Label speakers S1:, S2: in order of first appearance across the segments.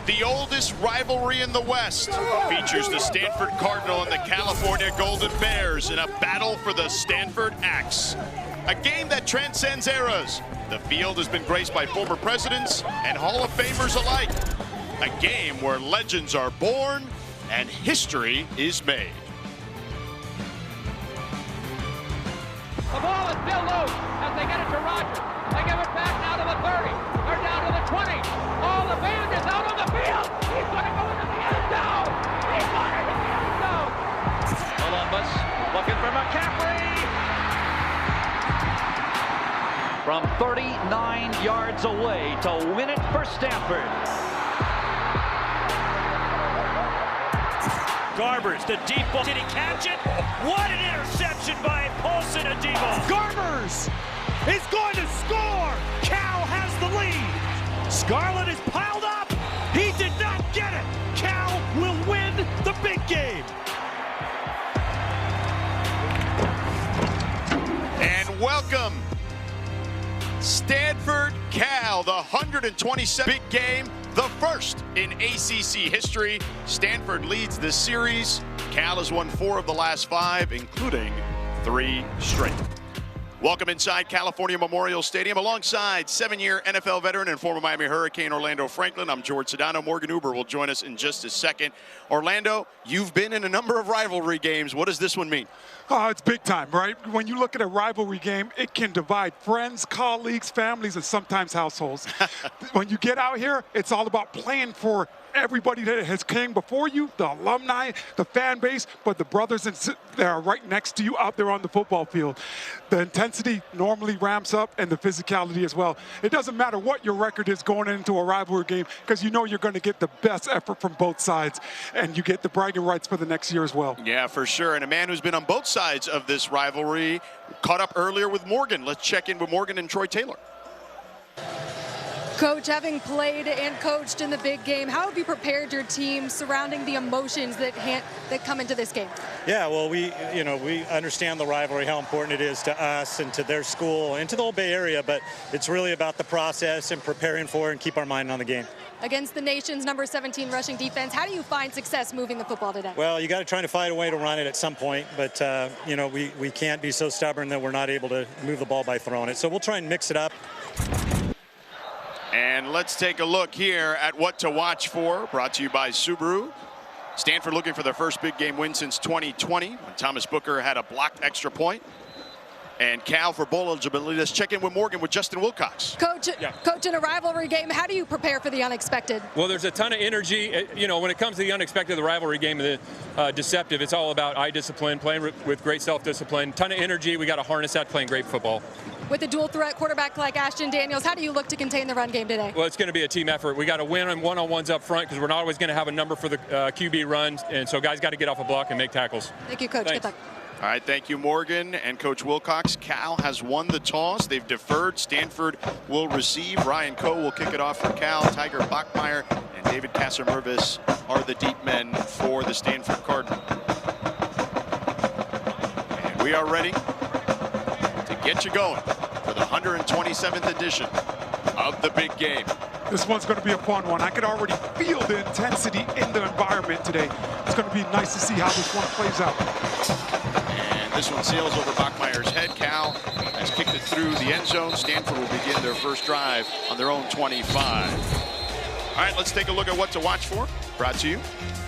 S1: The oldest rivalry in the West features the Stanford Cardinal and the California Golden Bears in a battle for the Stanford Axe. A game that transcends eras. The field has been graced by former presidents and Hall of Famers alike. A game where legends are born and history is made.
S2: The ball is still loose as they get it to Rogers. They give it back now to the 30. They're down to the 20. Oh, the band is out on the field. He's going to go into the end zone. He's going into the end zone. Columbus looking for McCaffrey. From 39 yards away to win it for Stanford.
S3: Garbers, the deep ball. Did he catch it? What an interception by Paulson Adebo.
S4: Garbers is going to score. Cal has the lead. Scarlett is piled up. He did not get it. Cal will win the big game.
S1: And welcome, Stanford Cal, the 127th big game, the first in ACC history. Stanford leads the series. Cal has won 4 of the last 5, including 3 straight. Welcome inside California Memorial Stadium alongside 7-year NFL veteran and former Miami Hurricane Orlando Franklin. I'm George Sedano. Morgan Uber will join us in just a second. Orlando, you've been in a number of rivalry games. What does this one mean?
S5: Oh, it's big time, right? When you look at a rivalry game, it can divide friends, colleagues, families, and sometimes households. When you get out here, it's all about playing for everybody that has came before you, the alumni, the fan base, but the brothers that are right next to you out there on the football field. The intensity normally ramps up and the physicality as well. It doesn't matter what your record is going into a rivalry game because you know you're going to get the best effort from both sides and you get the bragging rights for the next year as well.
S1: Yeah, for sure. And a man who's been on both sides of this rivalry caught up earlier with Morgan. Let's check in with Morgan and Troy Taylor.
S6: Coach, having played and coached in the big game, how have you prepared your team surrounding the emotions that come into this game?
S7: Yeah, well, we understand the rivalry, how important it is to us and to their school and to the whole Bay Area, but it's really about the process and preparing for and keep our mind on the game.
S6: Against the nation's number 17 rushing defense, how do you find success moving the football today?
S7: Well, you got to try to find a way to run it at some point, but we can't be so stubborn that we're not able to move the ball by throwing it. So we'll try and mix it up.
S1: And let's take a look here at what to watch for, brought to you by Subaru. Stanford looking for their first big game win since 2020 when Thomas Booker had a blocked extra point. And Cal for bowl eligibility. Let's check in with Morgan with Justin Wilcox.
S6: Coach, in a rivalry game, how do you prepare for the unexpected?
S8: Well, there's a ton of energy. When it comes to the unexpected, the rivalry game, the deceptive, it's all about eye discipline, playing with great self-discipline. Ton of energy. We got to harness that playing great football.
S6: With a dual threat quarterback like Ashton Daniels, how do you look to contain the run game today?
S8: Well, it's going to be a team effort. We got to win on one-on-ones up front because we're not always going to have a number for the QB runs, and so guys got to get off a block and make tackles.
S6: Thank you, Coach.
S8: Thanks.
S6: Good luck.
S1: All right, thank you, Morgan and Coach Wilcox. Cal has won the toss. They've deferred. Stanford will receive. Ryan Coe will kick it off for Cal. Tiger Bachmeyer and David Casamervis are the deep men for the Stanford Cardinal. And we are ready to get you going for the 127th edition of the big game.
S5: This one's going to be a fun one. I could already feel the intensity in the environment today. It's going to be nice to see how this one plays out.
S1: And this one sails over Bachmeyer's head. Cal has kicked it through the end zone. Stanford will begin their first drive on their own 25. All right, let's take a look at what to watch for. Brought to you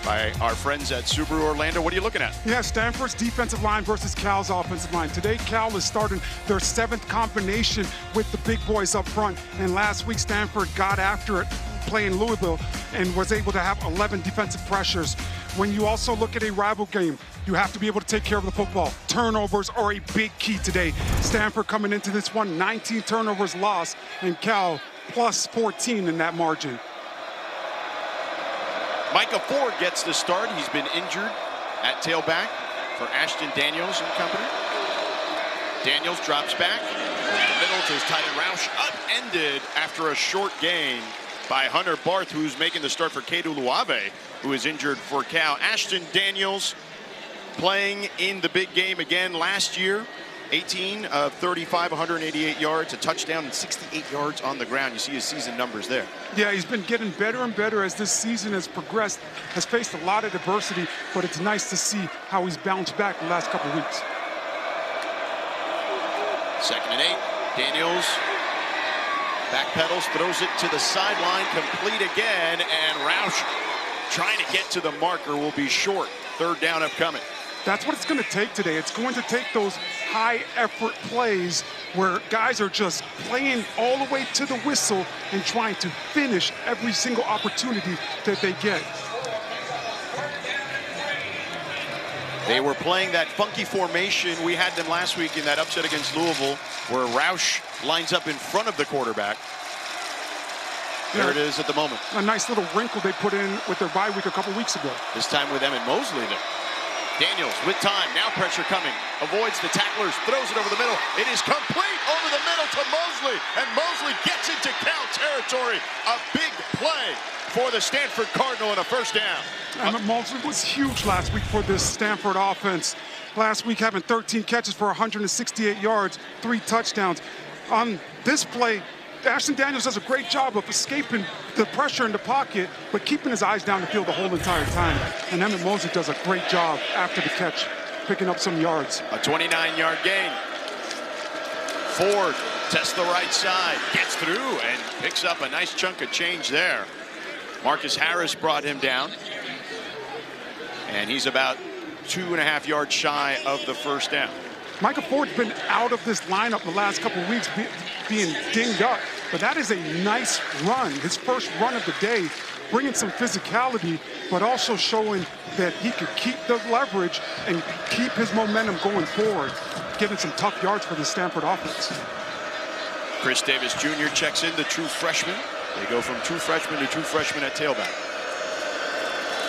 S1: by our friends at Subaru Orlando. What are you looking at?
S5: Yeah, Stanford's defensive line versus Cal's offensive line. Today, Cal is starting their 7th combination with the big boys up front. And last week, Stanford got after it playing Louisville and was able to have 11 defensive pressures. When you also look at a rival game, you have to be able to take care of the football. Turnovers are a big key today. Stanford coming into this one, 19 turnovers lost, and Cal plus 14 in that margin.
S1: Micah Ford gets the start. He's been injured at tailback for Ashton Daniels and company. Daniels drops back in the middle to his tight end Roush, upended after a short gain by Hunter Barth, who's making the start for Kedu Luave, who is injured for Cal. Ashton Daniels playing in the big game again last year 18 of 35, 188 yards, a touchdown, and 68 yards on the ground. You see his season numbers there.
S5: Yeah, he's been getting better and better as this season has progressed, has faced a lot of adversity, but it's nice to see how he's bounced back the last couple of weeks.
S1: 2nd and 8. Daniels backpedals, throws it to the sideline, complete again, and Roush trying to get to the marker will be short. 3rd down upcoming.
S5: That's what it's going to take today. It's going to take those high-effort plays where guys are just playing all the way to the whistle and trying to finish every single opportunity that they get.
S1: They were playing that funky formation. We had them last week in that upset against Louisville, where Roush lines up in front of the quarterback. There it is at the moment.
S5: A nice little wrinkle they put in with their bye week a couple weeks ago.
S1: This time with Emmett Mosley there. Daniels with time, now pressure coming, avoids the tacklers, throws it over the middle. It is complete over the middle to Mosley, and Mosley gets into Cal territory. A big play for the Stanford Cardinal and a 1st down.
S5: Emmett Mosley was huge last week for this Stanford offense. Last week having 13 catches for 168 yards, 3 touchdowns. On this play, Ashton Daniels does a great job of escaping the pressure in the pocket, but keeping his eyes down the field the whole entire time. And Emmett Mosley does a great job after the catch, picking up some yards.
S1: A 29-yard gain. Ford tests the right side, gets through, and picks up a nice chunk of change there. Marcus Harris brought him down. And he's about 2.5 yards shy of the 1st down.
S5: Michael Ford's been out of this lineup the last couple of weeks being dinged up, but that is a nice run. His first run of the day, bringing some physicality, but also showing that he could keep the leverage and keep his momentum going forward, getting some tough yards for the Stanford offense.
S1: Chris Davis Jr. checks in, the true freshman. They go from true freshman to true freshman at tailback.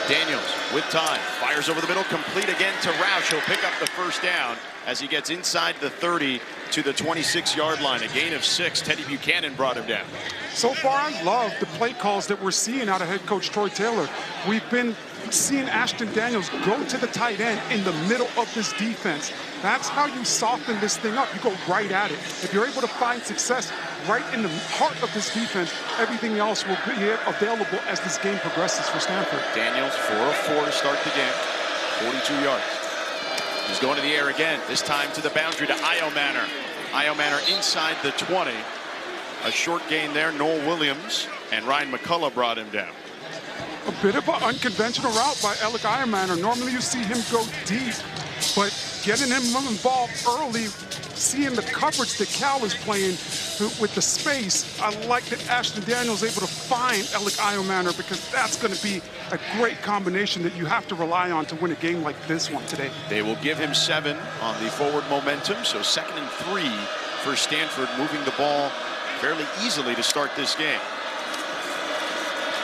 S1: Daniels with time, fires over the middle, complete again to Roush. He'll pick up the 1st down as he gets inside the 30 to the 26-yard line. A gain of 6. Teddy Buchanan brought him down.
S5: So far, I love the play calls that we're seeing out of head coach Troy Taylor. We've been seeing Ashton Daniels go to the tight end in the middle of this defense. That's how you soften this thing up. You go right at it. If you're able to find success right in the heart of this defense, everything else will be available as this game progresses for Stanford.
S1: Daniels 4 of 4 to start the game, 42 yards. He's going to the air again, this time to the boundary to Iomanner. Iomanner inside the 20. A short gain there, Noel Williams, and Ryan McCullough brought him down.
S5: A bit of an unconventional route by Alec Iomanner. Normally you see him go deep, but getting him involved early, seeing the coverage that Cal is playing with the space, I like that Ashton Daniels is able to find Alec Iomanner, because that's going to be a great combination that you have to rely on to win a game like this one today.
S1: They will give him 7 on the forward momentum, so 2nd and 3 for Stanford, moving the ball fairly easily to start this game.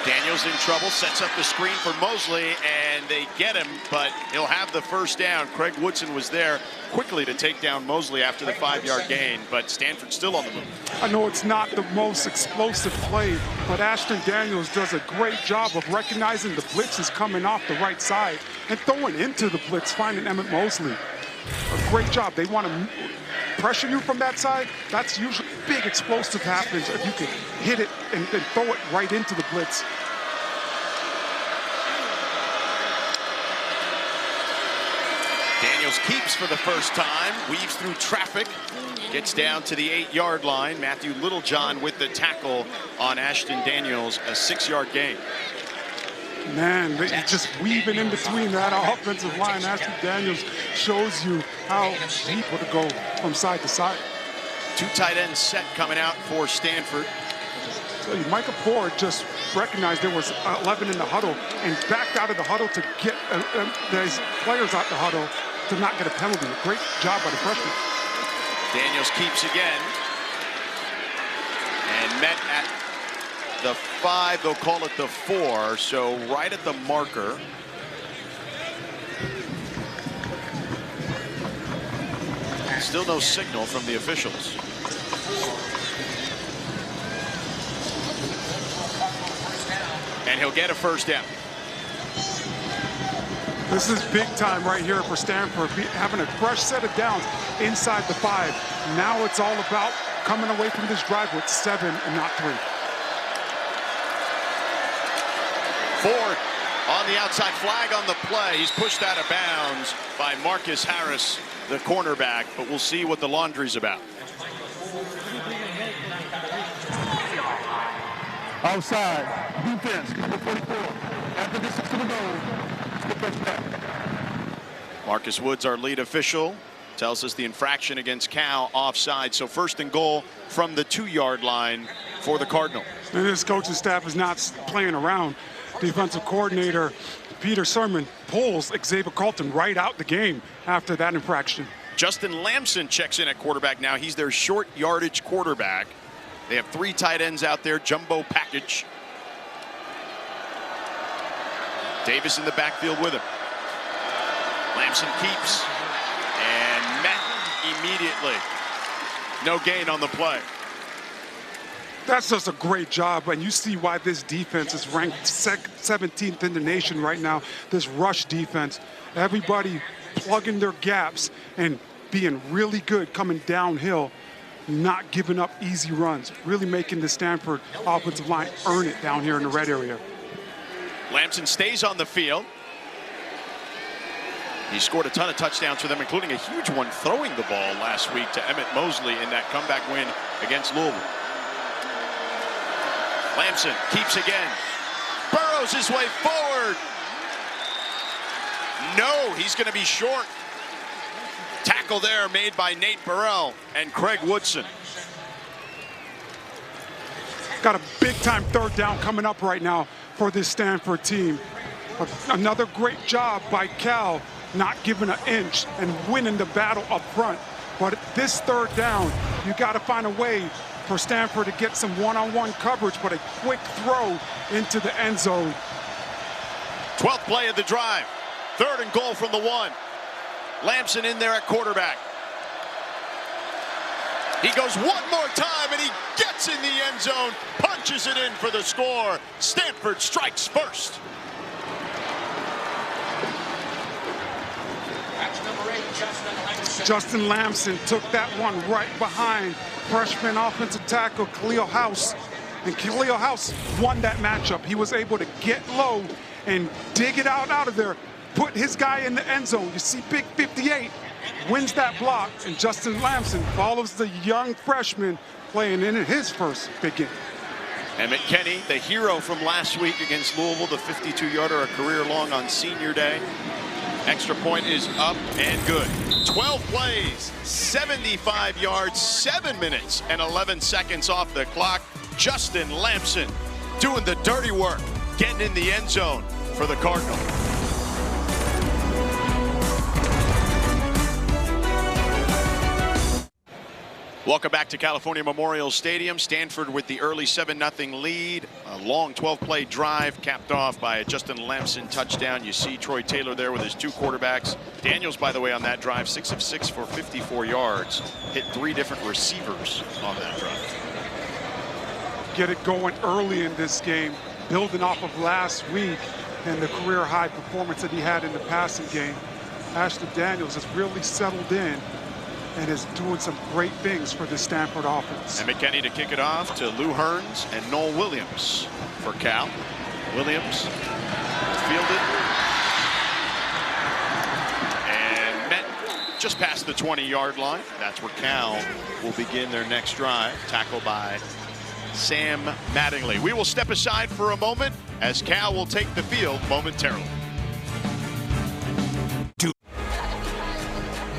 S1: Daniels in trouble, sets up the screen for Mosley, and they get him, but he'll have the 1st down. Craig Woodson was there quickly to take down Mosley after the 5-yard gain, but Stanford still on the move.
S5: I know it's not the most explosive play, but Ashton Daniels does a great job of recognizing the blitz is coming off the right side and throwing into the blitz, finding Emmett Mosley. A great job. They want to pressure you from that side. That's usually big explosive happens if you can hit it and throw it right into the blitz.
S1: Daniels keeps for the 1st time, weaves through traffic, gets down to the 8-yard line. Matthew Littlejohn with the tackle on Ashton Daniels, a 6-yard gain.
S5: Man, just weaving in between that offensive line. Ashton Daniels shows you how deep to go from side to side.
S1: 2 tight ends set coming out for Stanford.
S5: So Michael Ford just recognized there was 11 in the huddle and backed out of the huddle to get these players out the huddle to not get a penalty. A great job by the freshman.
S1: Daniels keeps again. And met at the 5, they'll call it the 4, so right at the marker. Still no signal from the officials. And he'll get a 1st down.
S5: This is big time right here for Stanford, having a fresh set of downs inside the 5. Now it's all about coming away from this drive with 7 and not 3.
S1: Ford on the outside, flag on the play. He's pushed out of bounds by Marcus Harris, the cornerback, but we'll see what the laundry's about.
S9: Outside, defense, number 44. After this is to the goal.
S1: Marcus Woods, our lead official, tells us the infraction against Cal offside. So first and goal from the 2-yard line for the Cardinal.
S5: And this coaching staff is not playing around. Defensive coordinator Peter Sermon pulls Xavier Carlton right out the game after that infraction.
S1: Justin Lamson checks in at quarterback now. He's their short yardage quarterback. They have 3 tight ends out there, jumbo package. Davis in the backfield with him. Lamson keeps and met immediately. No gain on the play.
S5: That's just a great job, and you see why this defense is ranked 17th in the nation right now. This rush defense, everybody plugging their gaps and being really good coming downhill, not giving up easy runs, really making the Stanford offensive line earn it down here in the red area.
S1: Lamson stays on the field. He scored a ton of touchdowns for them, including a huge one throwing the ball last week to Emmett Mosley in that comeback win against Louisville. Lamson keeps again. Burrows his way forward. No, he's going to be short. Tackle there made by Nate Burrell and Craig Woodson.
S5: Got a big-time 3rd down coming up right now for this Stanford team. Another great job by Cal, not giving an inch and winning the battle up front. But this 3rd down, you got to find a way for Stanford to get some one-on-one coverage, but a quick throw into the end zone.
S1: 12th play of the drive. 3rd and goal from the 1. Lamson in there at quarterback. He goes one more time and he gets in the end zone, punches it in for the score. Stanford strikes first.
S5: Justin Lamson took that one right behind freshman offensive tackle Khalil House. And Khalil House won that matchup. He was able to get low and dig it out of there, put his guy in the end zone. You see Big 58 wins that block, and Justin Lamson follows the young freshman playing in his first big game.
S1: Emmett Kenny, the hero from last week against Louisville, the 52-yarder, a career long on senior day. Extra point is up and good. 12 plays, 75 yards, 7 minutes and 11 seconds off the clock. Justin Lamson doing the dirty work, getting in the end zone for the Cardinal. Welcome back to California Memorial Stadium. Stanford with the early 7-0 lead. A long 12-play drive capped off by a Justin Lamson touchdown. You see Troy Taylor there with his 2 quarterbacks. Daniels, by the way, on that drive, 6 of 6 for 54 yards. Hit 3 different receivers on that drive.
S5: Get it going early in this game, building off of last week and the career high performance that he had in the passing game. Ashton Daniels has really settled in and is doing some great things for the Stanford offense.
S1: And McKinney to kick it off to Lou Hearns and Noel Williams for Cal. Williams fielded and met just past the 20-yard line. That's where Cal will begin their next drive, tackled by Sam Mattingly. We will step aside for a moment as Cal will take the field momentarily.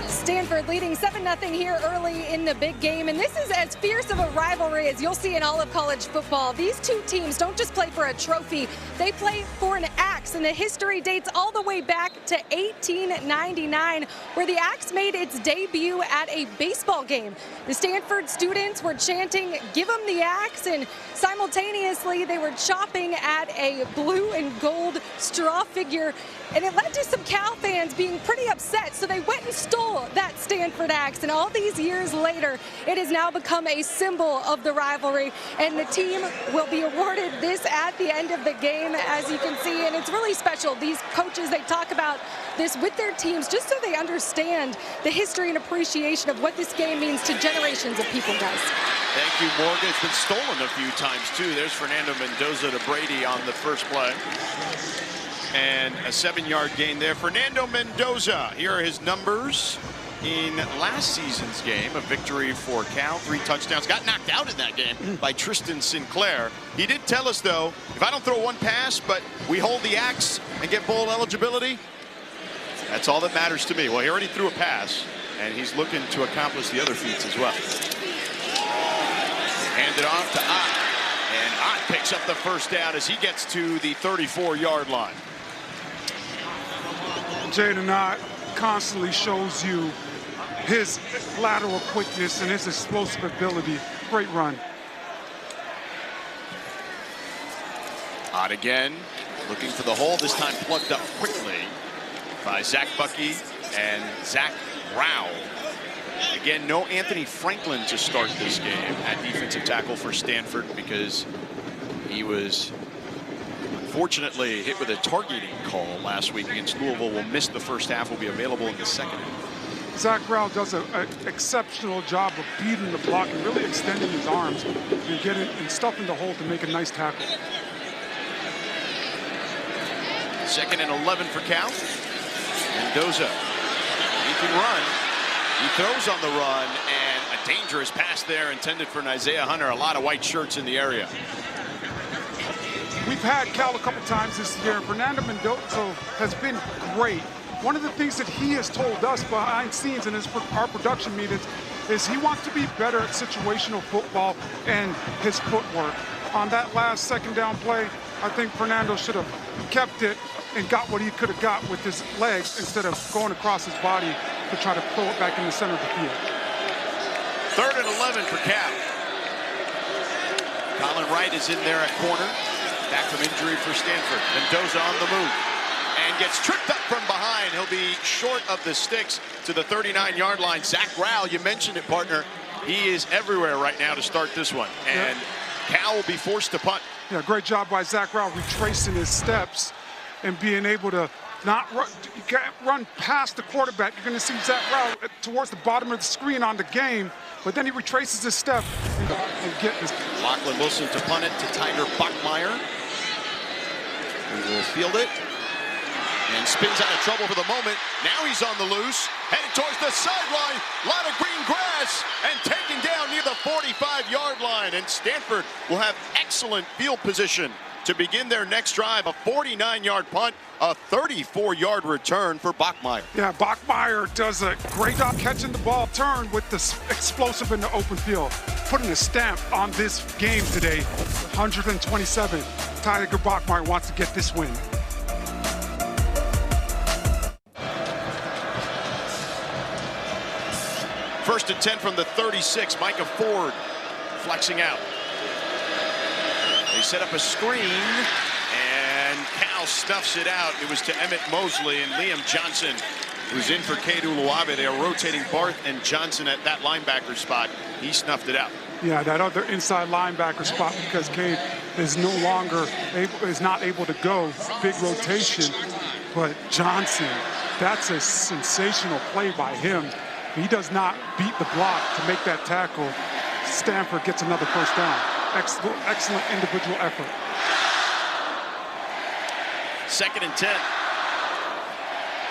S6: Stanford leading 7-0 here early in the big game, and this is as fierce of a rivalry as you'll see in all of college football. These two teams don't just play for a trophy, they play for an axe, and the history dates all the way back to 1899, where the axe made its debut at a baseball game. The Stanford students were chanting, "Give them the axe," and simultaneously they were chopping at a blue and gold straw figure, and it led to some Cal fans being pretty upset, so they went and stole that Stanford axe. And all these years later, it has now become a symbol of the rivalry. And the team will be awarded this at the end of the game, as you can see. And it's really special. These coaches, they talk about this with their teams just so they understand the history and appreciation of what this game means to generations of people, guys.
S1: Thank you, Morgan. It's been stolen a few times, too. There's Fernando Mendoza to Brady on the first play. And a 7-yard gain there. Fernando Mendoza, here are his numbers in last season's game. A victory for Cal, 3 touchdowns. Got knocked out in that game by Tristan Sinclair. He did tell us, though, if I don't throw one pass, but we hold the axe and get bowl eligibility, that's all that matters to me. Well, he already threw a pass, and he's looking to accomplish the other feats as well. Hand it off to Ott, and Ott picks up the first down as he gets to the 34-yard line.
S5: Jaden Ott constantly shows you his lateral quickness and his explosive ability. Great run.
S1: Ott again, looking for the hole, this time plugged up quickly by Zach Bucky and Zach Rao. Again, no Anthony Franklin to start this game at defensive tackle for Stanford because he was unfortunately hit with a targeting call last week against Louisville. Will miss the first half, will be available in the second.
S5: Zach Rao does an exceptional job of beating the block and really extending his arms and getting and stuffing the hole to make a nice tackle.
S1: 2nd and 11 for Cal. Mendoza, he can run. He throws on the run, and a dangerous pass there intended for Isaiah Hunter. A lot of white shirts in the area.
S5: We've had Cal a couple times this year, and Fernando Mendoza has been great. One of the things that he has told us behind scenes in our production meetings is he wants to be better at situational football and his footwork. On that last 2nd down play, I think Fernando should have kept it and got what he could have got with his legs instead of going across his body to try to throw it back in the center of the field.
S1: 3rd and 11 for Cal. Colin Wright is in there at corner. Back from injury for Stanford. Mendoza on the move and gets tripped up from behind. He'll be short of the sticks to the 39-yard line. Zach Rao, you mentioned it, partner. He is everywhere right now to start this one. And Cal will be forced to punt.
S5: Yeah, great job by Zach Rao retracing his steps and being able to not run, you can't run past the quarterback. You're going to see Zach Rao towards the bottom of the screen on the game, but then he retraces his step and get this.
S1: Lachlan Wilson to punt it to Tyler Bachmeier, who will field it and spins out of trouble for the moment. Now he's on the loose, heading towards the sideline. A lot of green grass and taken down near the 45-yard line. And Stanford will have excellent field position to begin their next drive. A 49-yard punt, a 34-yard return for Bachmeier.
S5: Yeah, Bachmeier does a great job catching the ball, turn with the explosive in the open field, putting a stamp on this game today. 127. Tiger Bachmeier wants to get this win.
S1: First and 10 from the 36. Micah Ford flexing out. They set up a screen, and Cal stuffs it out. It was to Emmett Mosley and Liam Johnson, who's in for Cade Uluave. They are rotating Barth and Johnson at that linebacker spot. He snuffed it out.
S5: Yeah, that other inside linebacker spot, because Cade is no longer not able to go. Big rotation, but Johnson, that's a sensational play by him. He does not beat the block to make that tackle. Stanford gets another first down. Excellent individual effort.
S1: 2nd and 10.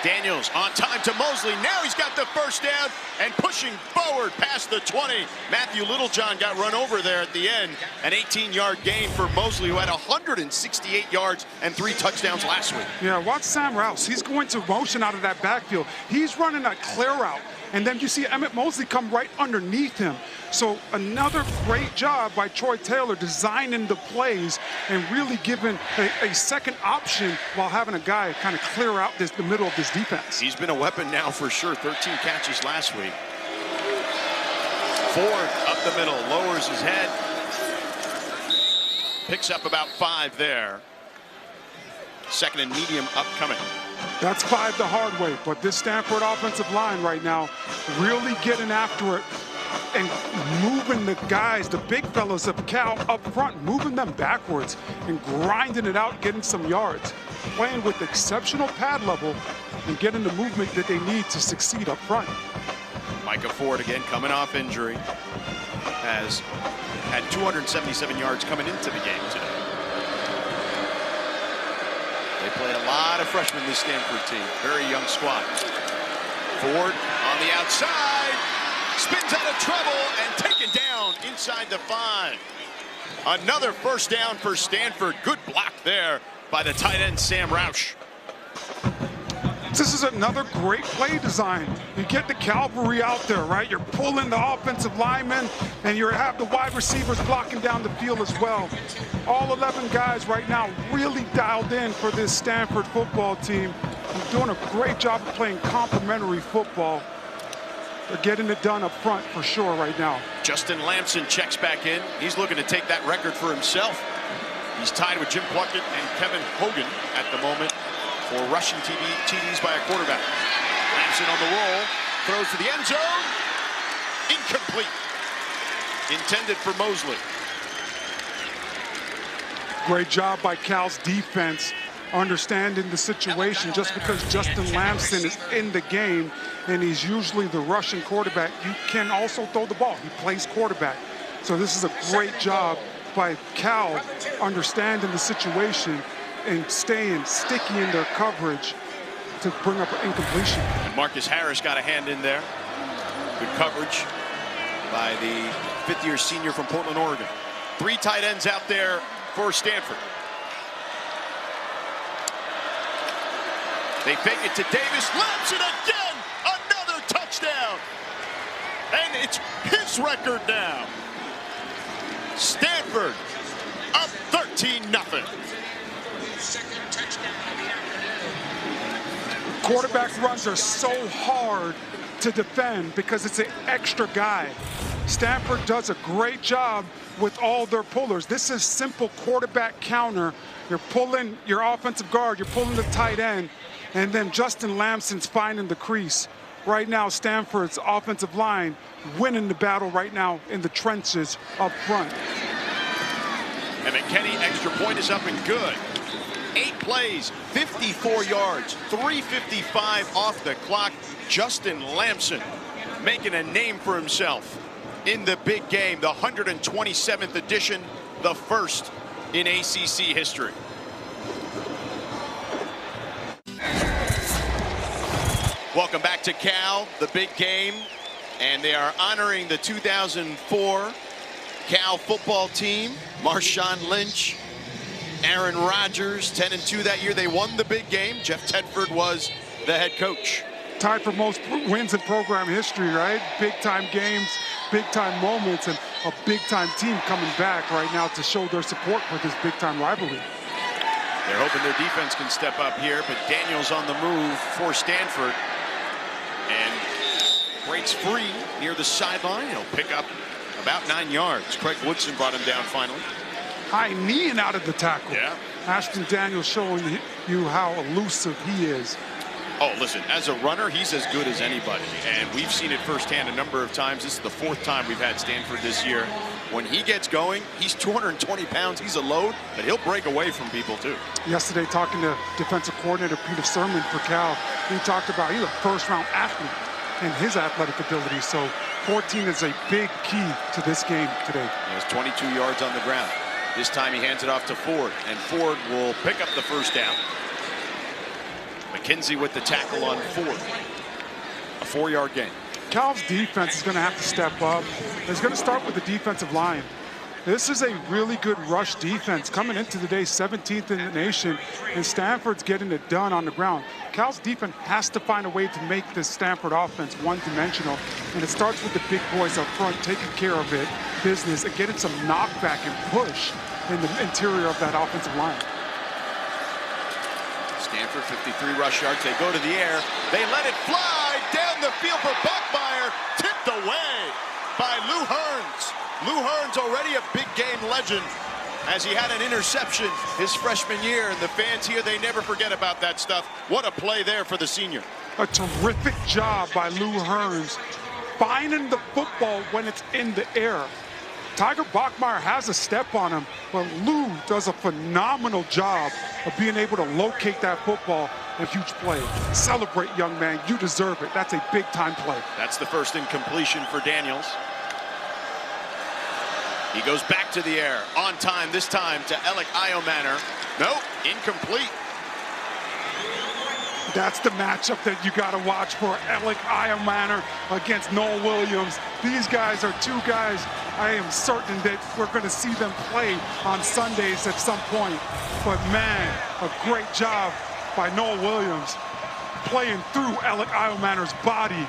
S1: Daniels on time to Mosley. Now he's got the first down and pushing forward past the 20. Matthew Littlejohn got run over there at the end. An 18-yard gain for Mosley, who had 168 yards and 3 touchdowns last week.
S5: Yeah, watch Sam Rouse. He's going to motion out of that backfield. He's running a clear route. And then you see Emmett Mosley come right underneath him. So another great job by Troy Taylor designing the plays and really giving a second option while having a guy kind of clear out the middle of this defense.
S1: He's been a weapon now for sure. 13 catches last week. Ford up the middle, lowers his head. Picks up about 5 there. 2nd and medium upcoming.
S5: That's 5 the hard way, but this Stanford offensive line right now really getting after it and moving the guys, the big fellas of Cal up front, moving them backwards and grinding it out, getting some yards, playing with exceptional pad level and getting the movement that they need to succeed up front.
S1: Micah Ford again coming off injury, has had 277 yards coming into the game today. They played a lot of freshmen, this Stanford team. Very young squad. Ford on the outside, spins out of trouble and taken down inside the 5. Another first down for Stanford. Good block there by the tight end Sam Roush.
S5: This is another great play design. You get the cavalry out there, right? You're pulling the offensive linemen, and you have the wide receivers blocking down the field as well. All 11 guys right now really dialed in for this Stanford football team. They're doing a great job of playing complementary football. They're getting it done up front for sure right now.
S1: Justin Lamson checks back in. He's looking to take that record for himself. He's tied with Jim Plunkett and Kevin Hogan at the moment for rushing TDs by a quarterback. Lamson on the roll, throws to the end zone. Incomplete. Intended for Mosley.
S5: Great job by Cal's defense, understanding the situation. Just because Justin Lamson is in the game and he's usually the rushing quarterback, you can also throw the ball. He plays quarterback. So this is a great job by Cal understanding the situation and staying sticky in their coverage to bring up an incompletion.
S1: And Marcus Harris got a hand in there. Good coverage by the fifth-year senior from Portland, Oregon. 3 tight ends out there for Stanford. They fake it to Davis. Lamson again. Another touchdown. And it's his record now. Stanford up 13-0.
S5: Quarterback runs are so hard to defend because it's an extra guy. Stanford does a great job with all their pullers. This is simple quarterback counter. You're pulling your offensive guard, you're pulling the tight end, and then Justin Lamson's finding the crease. Right now, Stanford's offensive line winning the battle right now in the trenches up front.
S1: And McKinney, extra point is up and good. 8 plays, 54 yards, 3:55 off the clock. Justin Lamson making a name for himself in the big game, the 127th edition, the first in ACC history. Welcome back to Cal, the big game, and they are honoring the 2004 Cal football team. Marshawn Lynch, Aaron Rodgers, 10-2 that year. They won the big game. Jeff Tedford was the head coach.
S5: Tied for most wins in program history, right? Big-time games, big-time moments, and a big-time team coming back right now to show their support for this big-time rivalry.
S1: They're hoping their defense can step up here, but Daniels on the move for Stanford and breaks free near the sideline. He'll pick up about 9 yards. Craig Woodson brought him down finally.
S5: High kneeing out of the tackle.
S1: Yeah.
S5: Ashton Daniels showing you how elusive he is.
S1: Oh, listen, as a runner, he's as good as anybody. And we've seen it firsthand a number of times. This is the 4th time we've had Stanford this year. When he gets going, he's 220 pounds. He's a load, but he'll break away from people, too.
S5: Yesterday, talking to defensive coordinator Peter Sermon for Cal, he talked about he's a first-round athlete and his athletic ability. So 14 is a big key to this game today.
S1: He has 22 yards on the ground. This time he hands it off to Ford, and Ford will pick up the first down. McKenzie with the tackle on Ford. A 4-yard gain.
S5: Cal's defense is going to have to step up. It's going to start with the defensive line. This is a really good rush defense coming into the day, 17th in the nation, and Stanford's getting it done on the ground. Cal's defense has to find a way to make this Stanford offense one-dimensional, and it starts with the big boys up front taking care of it, business, and getting some knockback and push in the interior of that offensive line.
S1: Stanford, 53 rush yards. They go to the air. They let it fly down the field for Buckmeyer. Tipped away by Lou Hearns. Lou Hearns, already a big game legend as he had an interception his freshman year, and the fans here, they never forget about that stuff. What a play there for the senior.
S5: A terrific job by Lou Hearns finding the football when it's in the air. Tiger Bachmeier has a step on him, but Lou does a phenomenal job of being able to locate that football. A huge play. Celebrate, young man. You deserve it. That's a big-time play.
S1: That's the first incompletion for Daniels. He goes back to the air. On time, this time to Alec Iomanner. Nope, incomplete.
S5: That's the matchup that you got to watch for Alec Iomanner against Noel Williams. These guys are two guys I am certain that we're going to see them play on Sundays at some point. But man, a great job by Noel Williams playing through Alec Iomanner's body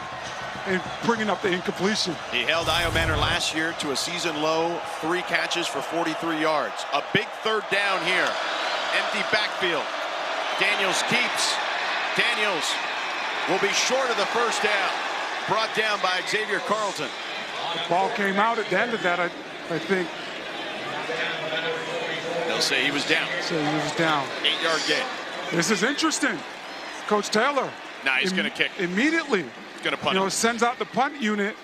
S5: and bringing up the incompletion.
S1: He held Iomanner last year to a season low 3 catches for 43 yards. A big third down here. Empty backfield. Daniels keeps. Daniels will be short of the first down. Brought down by Xavier Carlton.
S5: The ball came out at the end of that, I think.
S1: They'll say he was down.
S5: So he was down.
S1: 8-yard gain.
S5: This is interesting. Coach Taylor.
S1: Nah, he's going to kick.
S5: Immediately.
S1: He's going to punt.
S5: Sends out the punt unit.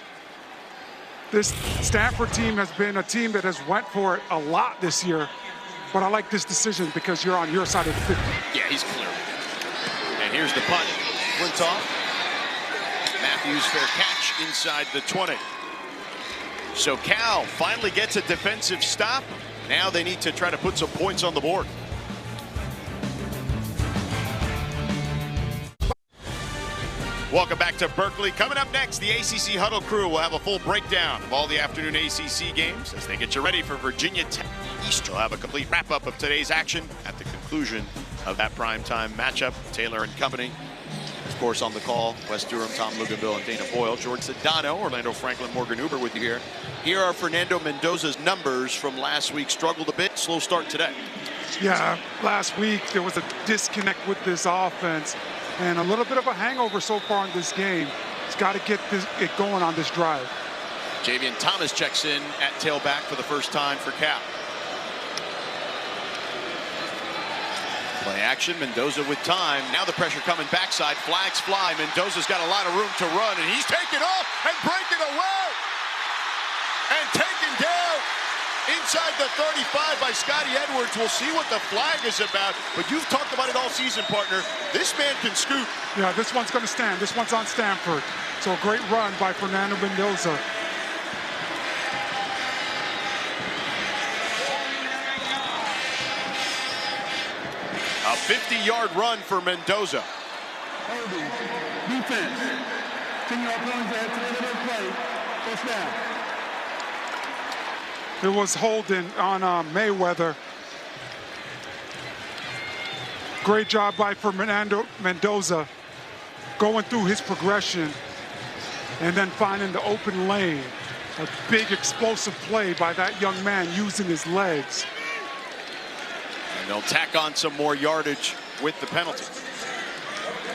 S5: This Stanford team has been a team that has went for it a lot this year. But I like this decision because you're on your side of the 50.
S1: Yeah, he's clear. And here's the punt. Flintoff. Matthews fair catch inside the 20. So Cal finally gets a defensive stop. Now they need to try to put some points on the board. Welcome back to Berkeley. Coming up next, the ACC Huddle crew will have a full breakdown of all the afternoon ACC games as they get you ready for Virginia Tech East. We'll have a complete wrap-up of today's action at the conclusion of that primetime matchup. Taylor and company, of course, on the call. Wes Durham, Tom Luganville, and Dana Boyle. George Sedano, Orlando Franklin, Morgan Huber with you here. Here are Fernando Mendoza's numbers from last week. Struggled a bit, slow start today.
S5: Yeah, last week there was a disconnect with this offense and a little bit of a hangover so far in this game. It's got to get it going on this drive.
S1: Javian Thomas checks in at tailback for the first time for Cal. Play action, Mendoza with time. Now the pressure coming backside, flags fly. Mendoza's got a lot of room to run, and he's taken off and breaking away. And taken down inside the 35 by Scotty Edwards. We'll see what the flag is about, but you've talked about it all season, partner. This man can scoot.
S5: Yeah, this one's going to stand. This one's on Stanford. So a great run by Fernando Mendoza.
S1: A 50-yard run for Mendoza.
S9: Defense. 10-yard penalty at 3-minute play. First down.
S5: It was holding on Mayweather. Great job by Fernando Mendoza going through his progression and then finding the open lane. A big explosive play by that young man using his legs.
S1: And they'll tack on some more yardage with the penalty.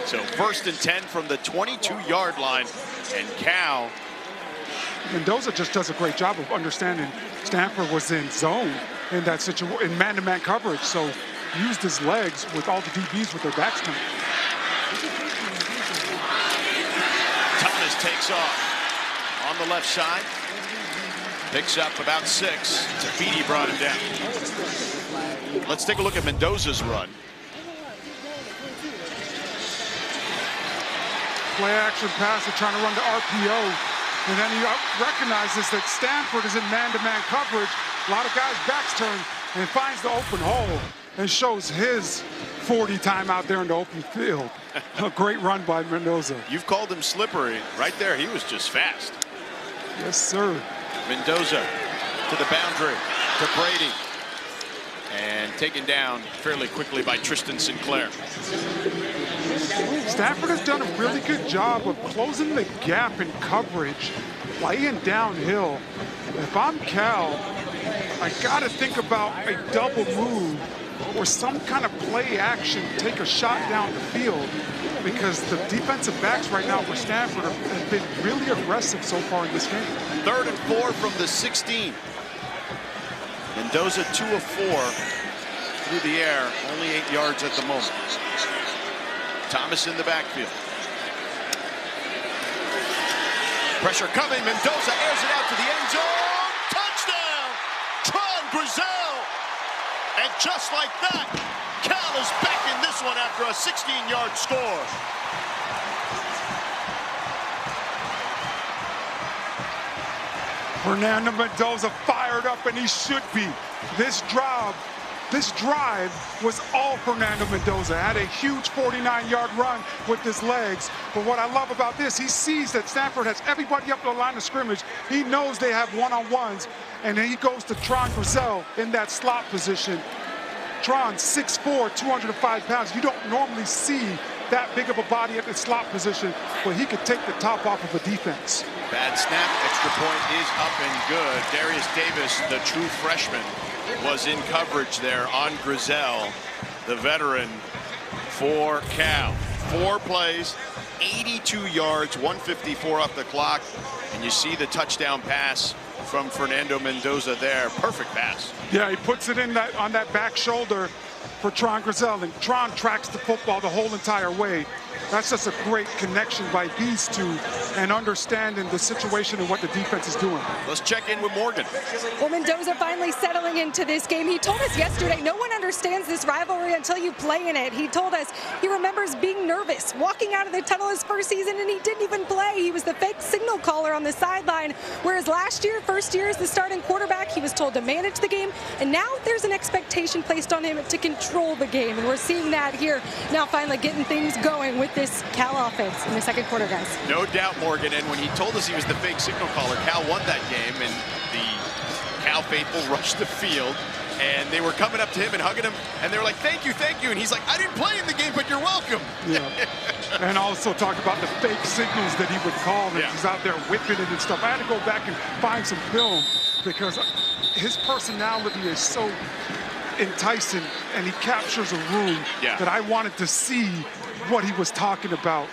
S1: So 1st and 10 from the 22-yard line, and Cal.
S5: Mendoza just does a great job of understanding Stanford was in zone in that situation, in man-to-man coverage, so used his legs with all the DBs with their backs to him.
S1: Thomas takes off on the left side. Picks up about 6. Tafiti brought him down. Let's take a look at Mendoza's run.
S5: Play action pass, they're trying to run the RPO. And then he recognizes that Stanford is in man-to-man coverage. A lot of guys' backs turned, and finds the open hole and shows his 40 time out there in the open field. A great run by Mendoza.
S1: You've called him slippery. Right there, he was just fast.
S5: Yes, sir.
S1: Mendoza to the boundary, to Brady. And taken down fairly quickly by Tristan Sinclair.
S5: Stanford has done a really good job of closing the gap in coverage, playing downhill. If I'm Cal, I got to think about a double move or some kind of play action, take a shot down the field, because the defensive backs right now for Stanford have been really aggressive so far in this game.
S1: 3rd and 4 from the 16. Mendoza 2 of 4 through the air, only 8 yards at the moment. Thomas in the backfield. Pressure coming, Mendoza airs it out to the end zone. Touchdown! Tron Grizel! And just like that, Cal is back in this one after a 16-yard score.
S5: Fernando Mendoza fired up, and he should be. This drive was all Fernando Mendoza. Had a huge 49-yard run with his legs. But what I love about this, he sees that Stanford has everybody up to the line of scrimmage. He knows they have one-on-ones, and then he goes to Tron Grizel in that slot position. Tron, 6'4", 205 pounds. You don't normally see that big of a body at the slot position, but he could take the top off of a defense.
S1: Bad snap, extra point is up and good. Darius Davis, the true freshman, was in coverage there on Grizel, the veteran for Cal. 4 plays, 82 yards, 154 off the clock, and you see the touchdown pass from Fernando Mendoza there. Perfect pass.
S5: Yeah, he puts it in on that back shoulder for Tron Grizel, and Tron tracks the football the whole entire way. That's just a great connection by these two and understanding the situation and what the defense is doing.
S1: Let's check in with Morgan.
S6: Well, Mendoza finally settling into this game. He told us yesterday, no one understands this rivalry until you play in it. He told us he remembers being nervous, walking out of the tunnel his first season, and he didn't even play. He was the fake signal caller on the sideline, whereas last year, first year as the starting quarterback, he was told to manage the game, and now there's an expectation placed on him to control the game, and we're seeing that here now, finally getting things going with this Cal offense in the second quarter, guys.
S1: No doubt, Morgan, and when he told us he was the fake signal caller, Cal won that game, and the Cal faithful rushed the field, and they were coming up to him and hugging him, and they were like, thank you, and he's like, I didn't play in the game, but you're welcome.
S5: Yeah. And also talk about the fake signals that he would call, and he's out there whipping it and stuff. I had to go back and find some film because his personality is so enticing, and he captures a room that I wanted to see what he was talking about.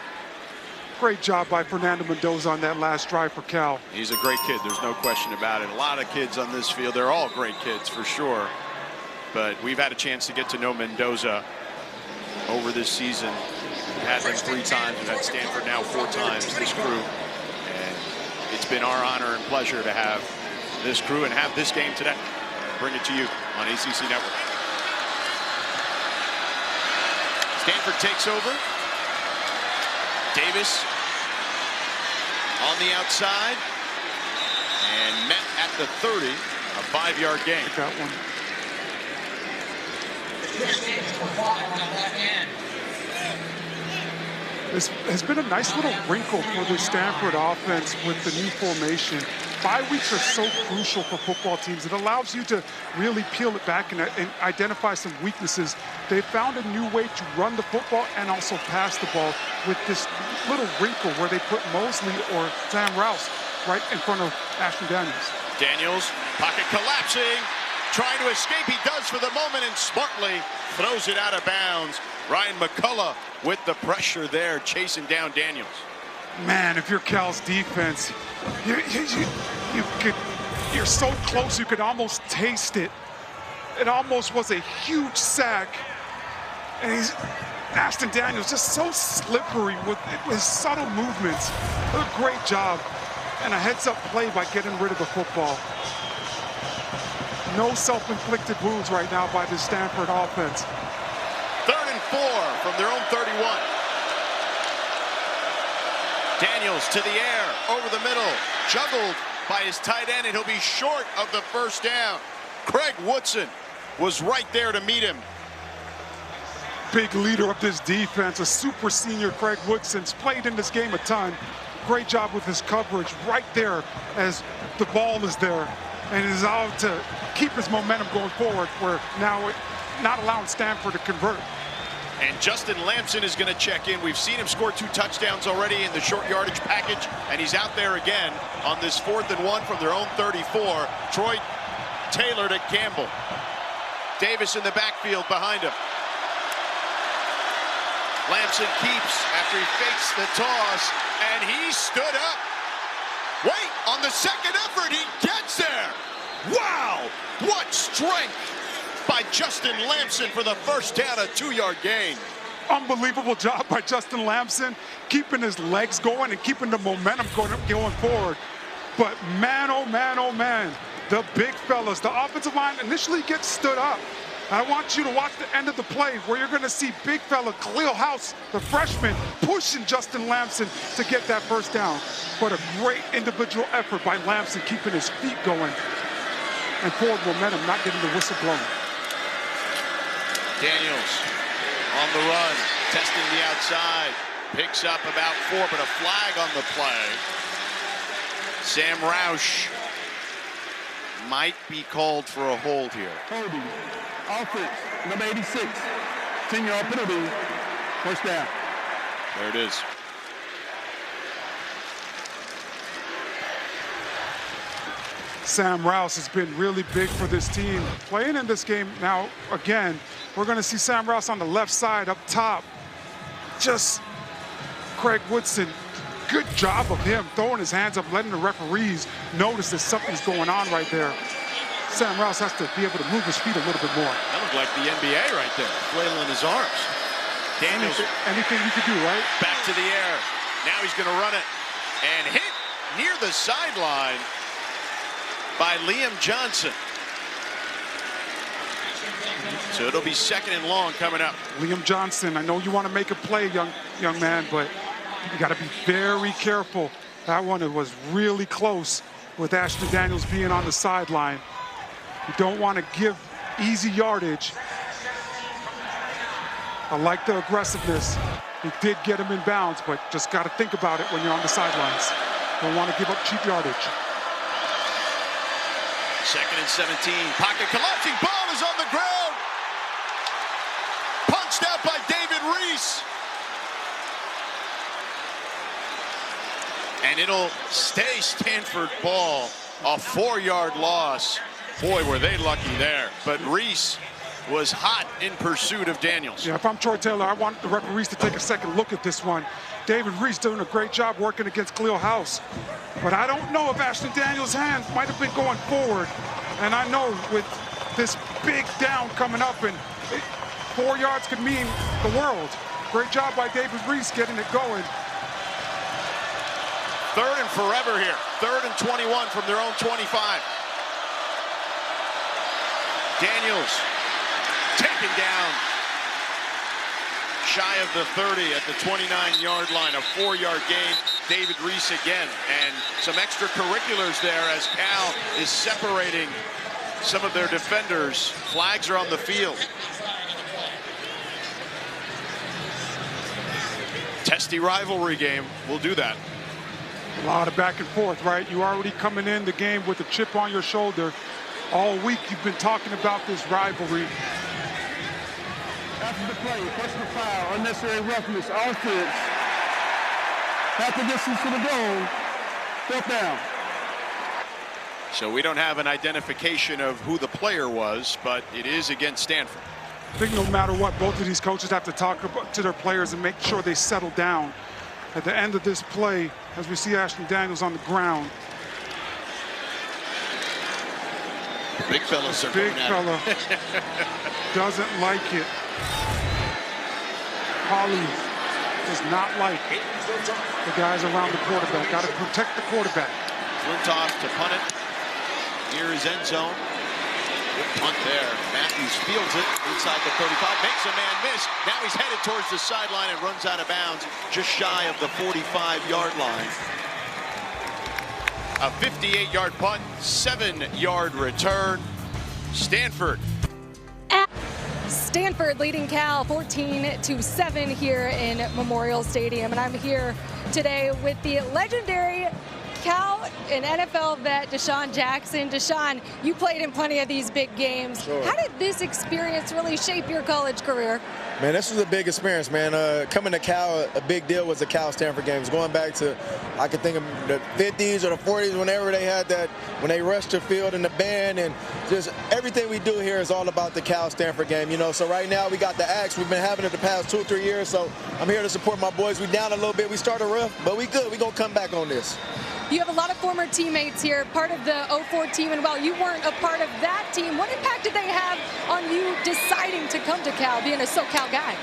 S5: Great job by Fernando Mendoza on that last drive for Cal.
S1: He's a great kid, there's no question about it. A lot of kids on this field, they're all great kids for sure. But we've had a chance to get to know Mendoza over this season. We've had them 3 times, we've had Stanford now 4 times, this crew. And it's been our honor and pleasure to have this crew and have this game today. Bring it to you on ACC Network. Stanford takes over. Davis on the outside and met at the 30, a 5-yard gain.
S5: Got one. This has been a nice little wrinkle for the Stanford offense with the new formation. 5 weeks are so crucial for football teams. It allows you to really peel it back and identify some weaknesses. They found a new way to run the football and also pass the ball with this little wrinkle where they put Mosley or Sam Rouse right in front of Ashton Daniels.
S1: Daniels, pocket collapsing, trying to escape. He does for the moment and smartly throws it out of bounds. Ryan McCullough with the pressure there, chasing down Daniels.
S5: Man, if you're Cal's defense, you're so close you could almost taste it. It almost was a huge sack. And Ashton Daniels just so slippery with his subtle movements. A great job. And a heads-up play by getting rid of the football. No self-inflicted wounds right now by the Stanford offense.
S1: 3rd and 4 from their own 31. Daniels to the air, over the middle, juggled by his tight end, and he'll be short of the first down. Craig Woodson was right there to meet him.
S5: Big leader of this defense, a super senior Craig Woodson's played in this game a ton. Great job with his coverage right there as the ball is there, and is out to keep his momentum going forward, where now not allowing Stanford to convert.
S1: And Justin Lamson is going to check in. We've seen him score 2 touchdowns already in the short yardage package, and he's out there again on this 4th and 1 from their own 34. Troy Taylor to Campbell. Davis in the backfield behind him. Lamson keeps after he fakes the toss, and he stood up. Wait, on the second effort, he gets there. Wow! What strength by Justin Lamson for the first down, a 2-yard gain.
S5: Unbelievable job by Justin Lamson, keeping his legs going and keeping the momentum going forward. But man, oh man, the big fellas, the offensive line initially gets stood up. I want you to watch the end of the play where you're going to see big fella Khalil House, the freshman, pushing Justin Lamson to get that first down. But a great individual effort by Lamson, keeping his feet going and forward momentum, not getting the whistle blown.
S1: Daniels on the run, testing the outside, picks up about 4, but a flag on the play. Sam Roush might be called for a hold here.
S9: Holding. Offense, number 86. 10-yard penalty. First down.
S1: There it is.
S5: Sam Rouse has been really big for this team. Playing in this game now, again, we're going to see Sam Rouse on the left side up top. Just Craig Woodson, good job of him throwing his hands up, letting the referees notice that something's going on right there. Sam Rouse has to be able to move his feet a little bit more.
S1: That looked like the NBA right there, flailing his arms. Daniels.
S5: Anything you could do, right?
S1: Back to the air. Now he's going to run it and hit near the sideline by Liam Johnson. So it'll be 2nd and long coming up.
S5: Liam Johnson, I know you want to make a play, young man, but you got to be very careful. That one, it was really close with Ashton Daniels being on the sideline. You don't want to give easy yardage. I like the aggressiveness. He did get him in bounds, but just got to think about it when you're on the sidelines. Don't want to give up cheap yardage.
S1: 2nd and 17. Pocket collapsing. Ball is on the ground. Punched out by David Reese. And it'll stay Stanford ball. A 4-yard loss. Boy, were they lucky there. But Reese was hot in pursuit of Daniels.
S5: Yeah, if I'm Troy Taylor, I want the referees to take a second look at this one. David Reese doing a great job working against Khalil House. But I don't know if Ashton Daniels' hands might have been going forward. And I know with this big down coming up, and 4 yards could mean the world. Great job by David Reese getting it going.
S1: 3rd and forever here. 3rd and 21 from their own 25. Daniels taken down shy of the 30 at the 29-yard line. A 4-yard gain. David Reese again. And some extracurriculars there as Cal is separating some of their defenders. Flags are on the field. Testy rivalry game. We'll do that.
S5: A lot of back and forth, right? You already coming in the game with a chip on your shoulder. All week you've been talking about this rivalry.
S9: After the play, personal foul, unnecessary roughness, offense. Half the distance to the goal. 4th down.
S1: So we don't have an identification of who the player was, but it is against Stanford.
S5: I think no matter what, both of these coaches have to talk to their players and make sure they settle down. At the end of this play, as we see Ashton Daniels on the ground.
S1: Big fellas are
S5: big fella doesn't like it. Holly does not like the guys around the quarterback. Got to protect the quarterback.
S1: Flintoff to punt it near his end zone. Good punt there. Matthews fields it inside the 35, makes a man miss. Now he's headed towards the sideline and runs out of bounds just shy of the 45-yard line. A 58-yard punt, 7-yard return. Stanford.
S6: Stanford leading Cal 14-7 here in Memorial Stadium. And I'm here today with the legendary Cal and NFL vet Deshaun Jackson. Deshaun, you played in plenty of these big games.
S10: Sure.
S6: How did this experience really shape your college career?
S10: Man, this was a big experience, man. Coming to Cal, a big deal was the Cal-Stanford games. Going back to, I could think of the 50s or the 40s, whenever they had that, when they rushed the field in the band, and just everything we do here is all about the Cal-Stanford game, you know. So right now we got the Axe. We've been having it the past 2 or 3 years, so I'm here to support my boys. We down a little bit. We started rough, but we good. We gonna come back on this.
S6: You have a lot of former teammates here, part of the 04 team, and while you weren't a part of that team, what impact did they have on you deciding to come to Cal, being a SoCal guy?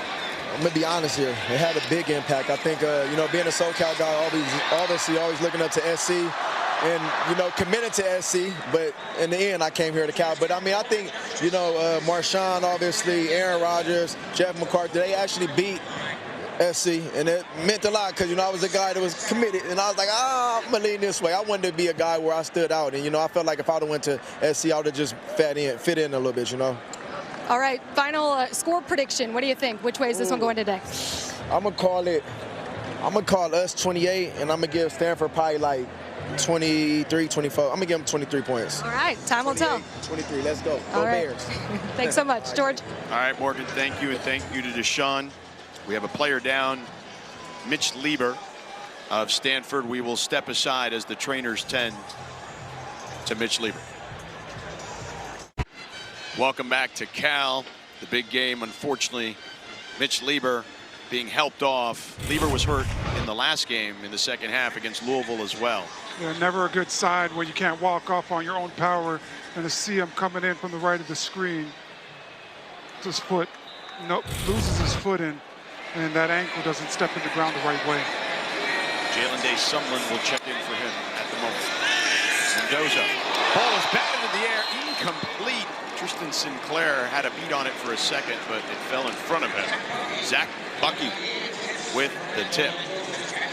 S10: I'm going to be honest here. It had a big impact. I think, you know, being a SoCal guy, obviously always looking up to SC and, you know, committed to SC. But in the end, I came here to Cal. But, I mean, I think, you know, Marshawn, obviously, Aaron Rodgers, Jeff McCarthy, they actually beat SC, and it meant a lot because, you know, I was a guy that was committed, and I was like, I'm going to lean this way. I wanted to be a guy where I stood out, and, you know, I felt like if I would have went to SC, I would have just fit in a little bit, you know.
S6: All right, final score prediction. What do you think? Which way is this one going today?
S10: I'm going to call us 28, and I'm going to give Stanford probably like 23, 24. I'm going to give them 23 points.
S6: All right, time will tell.
S10: 23, let's go.
S6: All
S10: Go
S6: right.
S10: Bears.
S6: Thanks so much, George.
S1: All right, Morgan, thank you, and thank you to Deshaun. We have a player down, Mitch Lieber of Stanford. We will step aside as the trainers tend to Mitch Lieber. Welcome back to Cal. The big game, unfortunately, Mitch Lieber being helped off. Lieber was hurt in the last game in the second half against Louisville as well.
S5: Yeah, never a good sign when you can't walk off on your own power, and to see him coming in from the right of the screen. His foot, loses his foot in. And that ankle doesn't step in the ground the right way.
S1: Jalen Day-Sumlin will check in for him at the moment. Mendoza. Ball is batted in the air, incomplete. Tristan Sinclair had a beat on it for a second, but it fell in front of him. Zach Bucky with the tip.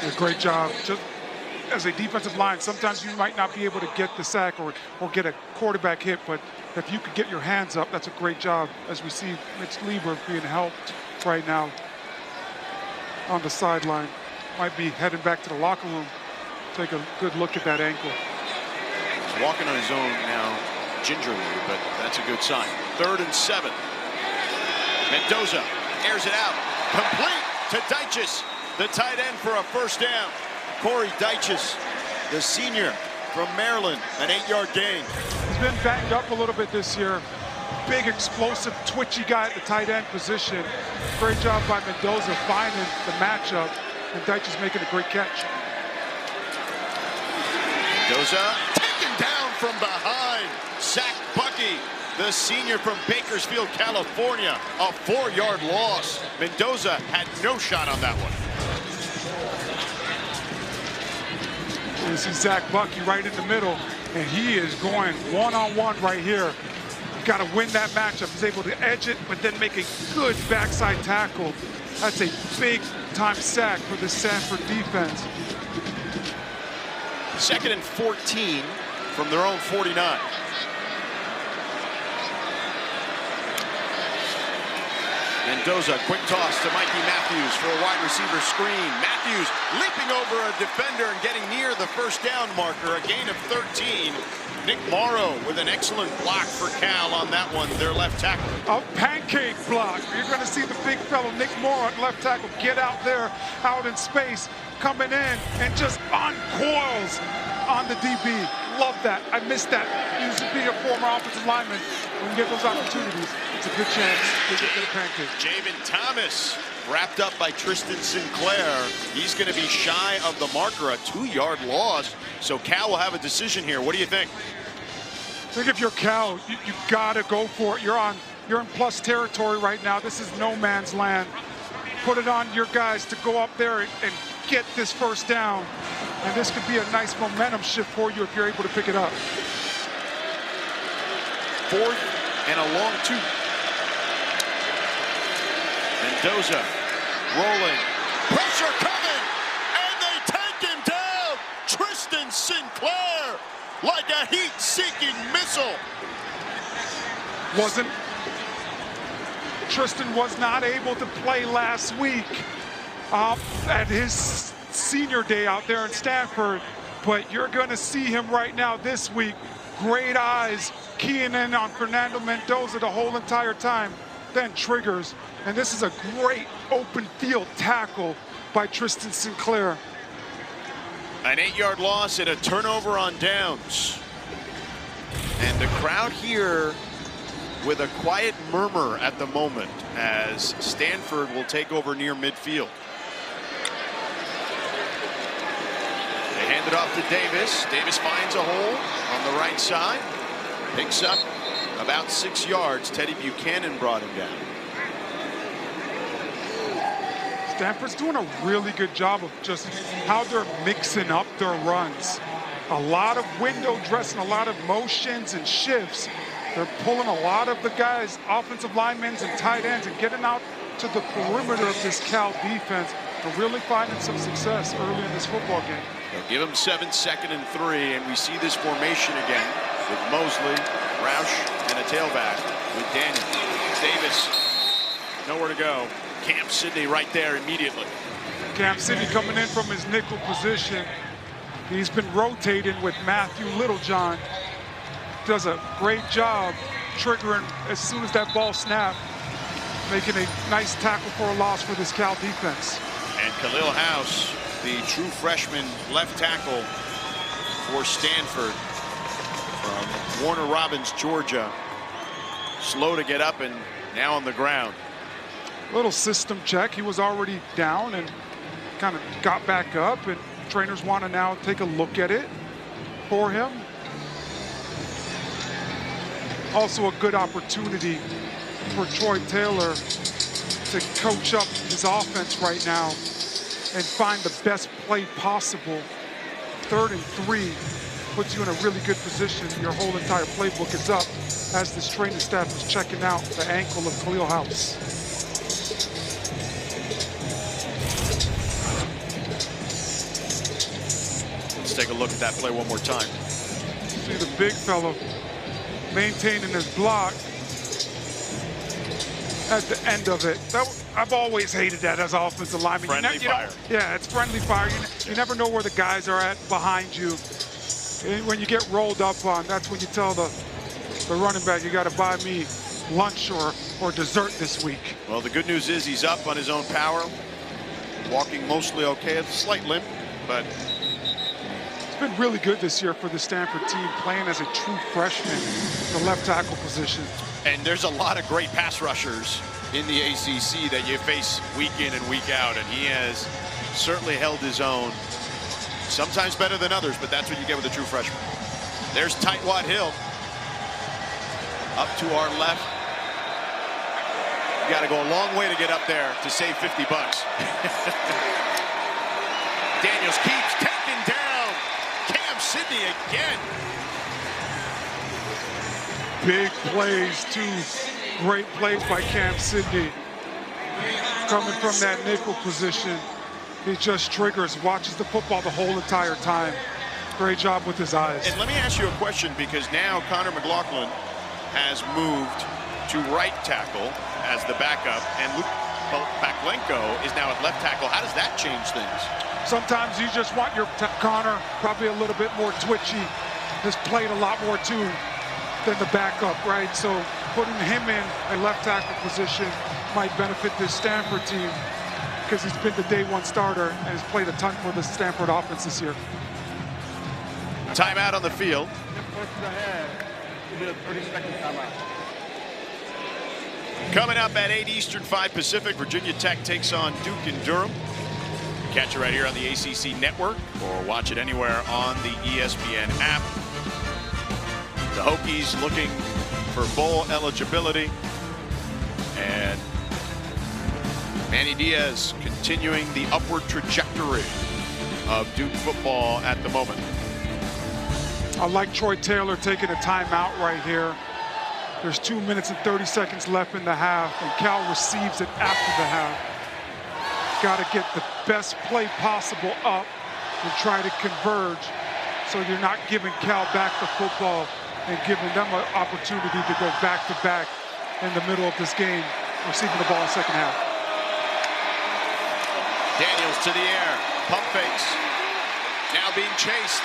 S5: A great job. Just as a defensive line, sometimes you might not be able to get the sack or get a quarterback hit, but if you could get your hands up, that's a great job, as we see Mitch Lieber being helped right now on the sideline. Might be heading back to the locker room. Take a good look at that ankle.
S1: He's walking on his own now, gingerly, but that's a good sign. 3rd and 7. Mendoza airs it out. Complete to Deiches, the tight end, for a first down. Corey Deiches, the senior from Maryland, an 8-yard gain.
S5: He's been banged up a little bit this year. Big, explosive, twitchy guy at the tight end position. Great job by Mendoza finding the matchup, and Deiches making a great catch.
S1: Mendoza taken down from behind. Zach Bucky, the senior from Bakersfield, California, a 4-yard loss. Mendoza had no shot on that one.
S5: You see Zach Bucky right in the middle, and he is going one-on-one right here. Got to win that matchup. He's able to edge it, but then make a good backside tackle. That's a big-time sack for the Stanford defense.
S1: 2nd and 14 from their own 49. Mendoza, quick toss to Mikey Matthews for a wide receiver screen. Matthews leaping over a defender and getting near the first down marker, a gain of 13. Nick Morrow with an excellent block for Cal on that one, their left tackle.
S5: A pancake block. You're going to see the big fellow Nick Morrow at left tackle get out there, out in space, coming in and just uncoils on the DB. Love that. I missed that. Usually being a former offensive lineman, when you get those opportunities, it's a good chance to get the pancake.
S1: Javen Thomas wrapped up by Tristan Sinclair. He's going to be shy of the marker, a 2-yard loss. So Cal will have a decision here. What do you think?
S5: I think if you're Cal, you got to go for it. You're in plus territory right now. This is no man's land. Put it on your guys to go up there and get this first down. And this could be a nice momentum shift for you if you're able to pick it up.
S1: 4th and a long 2. Mendoza rolling. Pressure coming. And they take him down. Tristan Sinclair like a heat-seeking missile.
S5: Tristan was not able to play last week at his senior day out there in Stanford, but you're going to see him right now this week. Great eyes, keying in on Fernando Mendoza the whole entire time, then triggers. And this is a great open field tackle by Tristan Sinclair.
S1: An 8-yard loss and a turnover on downs. And the crowd here with a quiet murmur at the moment as Stanford will take over near midfield. They hand Hand it off to Davis. Davis finds a hole on the right side. Picks up about 6 yards. Teddy Buchanan brought him down.
S5: Stanford's doing a really good job of just how they're mixing up their runs. A lot of window dressing, a lot of motions and shifts. They're pulling a lot of the guys, offensive linemen and tight ends, and getting out to the perimeter of this Cal defense. They're really finding some success early in this football game.
S1: They'll give him 7, 2nd and 3, and we see this formation again with Mosley, Roush, and a tailback with Daniel. Davis, nowhere to go. Cam Sidney right there immediately.
S5: Cam Sidney coming in from his nickel position. He's been rotating with Matthew Littlejohn. Does a great job triggering as soon as that ball snapped, making a nice tackle for a loss for this Cal defense.
S1: And Khalil House, the true freshman left tackle for Stanford from Warner Robins, Georgia. Slow to get up and now on the ground.
S5: Little system check. He was already down and kind of got back up, and trainers want to now take a look at it for him. Also a good opportunity for Troy Taylor to coach up his offense right now and find the best play possible. 3rd and 3 puts you in a really good position. Your whole entire playbook is up as this training staff is checking out the ankle of Khalil House.
S1: Let's take a look at that play one more time.
S5: See the big fellow maintaining his block at the end of it. I've always hated that as offensive lineman.
S1: Friendly fire.
S5: Yeah, it's friendly fire. You never know where the guys are at behind you. And when you get rolled up on, that's when you tell the running back, you got to buy me lunch or dessert this week.
S1: Well, the good news is he's up on his own power. Walking mostly okay. It's a slight limp, but
S5: it's been really good this year for the Stanford team, playing as a true freshman, the left tackle position.
S1: And there's a lot of great pass rushers in the ACC that you face week in and week out, and he has certainly held his own. Sometimes better than others, but that's what you get with a true freshman. There's Tightwad Hill. Up to our left. You got to go a long way to get up there to save 50 bucks. Daniels keeps taking down Cam Sidney again.
S5: Big plays, 2 great plays by Cam Sidney. Coming from that nickel position, he just triggers, watches the football the whole entire time. Great job with his eyes.
S1: And let me ask you a question, because now Connor McLaughlin has moved to right tackle as the backup, and Luke Baklenko is now at left tackle. How does that change things?
S5: Sometimes you just want your Connor probably a little bit more twitchy. Has played a lot more too than the backup, right? So putting him in a left tackle position might benefit this Stanford team, because he's been the day 1 starter and has played a ton for the Stanford offense this year.
S1: Timeout on the field.
S9: 30-second timeout.
S1: Coming up at 8 Eastern, 5 Pacific, Virginia Tech takes on Duke and Durham. Catch it right here on the ACC Network, or watch it anywhere on the ESPN app. The Hokies looking for bowl eligibility, and Manny Diaz continuing the upward trajectory of Duke football at the moment.
S5: I like Troy Taylor taking a timeout right here. There's 2 minutes and 30 seconds left in the half, and Cal receives it after the half. Got to get the best play possible up and try to converge, so you're not giving Cal back the football and giving them an opportunity to go back-to-back in the middle of this game, receiving the ball in the second half.
S1: Daniels to the air, pump fakes, now being chased.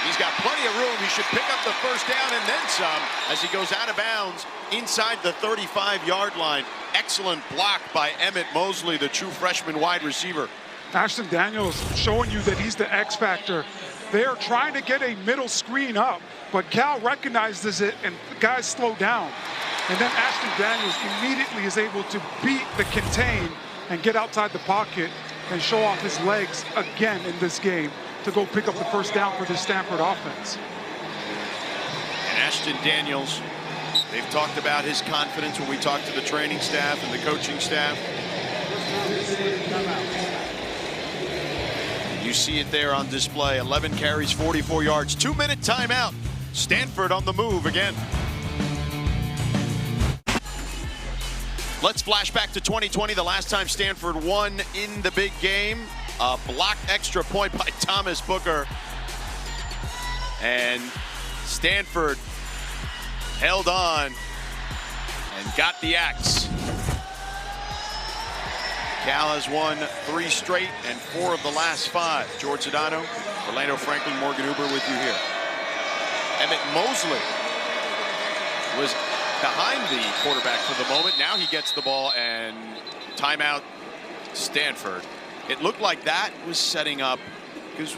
S1: He's got plenty of room. He should pick up the first down and then some as he goes out of bounds inside the 35-yard line. Excellent block by Emmett Mosley, the true freshman wide receiver.
S5: Ashton Daniels showing you that he's the X factor. They are trying to get a middle screen up, but Cal recognizes it and the guys slow down. And then Ashton Daniels immediately is able to beat the contain and get outside the pocket and show off his legs again in this game. to go pick up the first down for this Stanford offense.
S1: And Ashton Daniels, they've talked about his confidence when we talked to the training staff and the coaching staff. You see it there on display. 11 carries, 44 yards, 2-minute timeout. Stanford on the move again. Let's flash back to 2020, the last time Stanford won in the big game. A blocked extra point by Thomas Booker. And Stanford held on and got the axe. Cal has won 3 straight and 4 of the last 5. George Sedano, Orlando Franklin, Morgan Uber with you here. Emmett Mosley was behind the quarterback for the moment. Now he gets the ball and timeout Stanford. It looked like that was setting up, because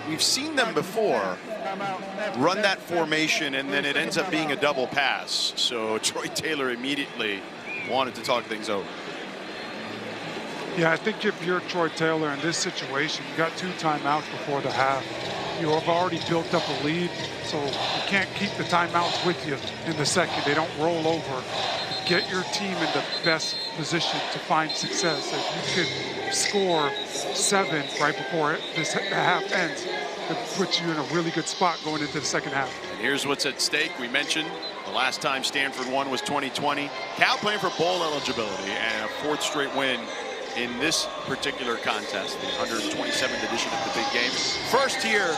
S1: we've seen them before run that formation and then it ends up being a double pass. So Troy Taylor immediately wanted to talk things over.
S5: Yeah, I think if you're Troy Taylor in this situation, you got 2 timeouts before the half. You have already built up a lead, so you can't keep the timeouts with you in the second. They don't roll over. Get your team in the best position to find success. If you could score 7 right before the half ends, it puts you in a really good spot going into the second half.
S1: And here's what's at stake. We mentioned the last time Stanford won was 2020. Cal playing for bowl eligibility and a 4th straight win in this particular contest, the 127th edition of the big game. First here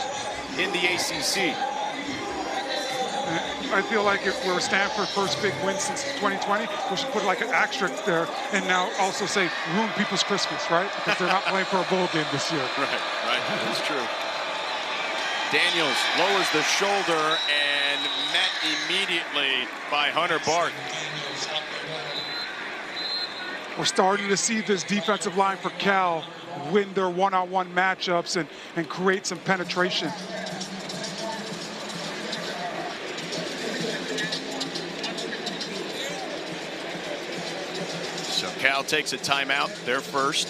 S1: in the ACC.
S5: I feel like if we're Stanford first big win since 2020, we should put like an asterisk there and now also say ruin people's Christmas, right? Because they're not playing for a bowl game this year.
S1: Right, that's true. Daniels lowers the shoulder and met immediately by Hunter Bart.
S5: We're starting to see this defensive line for Cal win their one-on-one matchups and create some penetration.
S1: So Cal takes a timeout, their first.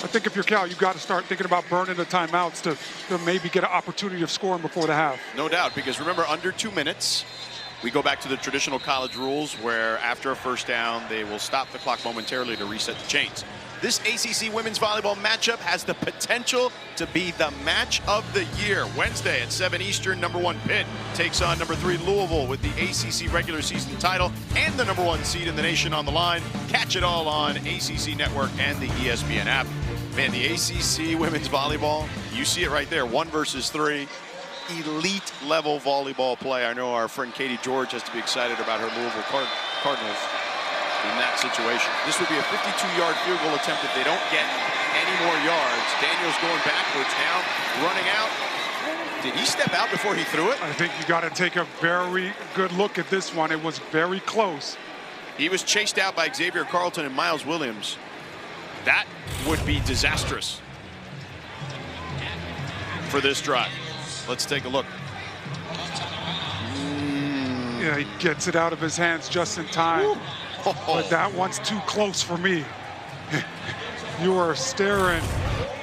S5: I think if you're Cal, you've got to start thinking about burning the timeouts to maybe get an opportunity of scoring before the half.
S1: No doubt, because remember, under 2 minutes, we go back to the traditional college rules where after a first down, they will stop the clock momentarily to reset the chains. This ACC women's volleyball matchup has the potential to be the match of the year. Wednesday at 7 Eastern, number 1 Pitt takes on number 3 Louisville with the ACC regular season title and the number 1 seed in the nation on the line. Catch it all on ACC Network and the ESPN app. Man, the ACC women's volleyball, you see it right there, 1 versus 3. Elite level volleyball play. I know our friend Katie George has to be excited about her Louisville Cardinals in that situation. This would be a 52-yard field goal attempt if they don't get any more yards. Daniels going backwards now, running out. Did he step out before he threw it?
S5: I think you got to take a very good look at this one. It was very close.
S1: He was chased out by Xavier Carlton and Miles Williams. That would be disastrous for this drive. Let's take a look.
S5: Yeah, he gets it out of his hands just in time. But that one's too close for me. You are staring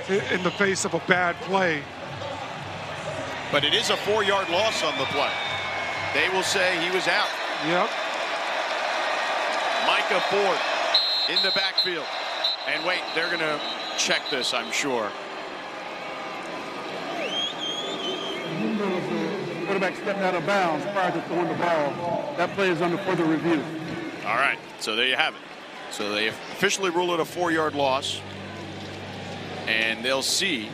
S5: in the face of a bad play.
S1: But it is a 4-yard loss on the play. They will say he was out.
S5: Yep.
S1: Micah Ford in the backfield. And wait, they're going to check this, I'm sure.
S9: Quarterback stepped out of bounds prior to throwing the ball. That play is under further review.
S1: All right, so there you have it. So they officially rule it a 4-yard loss. And they'll see.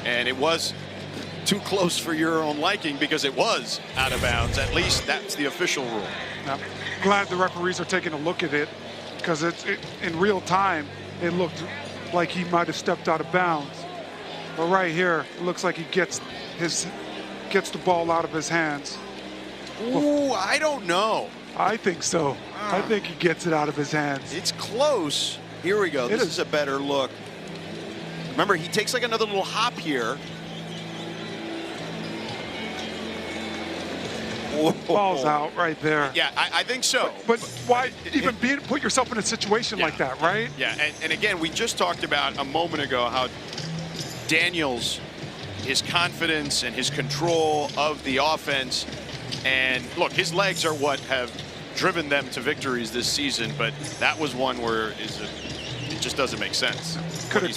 S1: And it was too close for your own liking because it was out of bounds. At least that's the official rule.
S5: I'm glad the referees are taking a look at it because in real time, it looked like he might have stepped out of bounds. But right here, it looks like he gets the ball out of his hands.
S1: Ooh, I don't know.
S5: I think so. I think he gets it out of his hands.
S1: It's close. Here we go. This is a better look. Remember, he takes like another little hop here.
S5: Ball's out right there.
S1: Yeah, I think so.
S5: But why even put yourself in a situation like that, right?
S1: Yeah, and again, we just talked about a moment ago how Daniels his confidence and his control of the offense. And look, his legs are what have driven them to victories this season, but that was one where it just doesn't make sense. Could have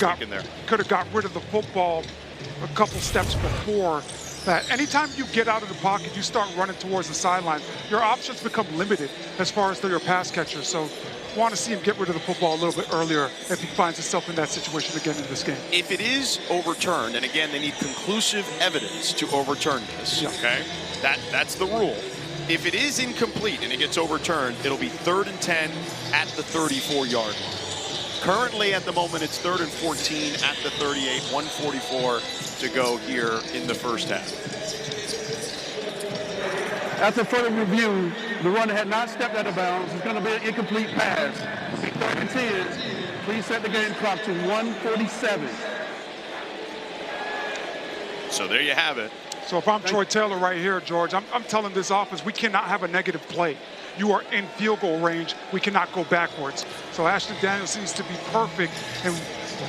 S5: got rid of the football a couple steps before that. Anytime you get out of the pocket, you start running towards the sideline, your options become limited as far as your pass catcher. So want to see him get rid of the football a little bit earlier if he finds himself in that situation again in this game.
S1: If it is overturned, and again, they need conclusive evidence to overturn this, okay? That's the rule. If it is incomplete and it gets overturned, it'll be 3rd and 10 at the 34-yard line. Currently, at the moment, it's 3rd and 14 at the 38, 1:44 to go here in the first half.
S9: After further review, the runner had not stepped out of bounds. It's going to be an incomplete pass. 3rd and 10. Please set the game clock to 1:47.
S1: So there you have it.
S5: So if I'm Troy Taylor right here, George, I'm telling this offense, we cannot have a negative play. You are in field goal range. We cannot go backwards. So Ashton Daniels needs to be perfect in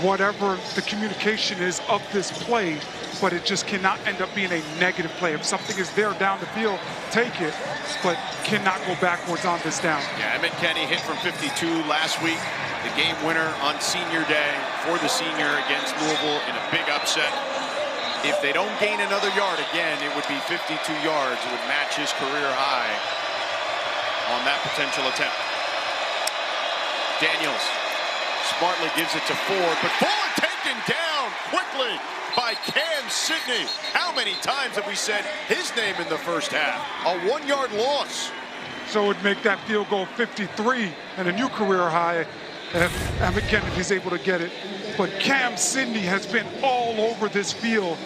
S5: whatever the communication is of this play, but it just cannot end up being a negative play. If something is there down the field, take it, but cannot go backwards on this down.
S1: Yeah, Emmett Kenny hit from 52 last week, the game winner on senior day for the senior against Louisville in a big upset. If they don't gain another yard again, it would be 52 yards. It would match his career high on that potential attempt. Daniels smartly gives it to Ford, but Ford taken down quickly by Cam Sidney. How many times have we said his name in the first half? A 1-yard loss.
S5: So it would make that field goal 53 and a new career high if Emmett Kennedy's able to get it. But Cam Sidney has been all over this field.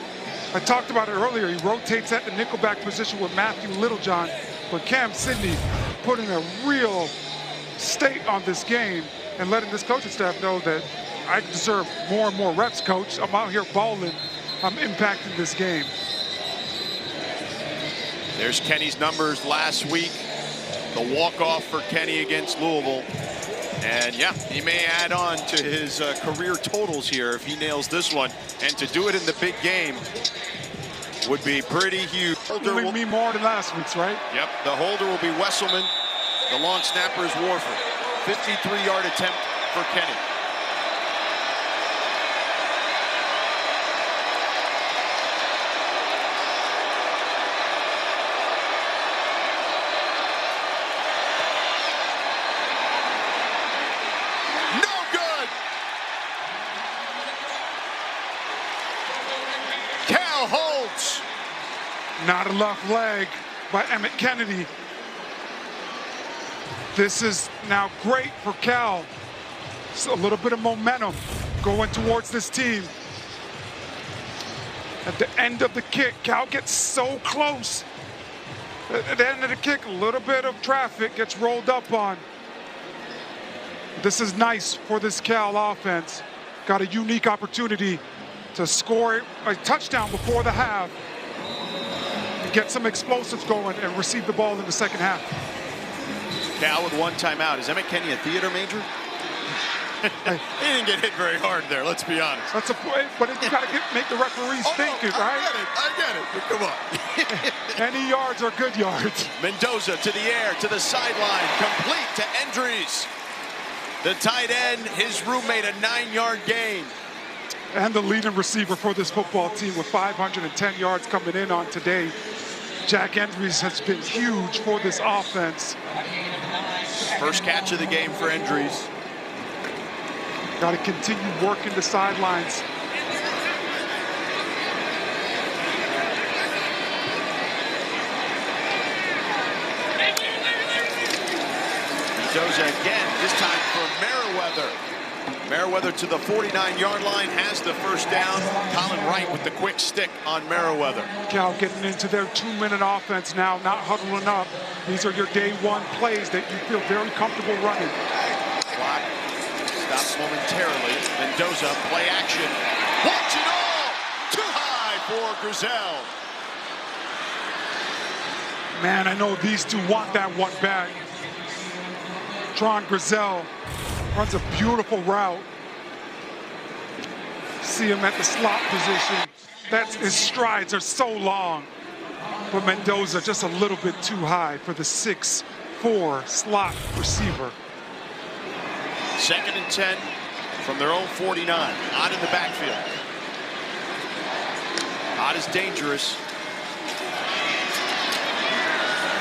S5: I talked about it earlier. He rotates at the nickelback position with Matthew Littlejohn. But Cam Sidney putting a real stake on this game and letting this coaching staff know that I deserve more and more reps, coach. I'm out here balling. I'm impacting this game.
S1: There's Kenny's numbers last week. The walk-off for Kenny against Louisville. And yeah, he may add on to his career totals here if he nails this one. And to do it in the big game would be pretty huge.
S5: Will be more than last week's, right?
S1: Yep, the holder will be Wesselman. The long snapper is Warford. 53-yard attempt for Kenny.
S5: Holds. Not a left leg by Emmett Kennedy. This is now great for Cal. It's a little bit of momentum going towards this team. At the end of the kick, Cal gets so close. At the end of the kick, a little bit of traffic gets rolled up on. This is nice for this Cal offense. Got a unique opportunity to score a touchdown before the half and get some explosives going and receive the ball in the second half.
S1: Cal with 1 timeout. Is Emmett Kenny a theater major? He didn't get hit very hard there, let's be honest.
S5: That's a point, but you got to make the referees think it, right?
S1: I get it, but come on.
S5: Any yards are good yards.
S1: Mendoza to the air, to the sideline, complete to Endries. The tight end, his roommate, a 9-yard gain.
S5: And the leading receiver for this football team with 510 yards coming in on today. Jack Endries has been huge for this offense.
S1: First catch of the game for Endries.
S5: Got to continue working the sidelines.
S1: Mendoza again, this time for Merriweather. Merriweather to the 49-yard line, has the first down. Colin Wright with the quick stick on Merriweather.
S5: Cal getting into their 2-minute offense now, not huddling up. These are your day one plays that you feel very comfortable running.
S1: Clock stops momentarily. Mendoza, play action. Watch it all! Too high for Grizel.
S5: Man, I know these two want that one back. Tron Grizel runs a beautiful route. See him at the slot position. His strides are so long. But Mendoza just a little bit too high for the 6'4" slot receiver.
S1: 2nd and 10 from their own 49. Ott in the backfield. Ott is dangerous.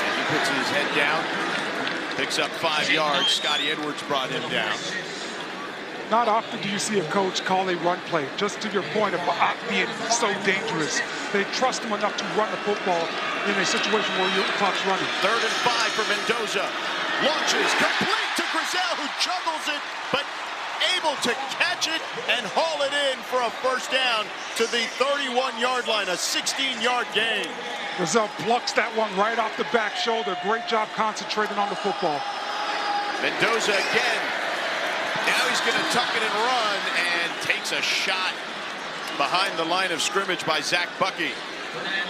S1: And he puts his head down. Picks up 5 yards. Scotty Edwards brought him down.
S5: Not often do you see a coach call a run play, just to your point of Ott being so dangerous. They trust him enough to run the football in a situation where your clock's running.
S1: 3rd and 5 for Mendoza. Launches, complete to Grizel, who juggles it, but able to catch it and haul it in for a first down to the 31-yard line, a 16-yard gain.
S5: Grizel plucks that one right off the back shoulder. Great job concentrating on the football.
S1: Mendoza again. Now he's going to tuck it and run, and takes a shot behind the line of scrimmage by Zach Bucky.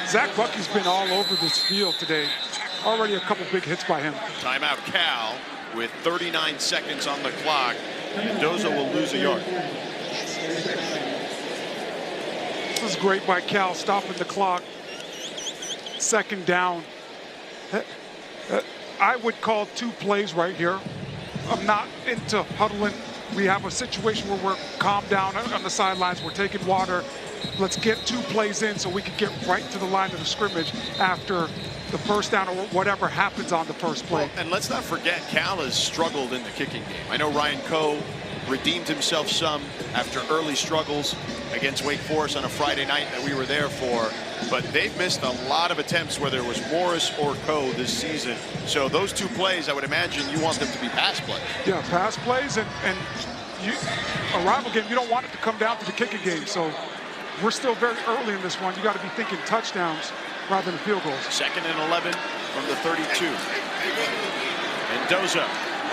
S5: Zach Bucky's been all over this field today. Already a couple big hits by him.
S1: Timeout Cal with 39 seconds on the clock. Mendoza will lose a yard.
S5: This is great by Cal, stopping the clock. 2nd down. I would call 2 plays right here. I'm not into huddling. We have a situation where we're calmed down on the sidelines. We're taking water. Let's get 2 plays in so we can get right to the line of the scrimmage after the first down or whatever happens on the first play.
S1: Well, and let's not forget, Cal has struggled in the kicking game. I know Ryan Coe redeemed himself some after early struggles against Wake Forest on a Friday night that we were there for, but they've missed a lot of attempts, whether it was Morris or Coe this season. So those 2 plays, I would imagine you want them to be pass plays.
S5: Yeah, pass plays, and a rival game, you don't want it to come down to the kicking game. So we're still very early in this one. You got to be thinking touchdowns rather than field goals.
S1: 2nd and 11 from the 32. Mendoza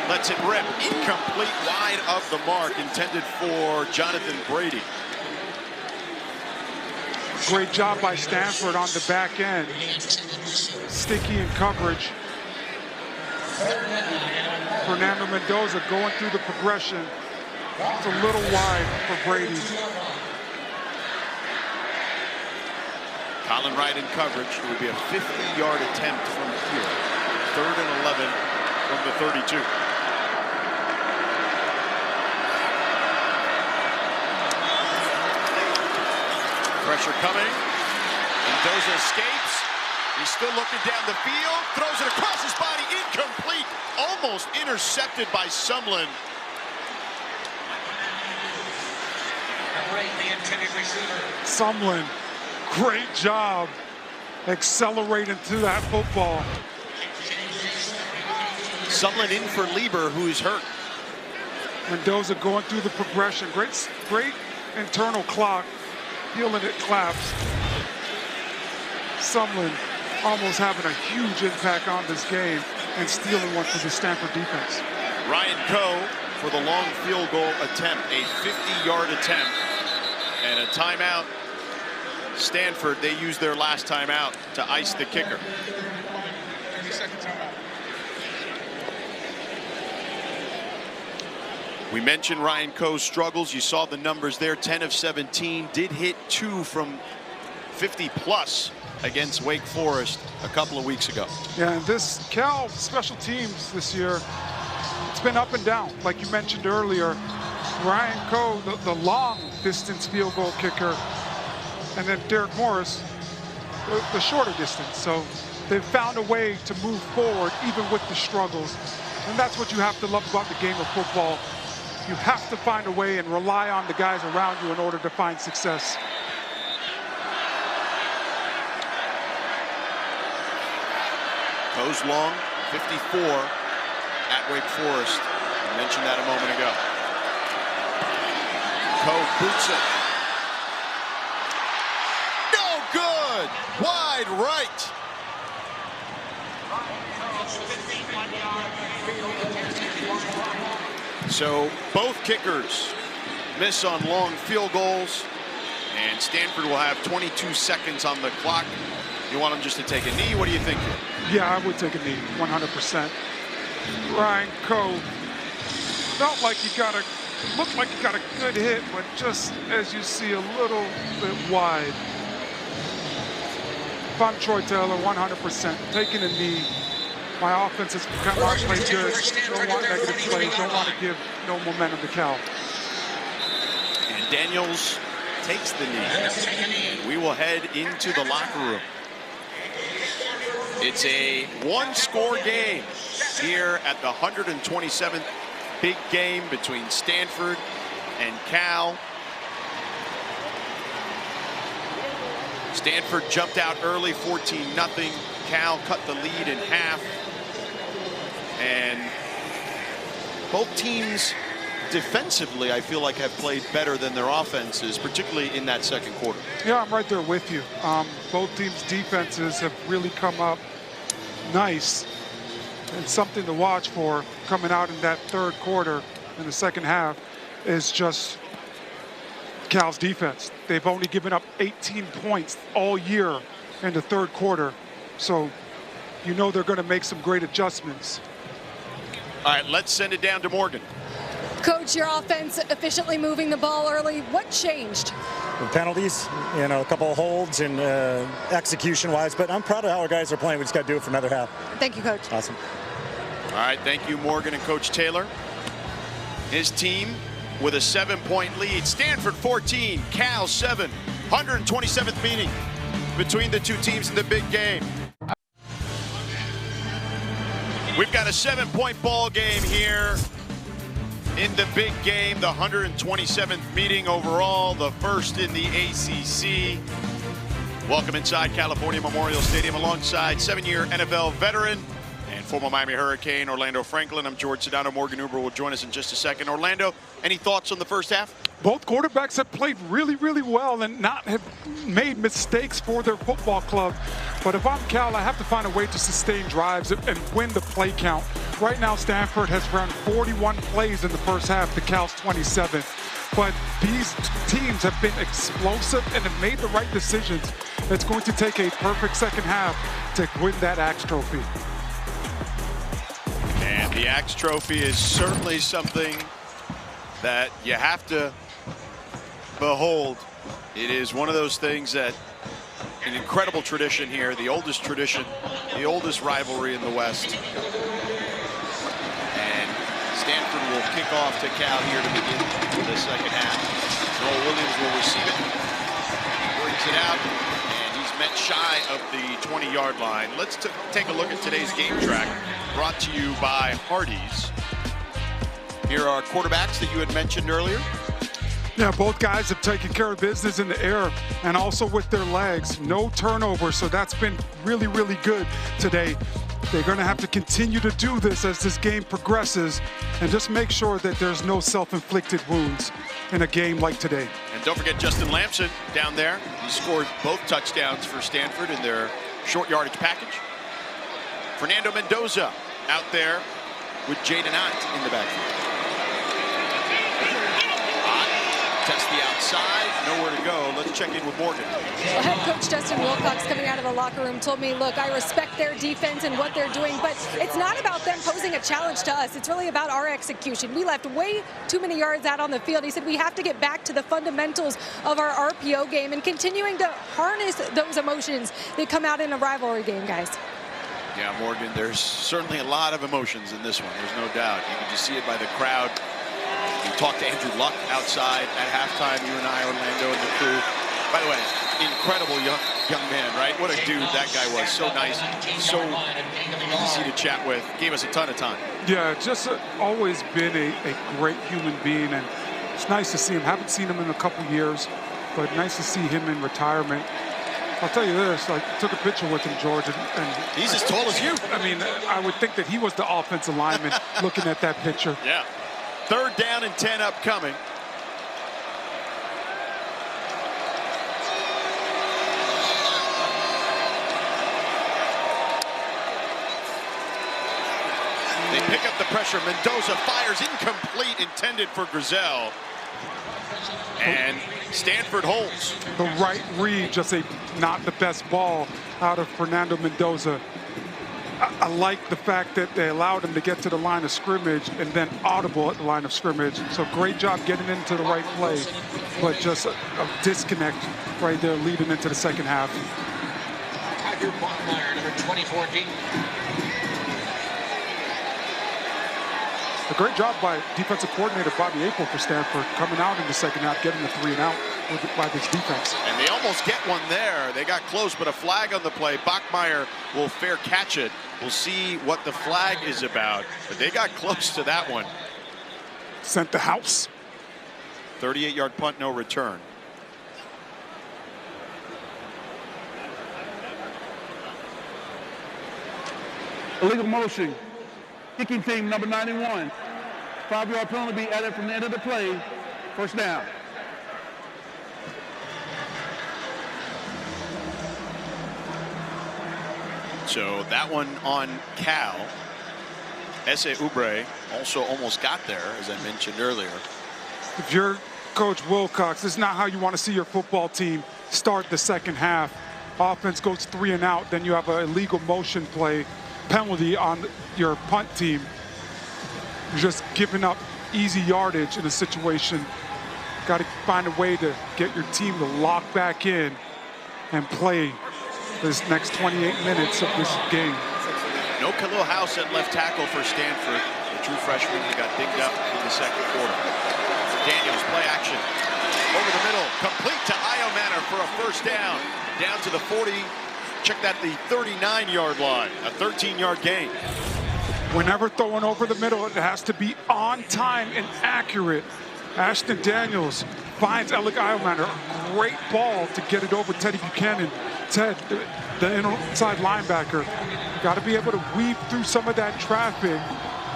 S1: lets it rip. Incomplete, wide of the mark, intended for Jonathan Brady.
S5: Great job by Stanford on the back end. Sticky in coverage. Fernando Mendoza going through the progression. It's a little wide for Brady.
S1: Colin Wright in coverage. It would be a 50-yard attempt from here. 3rd and 11 from the 32. Pressure coming. Mendoza escapes. He's still looking down the field. Throws it across his body. Incomplete. Almost intercepted by Sumlin.
S5: Sumlin, great job accelerating to that football.
S1: Sumlin in for Lieber, who is hurt.
S5: Mendoza going through the progression. Great internal clock. Feeling it collapse. Sumlin almost having a huge impact on this game and stealing one for the Stanford defense.
S1: Ryan Coe for the long field goal attempt, a 50-yard attempt, and a timeout. Stanford, they used their last timeout to ice the kicker. We mentioned Ryan Coe's struggles. You saw the numbers there, 10 of 17. Did hit 2 from 50+ against Wake Forest a couple of weeks ago.
S5: Yeah, and this Cal special teams this year, it's been up and down. Like you mentioned earlier, Ryan Coe, the long distance field goal kicker, and then Derek Morris, the shorter distance. So they've found a way to move forward even with the struggles. And that's what you have to love about the game of football. You have to find a way and rely on the guys around you in order to find success.
S1: Coe's long, 54 at Wake Forest. I mentioned that a moment ago. Coe boots it. No good! Wide right. So both kickers miss on long field goals, and Stanford will have 22 seconds on the clock. You want them just to take a knee? What do you think here?
S5: Yeah, I would take a knee, 100%. Ryan Coe felt like looked like he got a good hit, but just as you see, a little bit wide. if I'm Troy Taylor, 100%, taking a knee. My offense has come out and played good. Don't want negative plays. Don't want to give no momentum to Cal.
S1: And Daniels takes the knee. And we will head into the locker room. It's a one-score game here at the 127th big game between Stanford and Cal. Stanford jumped out early, 14-0. Cal cut the lead in half. And both teams defensively, I feel like, have played better than their offenses, particularly in that second quarter.
S5: Yeah, I'm right there with you. Both teams' defenses have really come up nice, and something to watch for coming out in that third quarter in the second half is just Cal's defense. They've only given up 18 points all year in the third quarter, so you know they're going to make some great adjustments.
S1: All right, let's send it down to Morgan.
S6: Coach, your offense efficiently moving the ball early. What changed?
S7: The penalties, you know, a couple of holds and execution-wise, but I'm proud of how our guys are playing. We just got to do it for another half.
S6: Thank you, Coach.
S7: Awesome.
S1: All right, thank you, Morgan and Coach Taylor. His team with a 7-point lead. Stanford 14, Cal 7. 127th meeting between the two teams in the big game. We've got a 7-point ball game here in the big game, the 127th meeting overall, the first in the ACC. Welcome inside California Memorial Stadium alongside 7-year NFL veteran and former Miami Hurricane Orlando Franklin. I'm George Sedano. Morgan Uber will join us in just a second. Orlando, any thoughts on the first half?
S5: Both quarterbacks have played really, really well and not have made mistakes for their football club. But if I'm Cal, I have to find a way to sustain drives and win the play count. Right now, Stanford has run 41 plays in the first half to Cal's 27. But these teams have been explosive and have made the right decisions. It's going to take a perfect second half to win that Axe Trophy.
S1: And the Axe Trophy is certainly something that you have to behold. It is one of those things that an incredible tradition here, the oldest tradition, the oldest rivalry in the West. And Stanford will kick off to Cal here to begin the second half. Noel Williams will receive it, brings it out, and he's met shy of the 20-yard line. Let's take a look at today's game track, brought to you by Hardee's. Here are quarterbacks that you had mentioned earlier.
S5: Yeah, both guys have taken care of business in the air and also with their legs. No turnover, so that's been really, really good today. They're going to have to continue to do this as this game progresses and just make sure that there's no self-inflicted wounds in a game like today.
S1: And don't forget Justin Lamson down there. He scored both touchdowns for Stanford in their short yardage package. Fernando Mendoza out there with Jaden Ott in the backfield. Test the outside, nowhere to go. Let's check in with Morgan.
S6: Well, head coach Justin Wilcox coming out of the locker room told me, look, I respect their defense and what they're doing, but it's not about them posing a challenge to us. It's really about our execution. We left way too many yards out on the field. He said we have to get back to the fundamentals of our RPO game and continuing to harness those emotions that come out in a rivalry game, guys.
S1: Yeah, Morgan, there's certainly a lot of emotions in this one. There's no doubt. You can just see it by the crowd. We talked to Andrew Luck outside at halftime, you and I, Orlando, and the crew. By the way, incredible young man, right? What a dude that guy was. So nice, so easy to chat with. Gave us a ton of time.
S5: Yeah, just always been a great human being, and it's nice to see him. Haven't seen him in a couple years, but nice to see him in retirement. I'll tell you this, I took a picture with him, George, and
S1: he's as tall as you.
S5: I mean, I would think that he was the offensive lineman looking at that picture.
S1: Yeah. 3rd down and 10 upcoming. They pick up the pressure. Mendoza fires incomplete, intended for Grizel. And Stanford holds.
S5: The right read, just not the best ball out of Fernando Mendoza. I like the fact that they allowed him to get to the line of scrimmage and then audible at the line of scrimmage. So great job getting into the right play, but just a disconnect right there leading into the second half.
S2: Andrew Bachmeier, number 2014.
S5: A great job by defensive coordinator Bobby April for Stanford, coming out in the second half, getting the 3 and out by this defense.
S1: And they almost get one there. They got close, but a flag on the play. Bachmeier will fair catch it. We'll see what the flag is about, but they got close to that one.
S5: Sent the house.
S1: 38-yard punt, no return.
S9: Illegal motion. Kicking team number 91. 5-yard penalty be added from the end of the play. First down.
S1: So that one on Cal. Ese Ubre also almost got there, as I mentioned earlier.
S5: If you're Coach Wilcox, this is not how you want to see your football team start the second half. Offense goes 3 and out, then you have an illegal motion play penalty on your punt team. You're just giving up easy yardage in a situation. Got to find a way to get your team to lock back in and play this next 28 minutes of this game.
S1: No Khalil House at left tackle for Stanford, the true freshman who got dinged up in the second quarter. Daniels, play action. Over the middle, complete to Iomanner for a first down. Down to the 40, check that, the 39-yard line, a 13-yard gain.
S5: Whenever throwing over the middle, it has to be on time and accurate. Ashton Daniels finds Alec Iomanner, a great ball to get it over Teddy Buchanan. Ted, the inside linebacker, got to be able to weave through some of that traffic,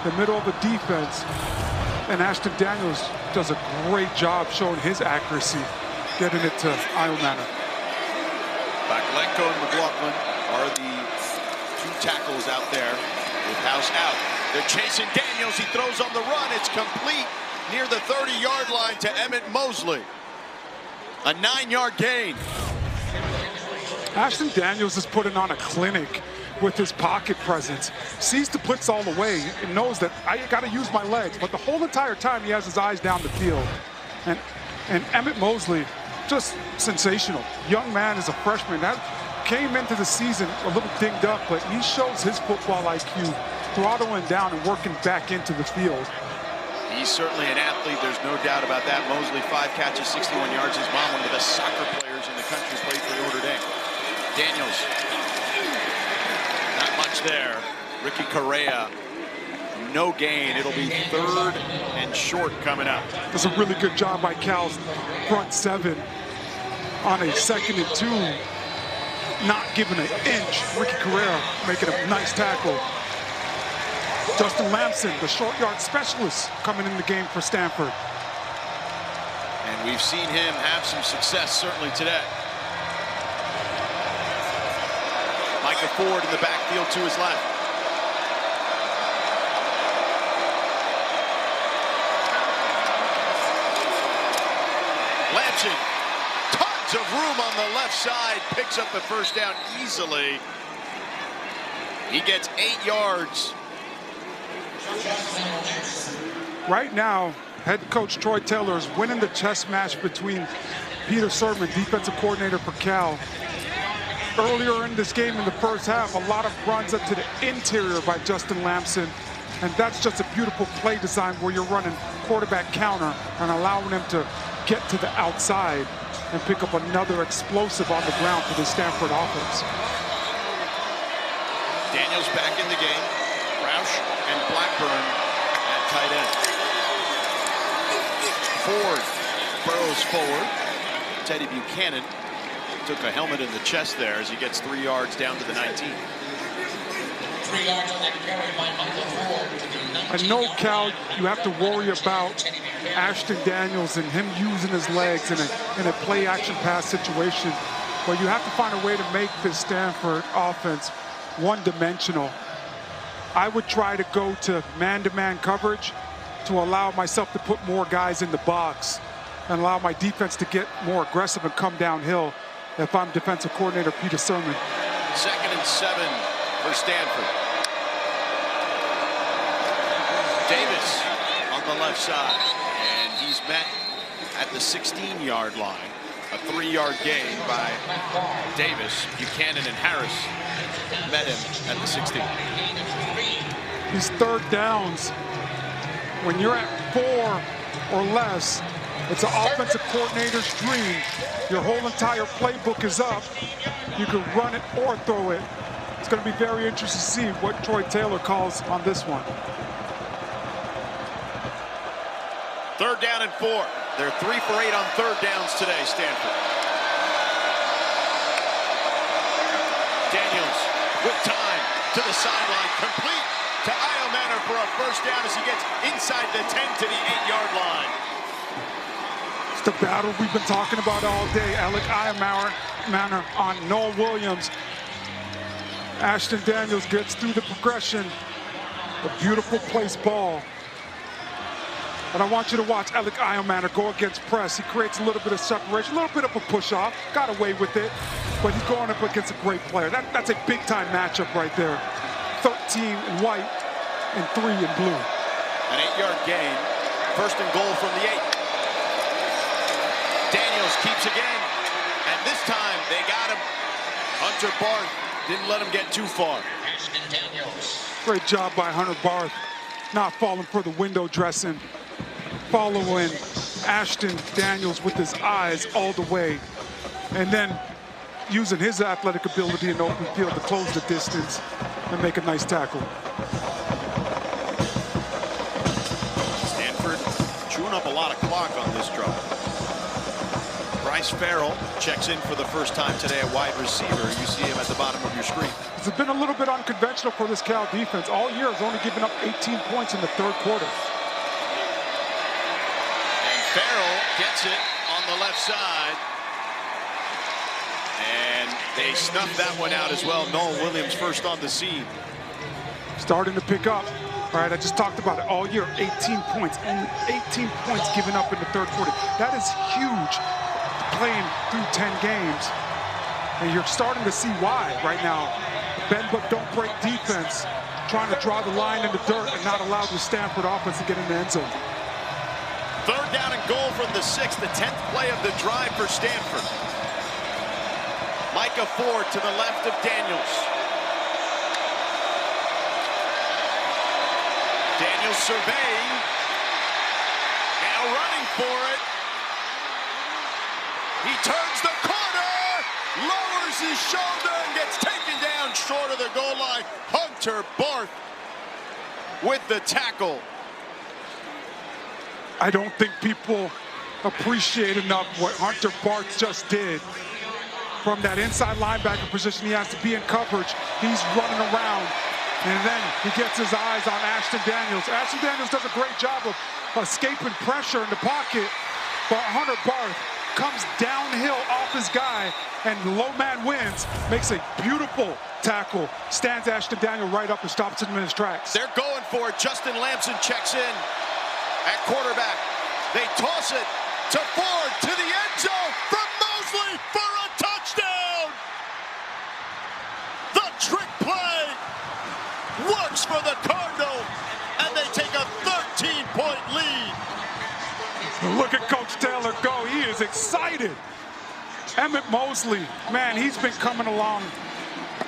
S5: the middle of the defense. And Ashton Daniels does a great job showing his accuracy, getting it to Iomanner.
S1: Baklenko and McLaughlin are the 2 tackles out there with House out. They're chasing Daniels. He throws on the run. It's complete near the 30-yard line to Emmett Mosley. A 9-yard gain.
S5: Ashton Daniels is putting on a clinic with his pocket presence. Sees the blitz all the way and knows that I got to use my legs. But the whole entire time he has his eyes down the field. And Emmett Mosley, just sensational. Young man is a freshman. That came into the season a little dinged up, but he shows his football IQ, throttling down and working back into the field.
S1: He's certainly an athlete. There's no doubt about that. Mosley, 5 catches, 61 yards. His mom, one of the best soccer players in the country, played for Notre Dame. Daniels. Not much there. Ricky Correa. No gain. It'll be 3rd and short coming up.
S5: That's a really good job by Cal's front 7 on a 2nd and 2. Not giving an inch. Ricky Correa making a nice tackle. Justin Lamson, the short yard specialist, coming in the game for Stanford.
S1: And we've seen him have some success certainly today. Micah Ford in the backfield to his left. Lamson, tons of room on the left side, picks up the first down easily. He gets 8 yards.
S5: Right now, head coach Troy Taylor is winning the chess match between Peter Sermon, defensive coordinator for Cal. Earlier in this game in the first half, a lot of runs up to the interior by Justin Lamson. And that's just a beautiful play design where you're running quarterback counter and allowing him to get to the outside and pick up another explosive on the ground for the Stanford offense.
S1: Daniels back in the game. Roush and Blackburn at tight end. Ford burrows forward. Teddy Buchanan took a helmet in the chest there as he gets 3 yards down to the 19.
S2: 3 yards on that carry by Michael Ford to the 19.
S5: I know, Cal, you have to worry about Ashton Daniels and him using his legs in a play action pass situation, but you have to find a way to make this Stanford offense one-dimensional. I would try to go to man-to-man coverage to allow myself to put more guys in the box and allow my defense to get more aggressive and come downhill if I'm defensive coordinator Peter Sermon.
S1: 2nd and 7 for Stanford. Davis on the left side, and he's met at the 16-yard line A 3-yard gain by Davis. Buchanan and Harris met him at the 16.
S5: These third downs, when you're at 4 or less, it's an offensive coordinator's dream. Your whole entire playbook is up. You can run it or throw it. It's going to be very interesting to see what Troy Taylor calls on this one.
S1: 3rd down and 4. They're 3 for 8 on 3rd downs today, Stanford. Daniels with time to the sideline, complete to Iomanner for a 1st down as he gets inside the 10 to the 8-yard line.
S5: It's the battle we've been talking about all day. Alec Iomanner on Noah Williams. Ashton Daniels gets through the progression. A beautiful place ball. And I want you to watch Alec Iomanner go against press. He creates a little bit of separation, a little bit of a push-off. Got away with it, but he's going up against a great player. That's a big-time matchup right there. 13 in white and 3 in blue.
S1: An 8-yard gain. 1st and goal from the 8. Daniels keeps again. And this time they got him. Hunter Barth didn't let him get too far.
S5: Great job by Hunter Barth. Not falling for the window dressing. Following Ashton Daniels with his eyes all the way. And then using his athletic ability in open field to close the distance and make a nice tackle.
S1: Stanford chewing up a lot of clock on this drive. Bryce Farrell checks in for the first time today at wide receiver. You see him at the bottom of your screen.
S5: It's been a little bit unconventional for this Cal defense. All year has only given up 18 points in the 3rd quarter.
S1: And Farrell gets it on the left side. And they snuffed that one out as well. Noah Williams first on the scene.
S5: Starting to pick up. All right, I just talked about it all year. 18 points. Only 18 points given up in the 3rd quarter. That is huge, playing through 10 games. And you're starting to see why right now. Bend but don't break defense, trying to draw the line in the dirt and not allow the Stanford offense to get in the end zone.
S1: 3rd down and goal from the 6th, the 10th play of the drive for Stanford. Micah Ford to the left of Daniels. Daniels surveying. Now running for it. He turns the corner, lowers his shoulder, and gets taken down short of the goal line. Hunter Barth with the tackle.
S5: I don't think people appreciate enough what Hunter Barth just did. From that inside linebacker position, he has to be in coverage. He's running around, and then he gets his eyes on Ashton Daniels. Ashton Daniels does a great job of escaping pressure in the pocket, but Hunter Barth comes downhill off his guy, and the low man wins, makes a beautiful tackle, stands Ashton Daniels right up and stops him in his tracks.
S1: They're going for it. Justin Lamson checks in at quarterback. They toss it to Ford, to the end zone from Mosley for a touchdown. The trick play works for the Cardinals, and they take a 13-point lead.
S5: Look at Coach Taylor go. He is excited. Emmett Mosley, man, he's been coming along.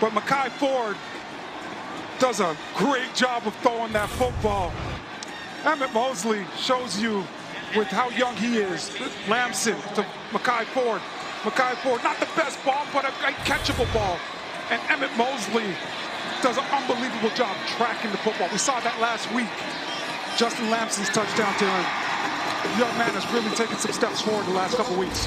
S5: But Mekhi Ford does a great job of throwing that football. Emmett Mosley shows you with how young he is. Lamson to Mekhi Ford. Mekhi Ford, not the best ball, but a catchable ball. And Emmett Mosley does an unbelievable job tracking the football. We saw that last week. Justin Lamson's touchdown to him. The young man has really taken some steps forward the last couple weeks.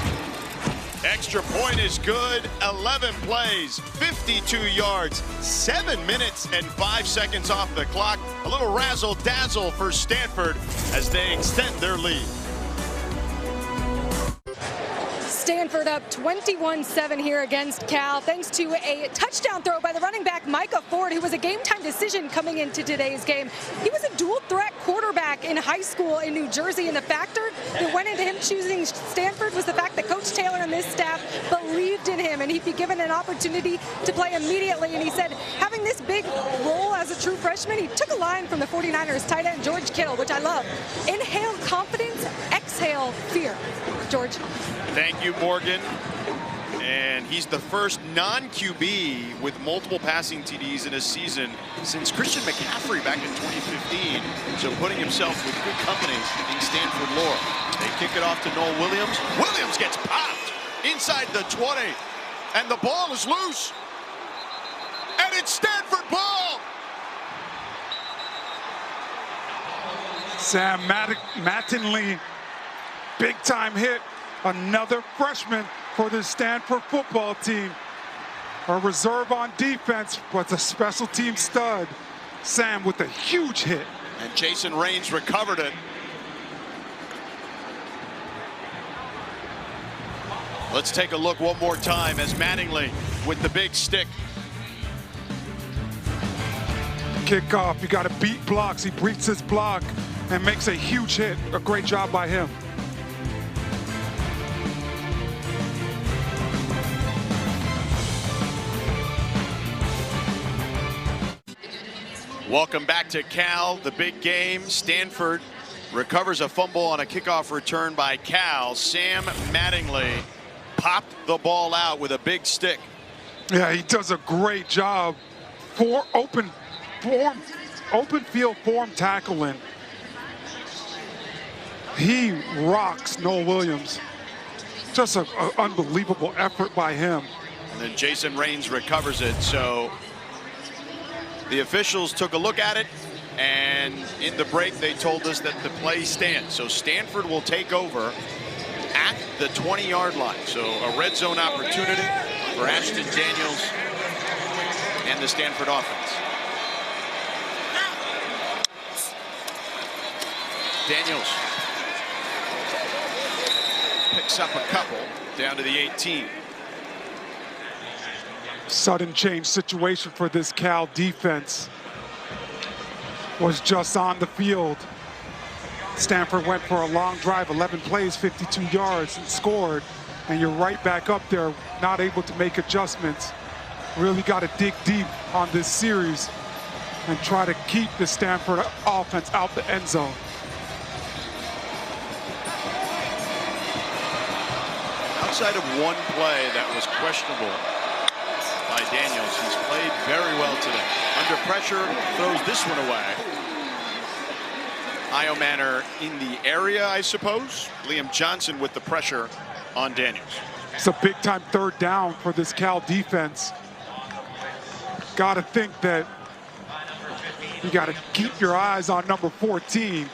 S1: Extra point is good. 11 plays, 52 yards, 7 minutes and 5 seconds off the clock. A little razzle-dazzle for Stanford as they extend their lead.
S6: Stanford up 21-7 here against Cal, thanks to a touchdown throw by the running back Micah Ford, who was a game-time decision coming into today's game. He was a dual-threat quarterback in high school in New Jersey, and the factor that went into him choosing Stanford was the fact that Coach Taylor and this staff believed in him, and he'd be given an opportunity to play immediately. And he said, having this big role as a true freshman, he took a line from the 49ers tight end George Kittle, which I love. Inhale confidence, exhale exhale fear. George.
S1: Thank you, Morgan. And he's the first non-QB with multiple passing TDs in a season since Christian McCaffrey back in 2015. So putting himself with good company in Stanford lore. They kick it off to Noel Williams. Williams gets popped inside the 20. And the ball is loose. And it's Stanford ball.
S5: Sam Mattingly, big time hit. Another freshman for the Stanford football team. A reserve on defense, but a special team stud. Sam with a huge hit.
S1: And Jason Raines recovered it. Let's take a look one more time as Mattingly with the big stick.
S5: Kickoff, you got to beat blocks. He beats his block and makes a huge hit. A great job by him.
S1: Welcome back to Cal, the big game. Stanford recovers a fumble on a kickoff return by Cal. Sam Mattingly popped the ball out with a big stick.
S5: Yeah, he does a great job for open field form tackling. He rocks Noel Williams. Just an unbelievable effort by him.
S1: And then Jason Raines recovers it. So the officials took a look at it, and in the break they told us that the play stands. So Stanford will take over at the 20-yard line. So a red zone opportunity for Ashton Daniels and the Stanford offense. Daniels picks up a couple down to the 18.
S5: Sudden change situation for this Cal defense. Was just on the field. Stanford went for a long drive, 11 plays, 52 yards, and scored. And you're right back up there, not able to make adjustments. Really got to dig deep on this series and try to keep the Stanford offense out the end zone.
S1: Outside of one play that was questionable by Daniels, he's played very well today. Under pressure, throws this one away. Io Manor in the area, I suppose. Liam Johnson with the pressure on Daniels.
S5: It's a big-time third down for this Cal defense. Got to think that you got to keep your eyes on number 14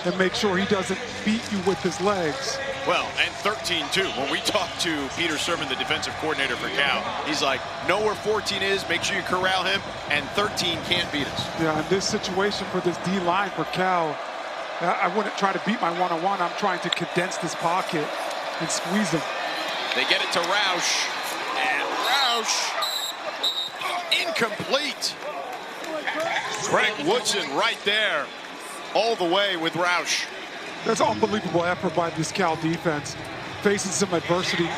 S5: and make sure he doesn't beat you with his legs.
S1: Well, and 13 too. When we talked to Peter Sermon, the defensive coordinator for Cal, he's like, know where 14 is, make sure you corral him, and 13 can't beat us.
S5: Yeah, in this situation for this D-line for Cal, I wouldn't try to beat my one-on-one. I'm trying to condense this pocket and squeeze him.
S1: They get it to Roush, and Roush, incomplete. Greg Woodson right there, all the way with Roush.
S5: That's an unbelievable effort by this Cal defense. Facing some adversity.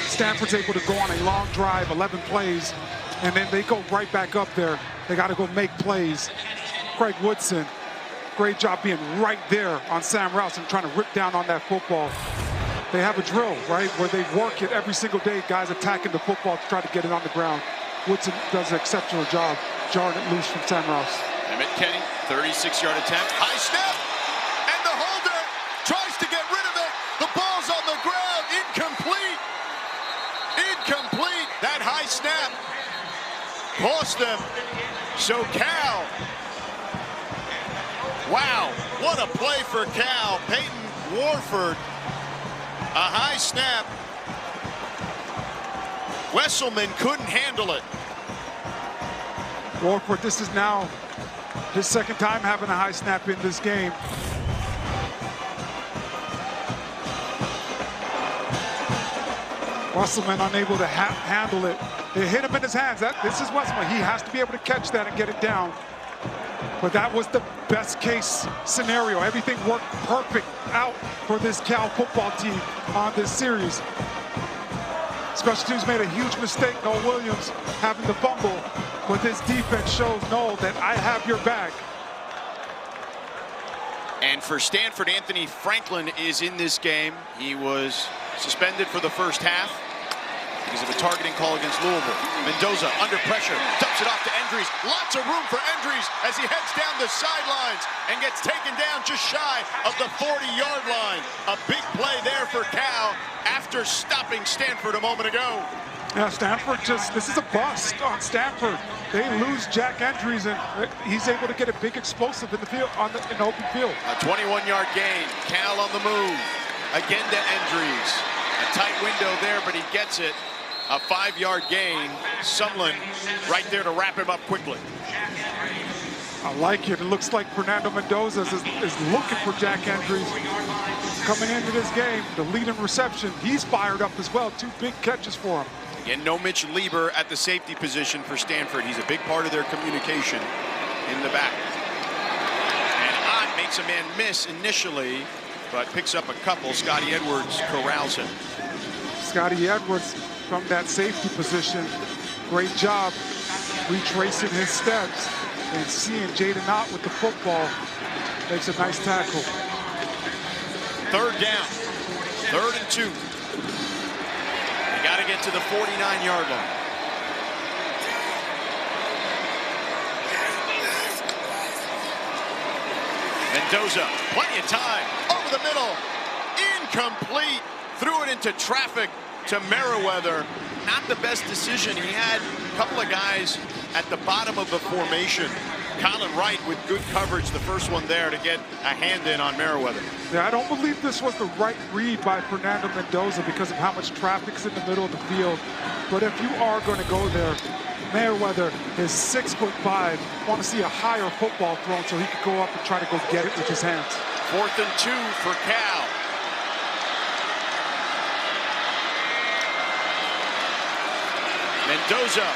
S5: Stanford's able to go on a long drive, 11 plays, and then they go right back up there. They got to go make plays. Greg Woodson, great job being right there on Sam Rouse and trying to rip down on that football. They have a drill, right, where they work it every single day, guys attacking the football to try to get it on the ground. Woodson does an exceptional job jarring it loose from Sam Rouse.
S1: Emmett Kenny, 36-yard attempt, high snap. Tries to get rid of it. The ball's on the ground. Incomplete. Incomplete. That high snap cost them. So Cal. Wow. What a play for Cal. Peyton Warford. A high snap. Wesselman couldn't handle it.
S5: Warford, this is now his second time having a high snap in this game. Wesselman unable to handle it. They hit him in his hands. This is Wesselman. He has to be able to catch that and get it down. But that was the best case scenario. Everything worked perfect out for this Cal football team on this series. Special teams made a huge mistake. Noel Williams having the fumble. But this defense shows Noel that I have your back.
S1: And for Stanford, Anthony Franklin is in this game. He was suspended for the first half because of a targeting call against Louisville. Mendoza under pressure, dumps it off to Endries. Lots of room for Endries as he heads down the sidelines and gets taken down just shy of the 40-yard line. A big play there for Cal after stopping Stanford a moment ago.
S5: Yeah, Stanford this is a bust on Stanford. They lose Jack Endries, and he's able to get a big explosive in the field, in the open field.
S1: A 21-yard gain. Cal on the move. Again to Endries. A tight window there, but he gets it. A 5-yard gain. Sumlin right there to wrap him up quickly.
S5: I like it. It looks like Fernando Mendoza is looking for Jack Endries. Coming into this game, the lead in reception, he's fired up as well. 2 big catches for him.
S1: Again, no Mitch Lieber at the safety position for Stanford. He's a big part of their communication in the back. And Ott makes a man miss initially, but picks up a couple. Scotty Edwards corrals him.
S5: Scotty Edwards from that safety position. Great job retracing his steps and seeing Jaden Ott with the football. Makes a nice tackle.
S1: 3rd down. 3rd and 2. They got to get to the 49-yard line. Mendoza, plenty of time, over the middle, incomplete, threw it into traffic to Merriweather. Not the best decision. He had a couple of guys at the bottom of the formation. Colin Wright with good coverage, the first one there to get a hand in on Merriweather.
S5: Yeah, I don't believe this was the right read by Fernando Mendoza because of how much traffic's in the middle of the field. But if you are going to go there, Merriweather is 6'5". Want to see a higher football thrown so he could go up and try to go get it with his hands.
S1: 4th and 2 for Cal. Mendoza,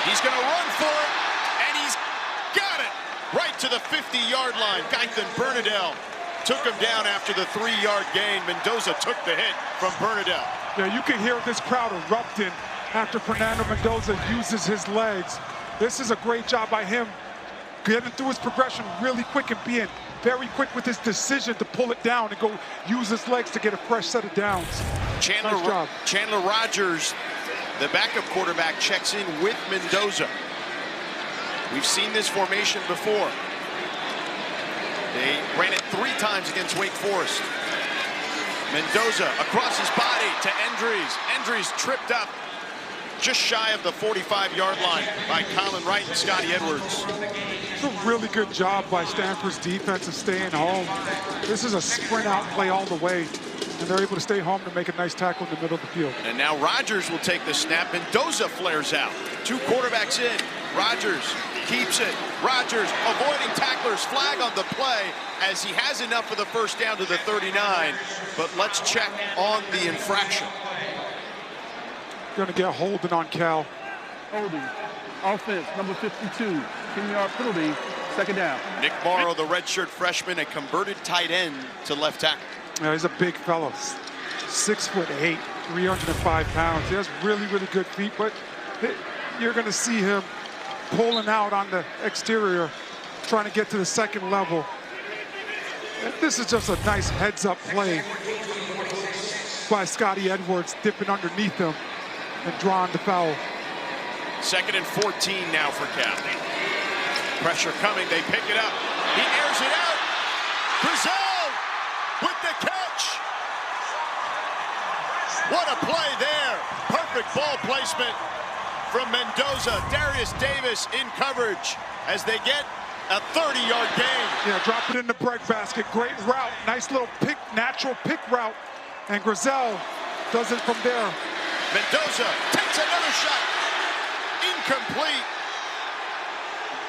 S1: he's going to run for it, and he's got it right to the 50-yard line. Gaithan Bernadelle took him down after the 3-yard gain. Mendoza took the hit from Bernadelle.
S5: Yeah, you can hear this crowd erupting after Fernando Mendoza uses his legs. This is a great job by him, getting through his progression really quick and being very quick with his decision to pull it down and go use his legs to get a fresh set of downs. Nice job.
S1: Chandler Rogers, the backup quarterback, checks in with Mendoza. We've seen this formation before. They ran it 3 times against Wake Forest. Mendoza across his body to Endries. Endries tripped up just shy of the 45-yard line by Colin Wright and Scotty Edwards.
S5: It's a really good job by Stanford's defense of staying home. This is a sprint out play all the way, and they're able to stay home to make a nice tackle in the middle of the field.
S1: And now Rogers will take the snap. Mendoza flares out. 2 quarterbacks in. Rogers keeps it. Rogers avoiding tacklers. Flag on the play as he has enough for the first down to the 39. But let's check on the infraction.
S5: Going to get holding on Cal.
S9: Holding. Offense, number 52. 10-yard penalty. 2nd down.
S1: Nick Morrow, the redshirt freshman, a converted tight end to left tackle.
S5: Yeah, he's a big fellow. 6'8", 305 pounds. He has really, really good feet, but you're going to see him pulling out on the exterior, trying to get to the 2nd level. And this is just a nice heads-up play by Scotty Edwards, dipping underneath him and drawing the foul.
S1: 2nd and 14 now for Cal. Pressure coming, they pick it up. He airs it out. Grizel with the catch. What a play there. Perfect ball placement from Mendoza. Darius Davis in coverage as they get a 30-yard gain.
S5: Yeah, drop it in the breadbasket. Great route. Nice little pick, natural pick route. And Grizel does it from there.
S1: Mendoza takes another shot. Incomplete.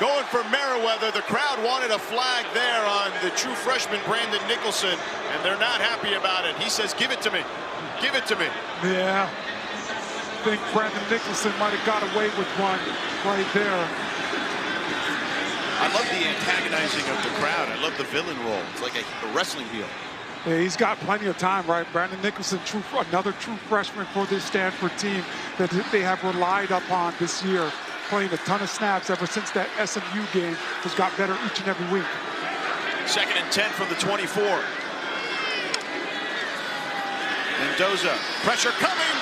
S1: Going for Merriweather. The crowd wanted a flag there on the true freshman Brandon Nicholson, and they're not happy about it. He says, give it to me. Give it to me.
S5: Yeah. I think Brandon Nicholson might have got away with one right there.
S1: I love the antagonizing of the crowd. I love the villain role. It's like a wrestling heel.
S5: Yeah, he's got plenty of time, right? Brandon Nicholson, another true freshman for this Stanford team that they have relied upon this year, playing a ton of snaps ever since that SMU game, has got better each and every week.
S1: Second and 10 from the 24. Mendoza, pressure coming,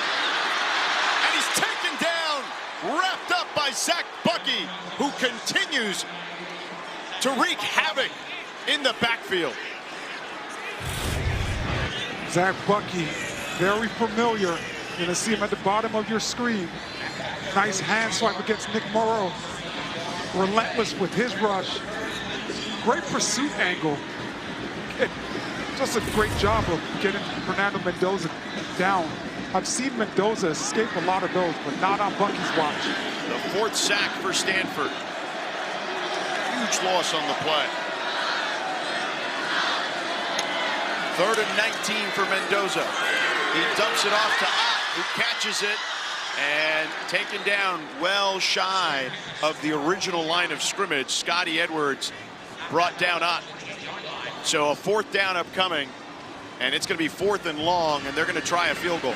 S1: and he's taken down, wrapped up by Zach Bucky, who continues to wreak havoc in the backfield.
S5: Zach Bucky, very familiar. You're going to see him at the bottom of your screen. Nice hand swipe against Nick Morrow. Relentless with his rush. Great pursuit angle. Just a great job of getting Fernando Mendoza down. I've seen Mendoza escape a lot of those, but not on Bucky's watch.
S1: The fourth sack for Stanford. Huge loss on the play. 3rd and 19 for Mendoza. He dumps it off to Ott, who catches it, and taken down well shy of the original line of scrimmage. Scotty Edwards brought down Ott. So a 4th down upcoming, and it's going to be 4th and long, and they're going to try a field goal.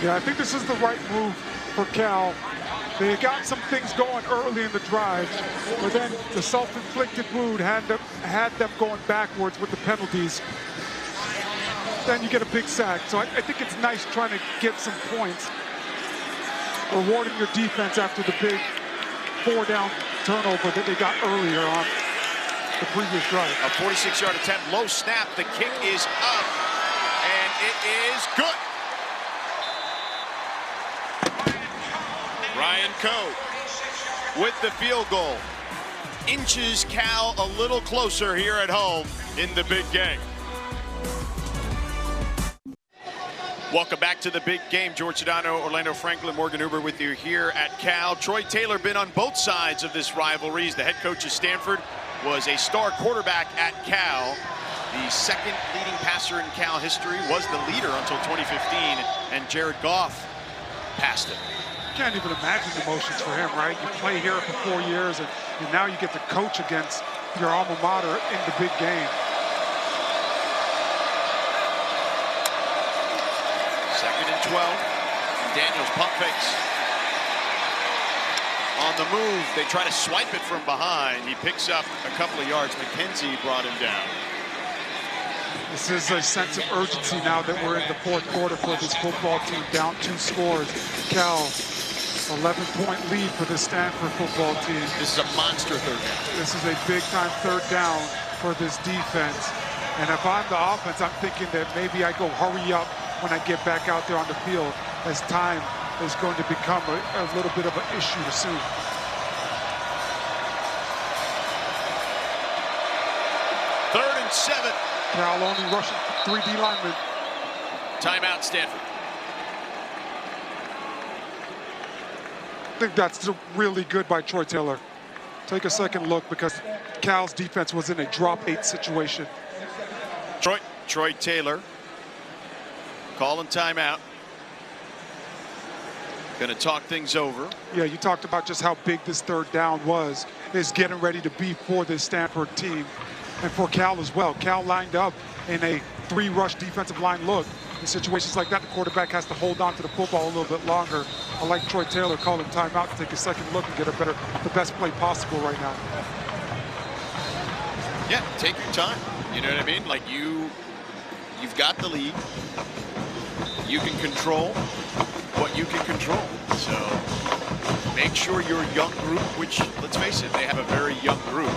S5: Yeah, I think this is the right move for Cal. They got some things going early in the drive, but then the self-inflicted wound had them going backwards with the penalties. Then you get a big sack. So I think it's nice trying to get some points, rewarding your defense after the big 4-down turnover that they got earlier on the previous drive.
S1: A 46-yard attempt, low snap, the kick is up, and it is good. Ryan Coe with the field goal. Inches Cal a little closer here at home in the big game. Welcome back to the big game. George Sedano, Orlando Franklin, Morgan Huber with you here at Cal. Troy Taylor been on both sides of this rivalry. He's the head coach of Stanford, was a star quarterback at Cal. The second leading passer in Cal history, was the leader until 2015, and Jared Goff passed him.
S5: Can't even imagine the emotions for him, right? You play here for 4 years, and now you get to coach against your alma mater in the big game.
S1: Second and 12. Daniels pump fakes. On the move, they try to swipe it from behind. He picks up a couple of yards. McKenzie brought him down.
S5: This is a sense of urgency now that we're in the 4th quarter for this football team, down 2 scores. Cal, 11-point lead for the Stanford football team.
S1: This is a monster 3rd down.
S5: This is a big-time 3rd down for this defense. And if I'm the offense, I'm thinking that maybe I go hurry up when I get back out there on the field, as time is going to become a little bit of an issue soon.
S1: Third and 7.
S5: Cal only rushing 3 D linemen.
S1: Timeout, Stanford.
S5: I think that's really good by Troy Taylor. Take a second look, because Cal's defense was in a drop 8 situation.
S1: Troy Taylor calling timeout. Going to talk things over.
S5: Yeah, you talked about just how big this 3rd down was. Is getting ready to be for this Stanford team, and for Cal as well. Cal lined up in a 3-rush defensive line look. In situations like that, the quarterback has to hold on to the football a little bit longer. I like Troy Taylor calling timeout to take a second look and get the best play possible right now.
S1: Yeah, take your time. You know what I mean? Like you've got the lead. You can control what you can control. So make sure your young group, which, let's face it, they have a very young group,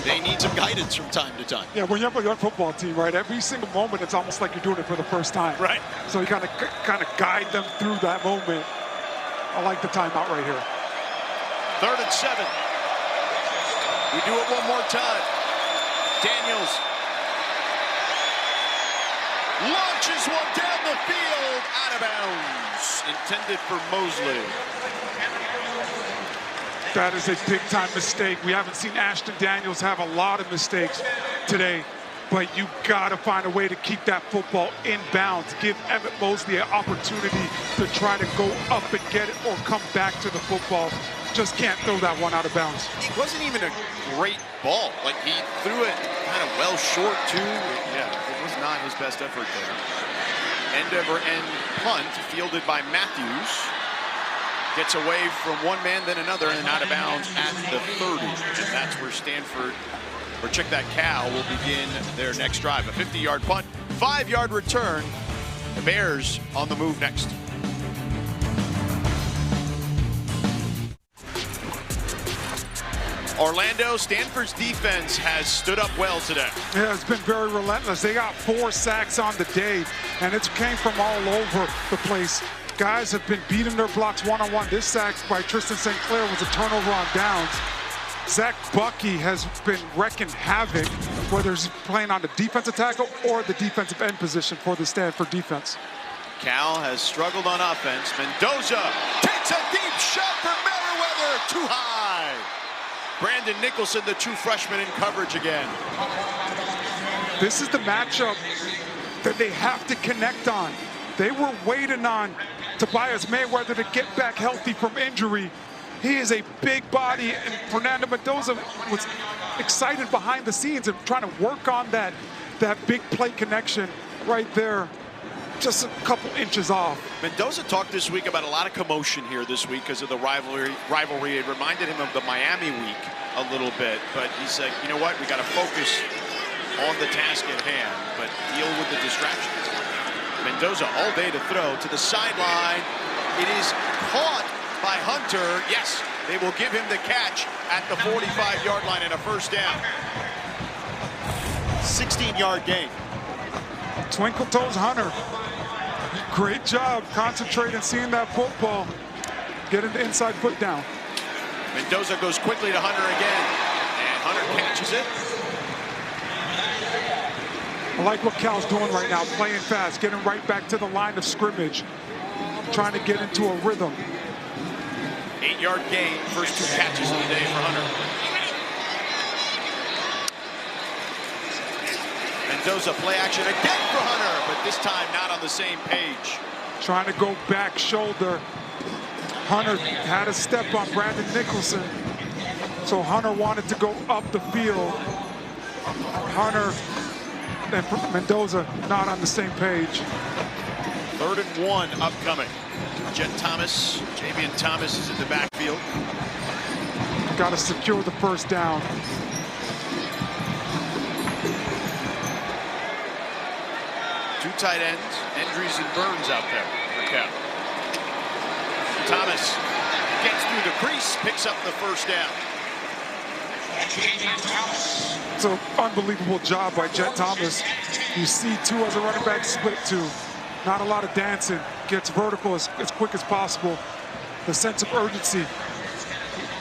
S1: they need some guidance from time to time.
S5: Yeah, when you have a young football team, right, every single moment, it's almost like you're doing it for the first time.
S1: Right.
S5: So you kind of guide them through that moment. I like the timeout right here.
S1: 3rd and 7. We do it one more time. Daniels launches one down the field, out of bounds, intended for Mosley.
S5: That is a big-time mistake. We haven't seen Ashton Daniels have a lot of mistakes today, but you got to find a way to keep that football in bounds. Give Emmett Mosley an opportunity to try to go up and get it or come back to the football. Just can't throw that one out of bounds.
S1: It wasn't even a great ball. Like, he threw it kind of well short, too. Yeah, it was not his best effort there. End-over-end punt fielded by Matthews. Gets away from one man, then another, and out of bounds at the 30. And that's where Stanford or check that Cal will begin their next drive. A 50-yard punt, 5-yard return. The Bears on the move next. Orlando, Stanford's defense has stood up well today.
S5: Yeah, it's been very relentless. They got 4 sacks on the day, and it came from all over the place. Guys have been beating their blocks one-on-one. This sack by Tristan St. Clair was a turnover on downs. Zach Bucky has been wrecking havoc, whether he's playing on the defensive tackle or the defensive end position for the Stanford defense.
S1: Cal has struggled on offense. Mendoza takes a deep shot for Merriweather, too high. Brandon Nicholson, the true freshman, in coverage again.
S5: This is the matchup that they have to connect on. They were waiting on Tobias Merriweather to get back healthy from injury. He is a big body, and Fernando Mendoza was excited behind the scenes and trying to work on that big play connection right there, just a couple inches off.
S1: Mendoza talked this week about a lot of commotion here this week because of the rivalry. It reminded him of the Miami week a little bit, but he said, you know what, we got to focus on the task at hand, but deal with the distractions. Mendoza all day to throw to the sideline. It is caught by Hunter. Yes, they will give him the catch at the 45-yard line and a first down. 16-yard gain.
S5: Twinkle Toes Hunter. Great job concentrating, seeing that football, getting the inside foot down.
S1: Mendoza goes quickly to Hunter again, and Hunter catches it.
S5: I like what Cal's doing right now, playing fast, getting right back to the line of scrimmage, trying to get into a rhythm.
S1: 8-yard gain, first 2 catches of the day for Hunter. Mendoza play action again for Hunter, but this time not on the same page.
S5: Trying to go back shoulder. Hunter had a step on Brandon Nicholson, so Hunter wanted to go up the field. Hunter and Mendoza not on the same page.
S1: 3rd and 1 upcoming. Jet Thomas, Javian Thomas is in the backfield.
S5: Got to secure the first down.
S1: Two tight ends, Andrews and Burns out there for Cal. Thomas gets through the crease, picks up the first down.
S5: It's an unbelievable job by Jet Thomas. You see 2 as a running back, split 2. Not a lot of dancing. Gets vertical as quick as possible. The sense of urgency,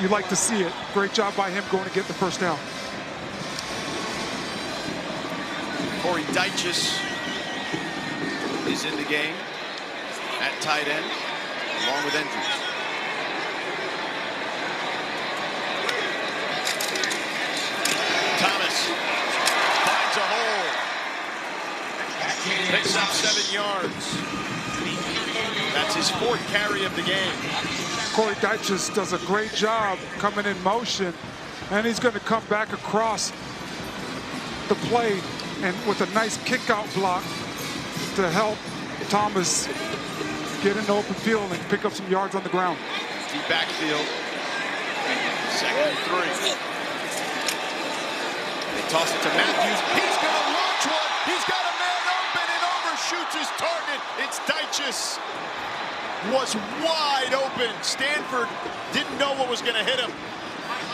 S5: you like to see it. Great job by him going to get the first down.
S1: Corey Dyches is in the game at tight end, along with Andrews. Thomas finds a hole. Picks up 7 yards. That's his 4th carry of the game.
S5: Corey Dyches does a great job coming in motion, and he's going to come back across the play and with a nice kick-out block to help Thomas get in the open field and pick up some yards on the ground.
S1: Deep backfield. 2nd and 3. They toss it to Matthews. He's going to launch one. He's got a man open and overshoots his target. It's Dyches. Was wide open. Stanford didn't know what was going to hit him.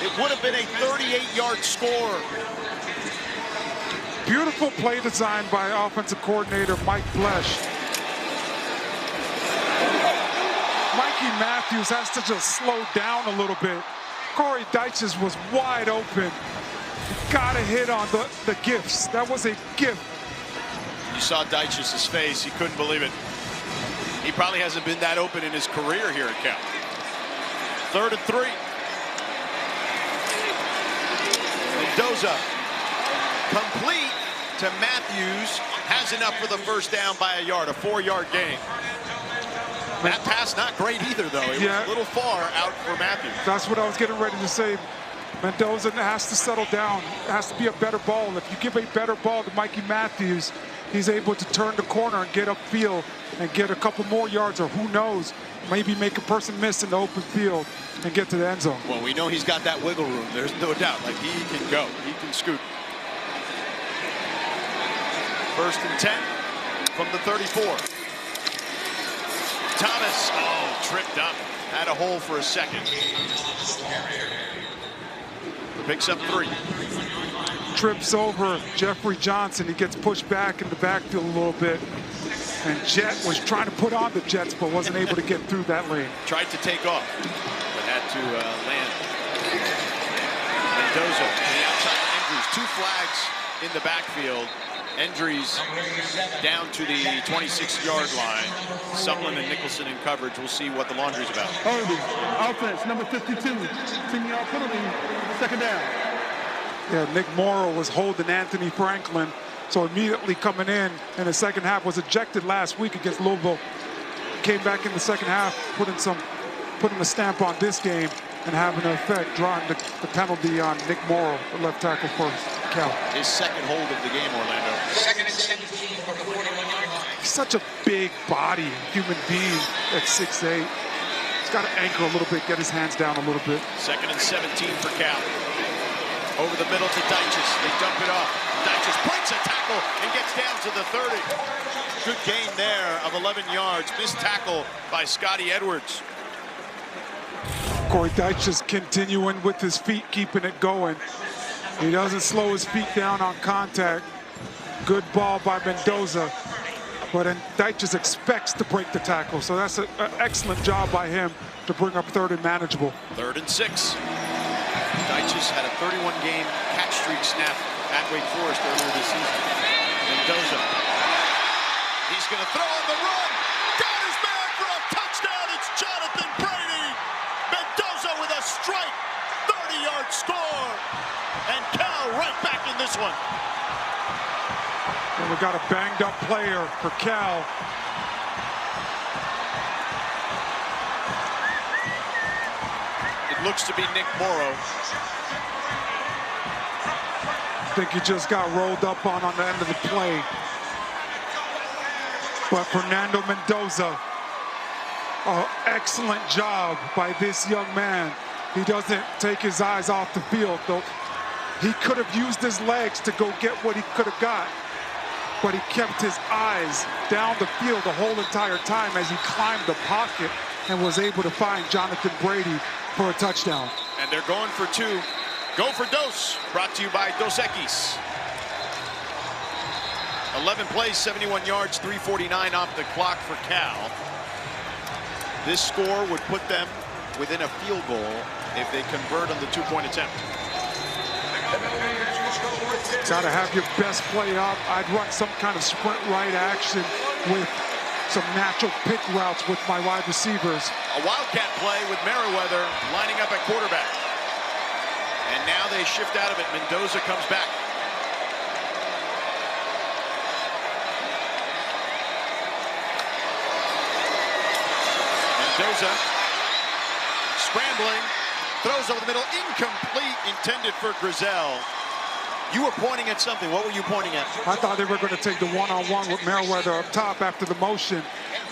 S1: It would have been a 38-yard score.
S5: Beautiful play design by offensive coordinator Mike Blesh. Mikey Matthews has to just slow down a little bit. Corey Dyches was wide open. Got to hit on the gifts. That was a gift.
S1: You saw Dyches' face. He couldn't believe it. He probably hasn't been that open in his career here at Cal. 3rd and 3. Mendoza complete to Matthews. Has enough for the first down by a yard, a 4-yard gain. That pass not great either, though. It was a little far out for Matthews.
S5: That's what I was getting ready to say. Mendoza has to settle down. It has to be a better ball. If you give a better ball to Mikey Matthews, he's able to turn the corner and get upfield and get a couple more yards, or who knows, maybe make a person miss in the open field and get to the end zone.
S1: Well, we know he's got that wiggle room. There's no doubt. Like, he can go. He can scoot. 1st and 10 from the 34. Thomas, tripped up. Had a hole for a second. Picks up 3.
S5: Trips over Jeffrey Johnson. He gets pushed back in the backfield a little bit. And Jet was trying to put on the Jets, but wasn't able to get through that lane.
S1: Tried to take off, but had to land. Mendoza to the outside injuries. 2 flags in the backfield. Endries down to the 26-yard line. Sumlin and Nicholson in coverage. We'll see what the laundry's about.
S9: Offense, number 52, 10-yard penalty, 2nd down.
S5: Yeah, Nick Morrow was holding Anthony Franklin, so immediately coming in the second half, was ejected last week against Louisville. Came back in the second half, putting a stamp on this game and having an effect, drawing the penalty on Nick Morrow, the left tackle for Cal.
S1: His second hold of the game, Orlando.
S2: 2nd and 17 from the 41-yard line.
S5: He's such a big body, human being at 6'8". He's got to anchor a little bit, get his hands down a little bit.
S1: 2nd and 17 for Cal. Over the middle to Dyches. They dump it off. Dyches breaks a tackle and gets down to the 30. Good gain there of 11 yards. Missed tackle by Scotty Edwards.
S5: Corey Dyches continuing with his feet, keeping it going. He doesn't slow his feet down on contact. Good ball by Mendoza. But Dyches expects to break the tackle, so that's an excellent job by him to bring up 3rd and manageable.
S1: 3rd and 6. Dyches had a 31-game catch streak snap at Wake Forest earlier this season. Mendoza. He's going to throw on the run. Got his man for a touchdown. It's Jonathan Brady. Mendoza with a strike. 30-yard score. And Cal right back in this one.
S5: And we got a banged-up player for Cal.
S1: It looks to be Nick Morrow.
S5: I think he just got rolled up on the end of the play. But Fernando Mendoza, excellent job by this young man. He doesn't take his eyes off the field, though. He could have used his legs to go get what he could have got, but he kept his eyes down the field the whole entire time as he climbed the pocket and was able to find Jonathan Brady for a touchdown.
S1: And they're going for 2. Go for Dos, brought to you by Dos Equis. 11 plays, 71 yards, 3:49 off the clock for Cal. This score would put them within a field goal if they convert on the 2-point attempt.
S5: Got to have your best play up. I'd run some kind of sprint right action with some natural pick routes with my wide receivers.
S1: A wildcat play with Merriweather lining up at quarterback. And now they shift out of it. Mendoza comes back. Mendoza scrambling, throws over the middle, incomplete, intended for Grizel. You were pointing at something. What were you pointing at?
S5: I thought they were going to take the one-on-one with Merriweather up top after the motion.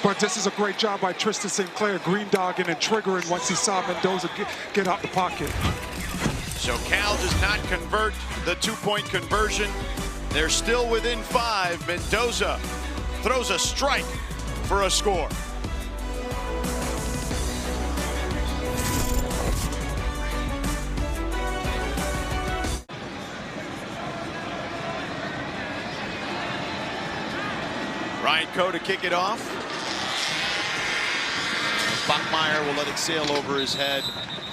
S5: But this is a great job by Tristan St. Clair, green dogging and triggering once he saw Mendoza get out the pocket.
S1: So Cal does not convert the 2-point conversion. They're still within 5. Mendoza throws a strike for a score. Ryan Coe to kick it off. Bachmeier will let it sail over his head.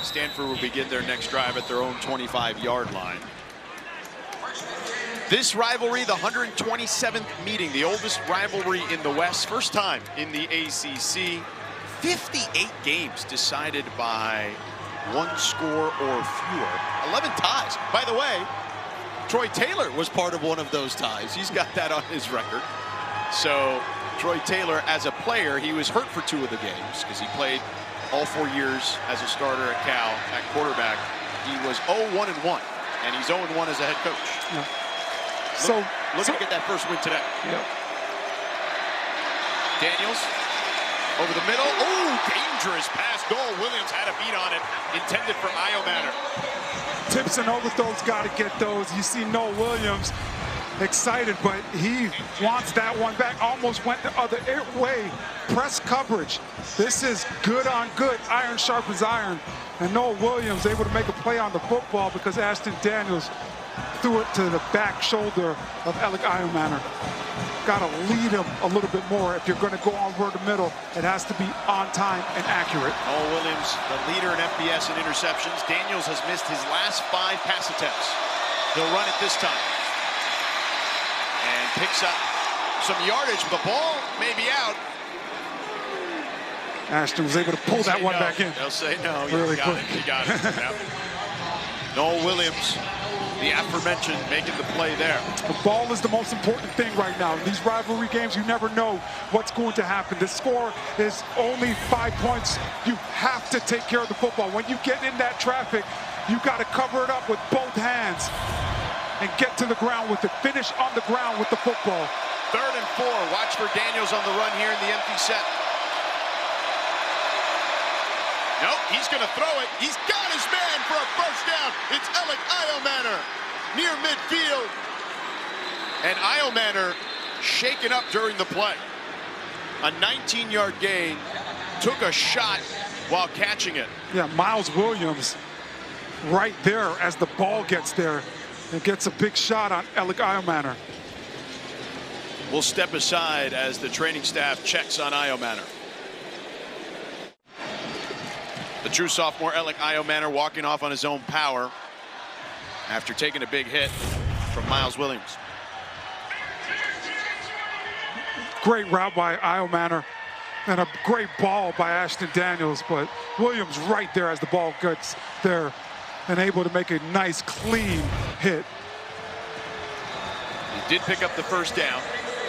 S1: Stanford will begin their next drive at their own 25-yard line. This rivalry, the 127th meeting, the oldest rivalry in the West, first time in the ACC. 58 games decided by 1 score or fewer. 11 ties. By the way, Troy Taylor was part of one of those ties. He's got that on his record. So Troy Taylor, as a player, he was hurt for 2 of the games because he played all 4 years as a starter at Cal at quarterback. He was 0-1-1, and he's 0-1 as a head coach.
S5: Yeah. So
S1: looking to get that first win today.
S5: Yep.
S1: Daniels over the middle. Oh, dangerous pass. Noel Williams had a beat on it, intended for Iomanner.
S5: Tips and overthrows, got to get those. You see Noel Williams excited, but he wants that one back. Almost went the other way. Press coverage. This is good on good. Iron sharpens iron. And Noel Williams able to make a play on the football because Ashton Daniels threw it to the back shoulder of Alec Iomanner. Got to lead him a little bit more. If you're going to go over the middle, it has to be on time and accurate.
S1: Noel Williams, the leader in FBS and interceptions. Daniels has missed his last 5 pass attempts. He'll run it this time. And picks up some yardage. The ball may be out.
S5: Ashton was able to pull that one back in.
S1: They'll say no.
S5: Really quick.
S1: You got it. Yep. Noel Williams, the aforementioned, making the play there.
S5: The ball is the most important thing right now. In these rivalry games, you never know what's going to happen. The score is only 5 points. You have to take care of the football. When you get in that traffic, you got to cover it up with both hands and get to the ground with it. Finish on the ground with the football.
S1: 3rd and 4. Watch for Daniels on the run here in the empty set. Nope, he's going to throw it. He's got his man for a first down. It's Alec Iomanner near midfield. And Iomanner shaken up during the play. A 19-yard gain. Took a shot while catching it.
S5: Yeah, Miles Williams right there as the ball gets there and gets a big shot on Alec Iomanner.
S1: We'll step aside as the training staff checks on Iomanner. The true sophomore Alec Iomanner walking off on his own power after taking a big hit from Miles Williams.
S5: Great route by Iomanner and a great ball by Ashton Daniels, but Williams right there as the ball gets there and able to make a nice clean hit.
S1: He did pick up the first down,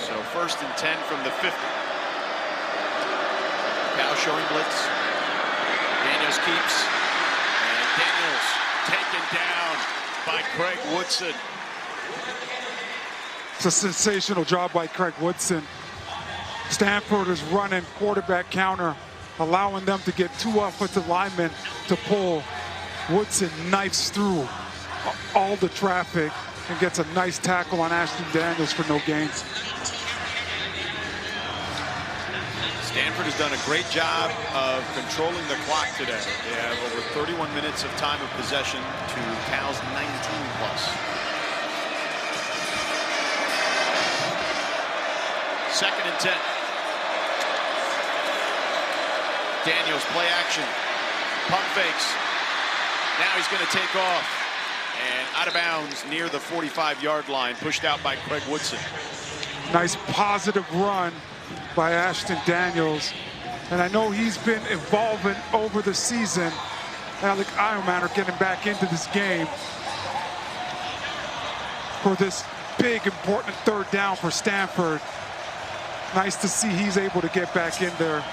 S1: so 1st and 10 from the 50. Now showing blitz. Daniels keeps, and Daniels taken down by Craig Woodson.
S5: It's a sensational job by Craig Woodson. Stanford is running quarterback counter, allowing them to get 2 offensive linemen to pull. Woodson knifes through all the traffic and gets a nice tackle on Ashton Daniels for no gain.
S1: Stanford has done a great job of controlling the clock today. They have over 31 minutes of time of possession to Cal's 19 plus. 2nd and 10. Daniels play action. Pump fakes. Now he's going to take off. And out of bounds near the 45-yard line, pushed out by Craig Woodson.
S5: Nice positive run by Ashton Daniels. And I know he's been evolving over the season. Alec Iomanner getting back into this game for this big, important 3rd down for Stanford. Nice to see he's able to get back in there.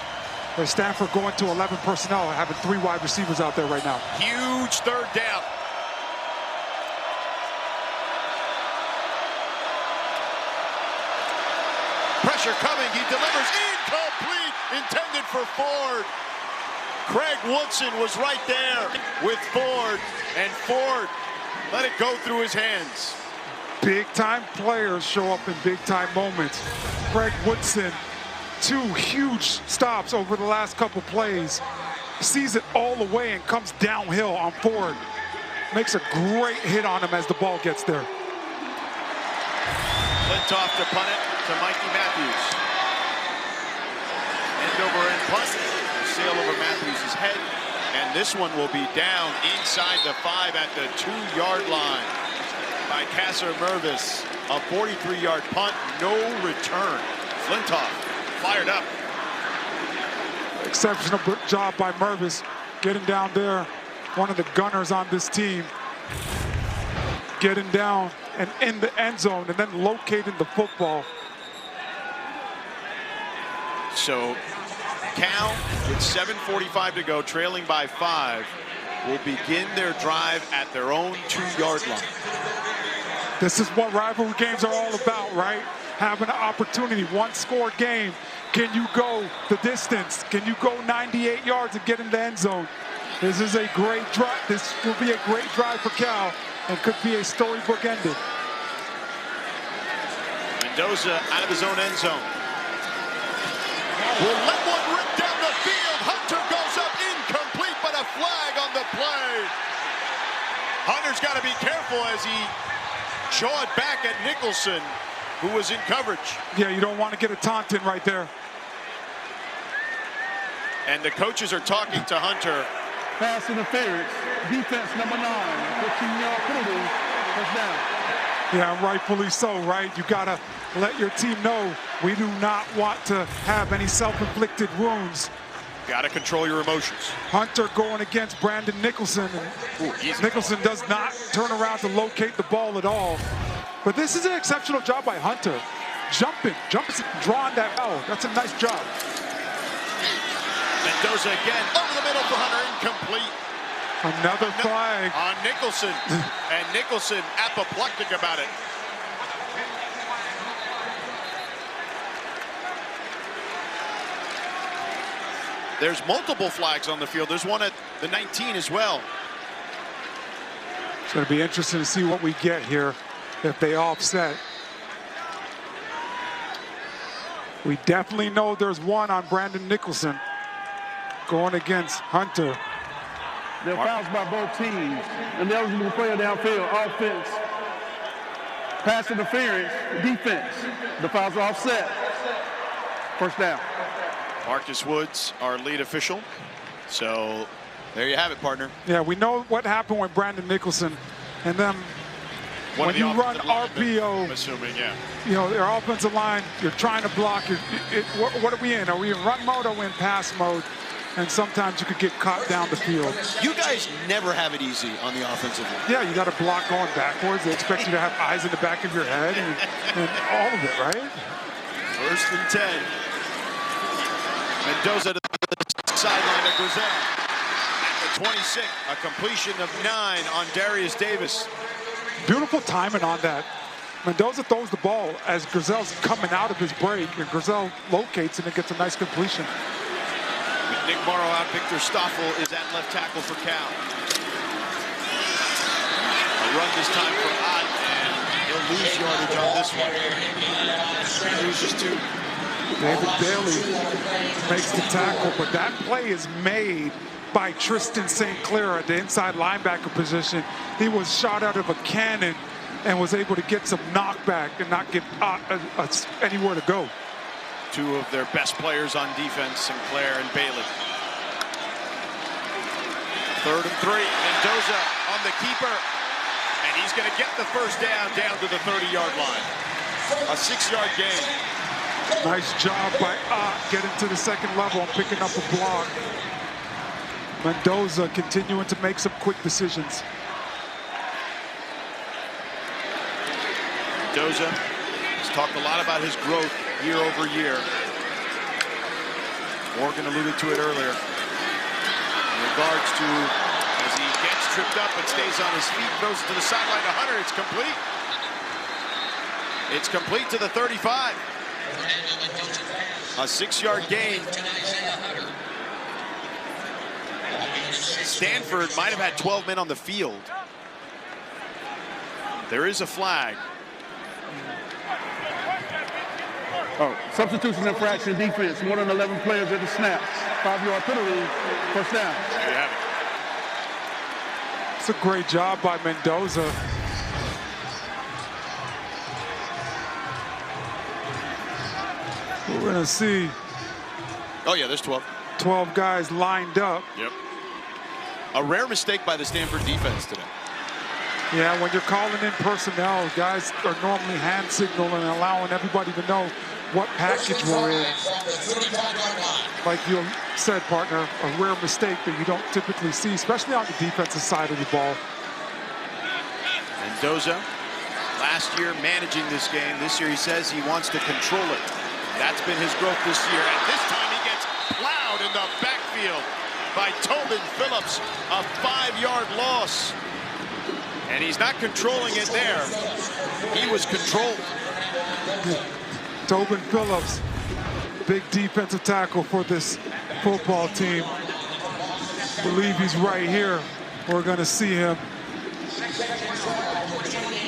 S5: But Stanford going to 11 personnel, having 3 wide receivers out there right now.
S1: Huge 3rd down. Pressure coming, he delivers incomplete, intended for Ford. Craig Woodson was right there with Ford, and Ford let it go through his hands.
S5: Big-time players show up in big-time moments. Craig Woodson, 2 huge stops over the last couple plays. Sees it all the way and comes downhill on Ford. Makes a great hit on him as the ball gets there.
S1: Flintoff to punt it to Mikey Matthews. End over end punt. Sail over Matthews' head. And this one will be down inside the 5 at the 2-yard line by Kasser Mervis. A 43-yard punt, no return. Flintoff fired up.
S5: Exceptional job by Mervis getting down there. One of the gunners on this team. Getting down and in the end zone and then locating the football.
S1: So Cal, with 7:45 to go, trailing by 5, will begin their drive at their own 2-yard line.
S5: This is what rivalry games are all about, right? Having an opportunity, one-score game. Can you go the distance? Can you go 98 yards and get in the end zone? This is a great drive. This will be a great drive for Cal and could be a storybook ending.
S1: Mendoza out of his own end zone. Will let one rip down the field. Hunter goes up incomplete, but a flag on the play. Hunter's got to be careful as he jawed back at Nicholson, who was in coverage.
S5: Yeah, you don't want to get a taunting right there.
S1: And the coaches are talking to Hunter.
S9: Pass interference. Defense number 9. 15-yard penalty. First down.
S5: Yeah, rightfully so, right? You got to let your team know we do not want to have any self-inflicted wounds.
S1: Got to control your emotions.
S5: Hunter going against Brandon Nicholson. And Nicholson does not turn around to locate the ball at all. But this is an exceptional job by Hunter. Jumping, drawing that foul. That's a nice job.
S1: Mendoza again, over the middle for Hunter, incomplete.
S5: Another flag.
S1: On Nicholson, and Nicholson apoplectic about it. There's multiple flags on the field. There's one at the 19 as well.
S5: It's going to be interesting to see what we get here if they offset. We definitely know there's one on Brandon Nicholson going against Hunter.
S9: There are fouls by both teams. An eligible player downfield. Offense. Pass interference. Defense. The fouls are offset. First down.
S1: Marcus Woods, our lead official. So there you have it, partner.
S5: Yeah, we know what happened with Brandon Nicholson. And then when you run RPO,
S1: I'm assuming, yeah.
S5: You know, their offensive line, you're trying to block. What are we in? Are we in run mode or are we in pass mode? And sometimes you could get caught down the field.
S1: You guys never have it easy on the offensive line.
S5: Yeah, you got to block going backwards. They expect you to have eyes in the back of your head and all of it, right?
S1: First and 10. Mendoza to the sideline of Grizel. At the 26, a completion of 9 on Darius Davis.
S5: Beautiful timing on that. Mendoza throws the ball as Grizel's coming out of his break, and Grizel locates and it gets a nice completion.
S1: With Nick Morrow out, Victor Stoffel is at left tackle for Cal. A run this time for Ott, and he'll lose yardage on this one. He loses 2.
S5: David Bailey makes the tackle, but that play is made by Tristan St. Clair at the inside linebacker position. He was shot out of a cannon and was able to get some knockback and not get anywhere to go.
S1: 2 of their best players on defense, Sinclair and Bailey. 3rd and 3, Mendoza on the keeper, and he's going to get the first down to the 30-yard line. A 6-yard gain.
S5: Nice job by getting to the second level and picking up a block. Mendoza continuing to make some quick decisions.
S1: Mendoza has talked a lot about his growth year over year. Morgan alluded to it earlier. In regards to as he gets tripped up but stays on his feet, throws it to the sideline to Hunter. It's complete. It's complete to the 35. A 6-yard gain. Stanford might have had 12 men on the field. There is a flag.
S9: Substitution infraction defense. More than 11 players at the snap. 5-yard penalty. First down.
S1: There you have it.
S5: It's a great job by Mendoza. We're going to see.
S1: Oh, yeah, there's 12.
S5: 12 guys lined up.
S1: Yep. A rare mistake by the Stanford defense today.
S5: Yeah, when you're calling in personnel, guys are normally hand signaling and allowing everybody to know what package we're in. Like you said, partner, a rare mistake that you don't typically see, especially on the defensive side of the ball.
S1: Mendoza, last year managing this game. This year he says he wants to control it. That's been his growth this year. And this time he gets plowed in the backfield by Tobin Phillips, a 5-yard loss. And he's not controlling it there. He was controlled.
S5: Tobin Phillips, big defensive tackle for this football team. Believe he's right here. We're going to see him.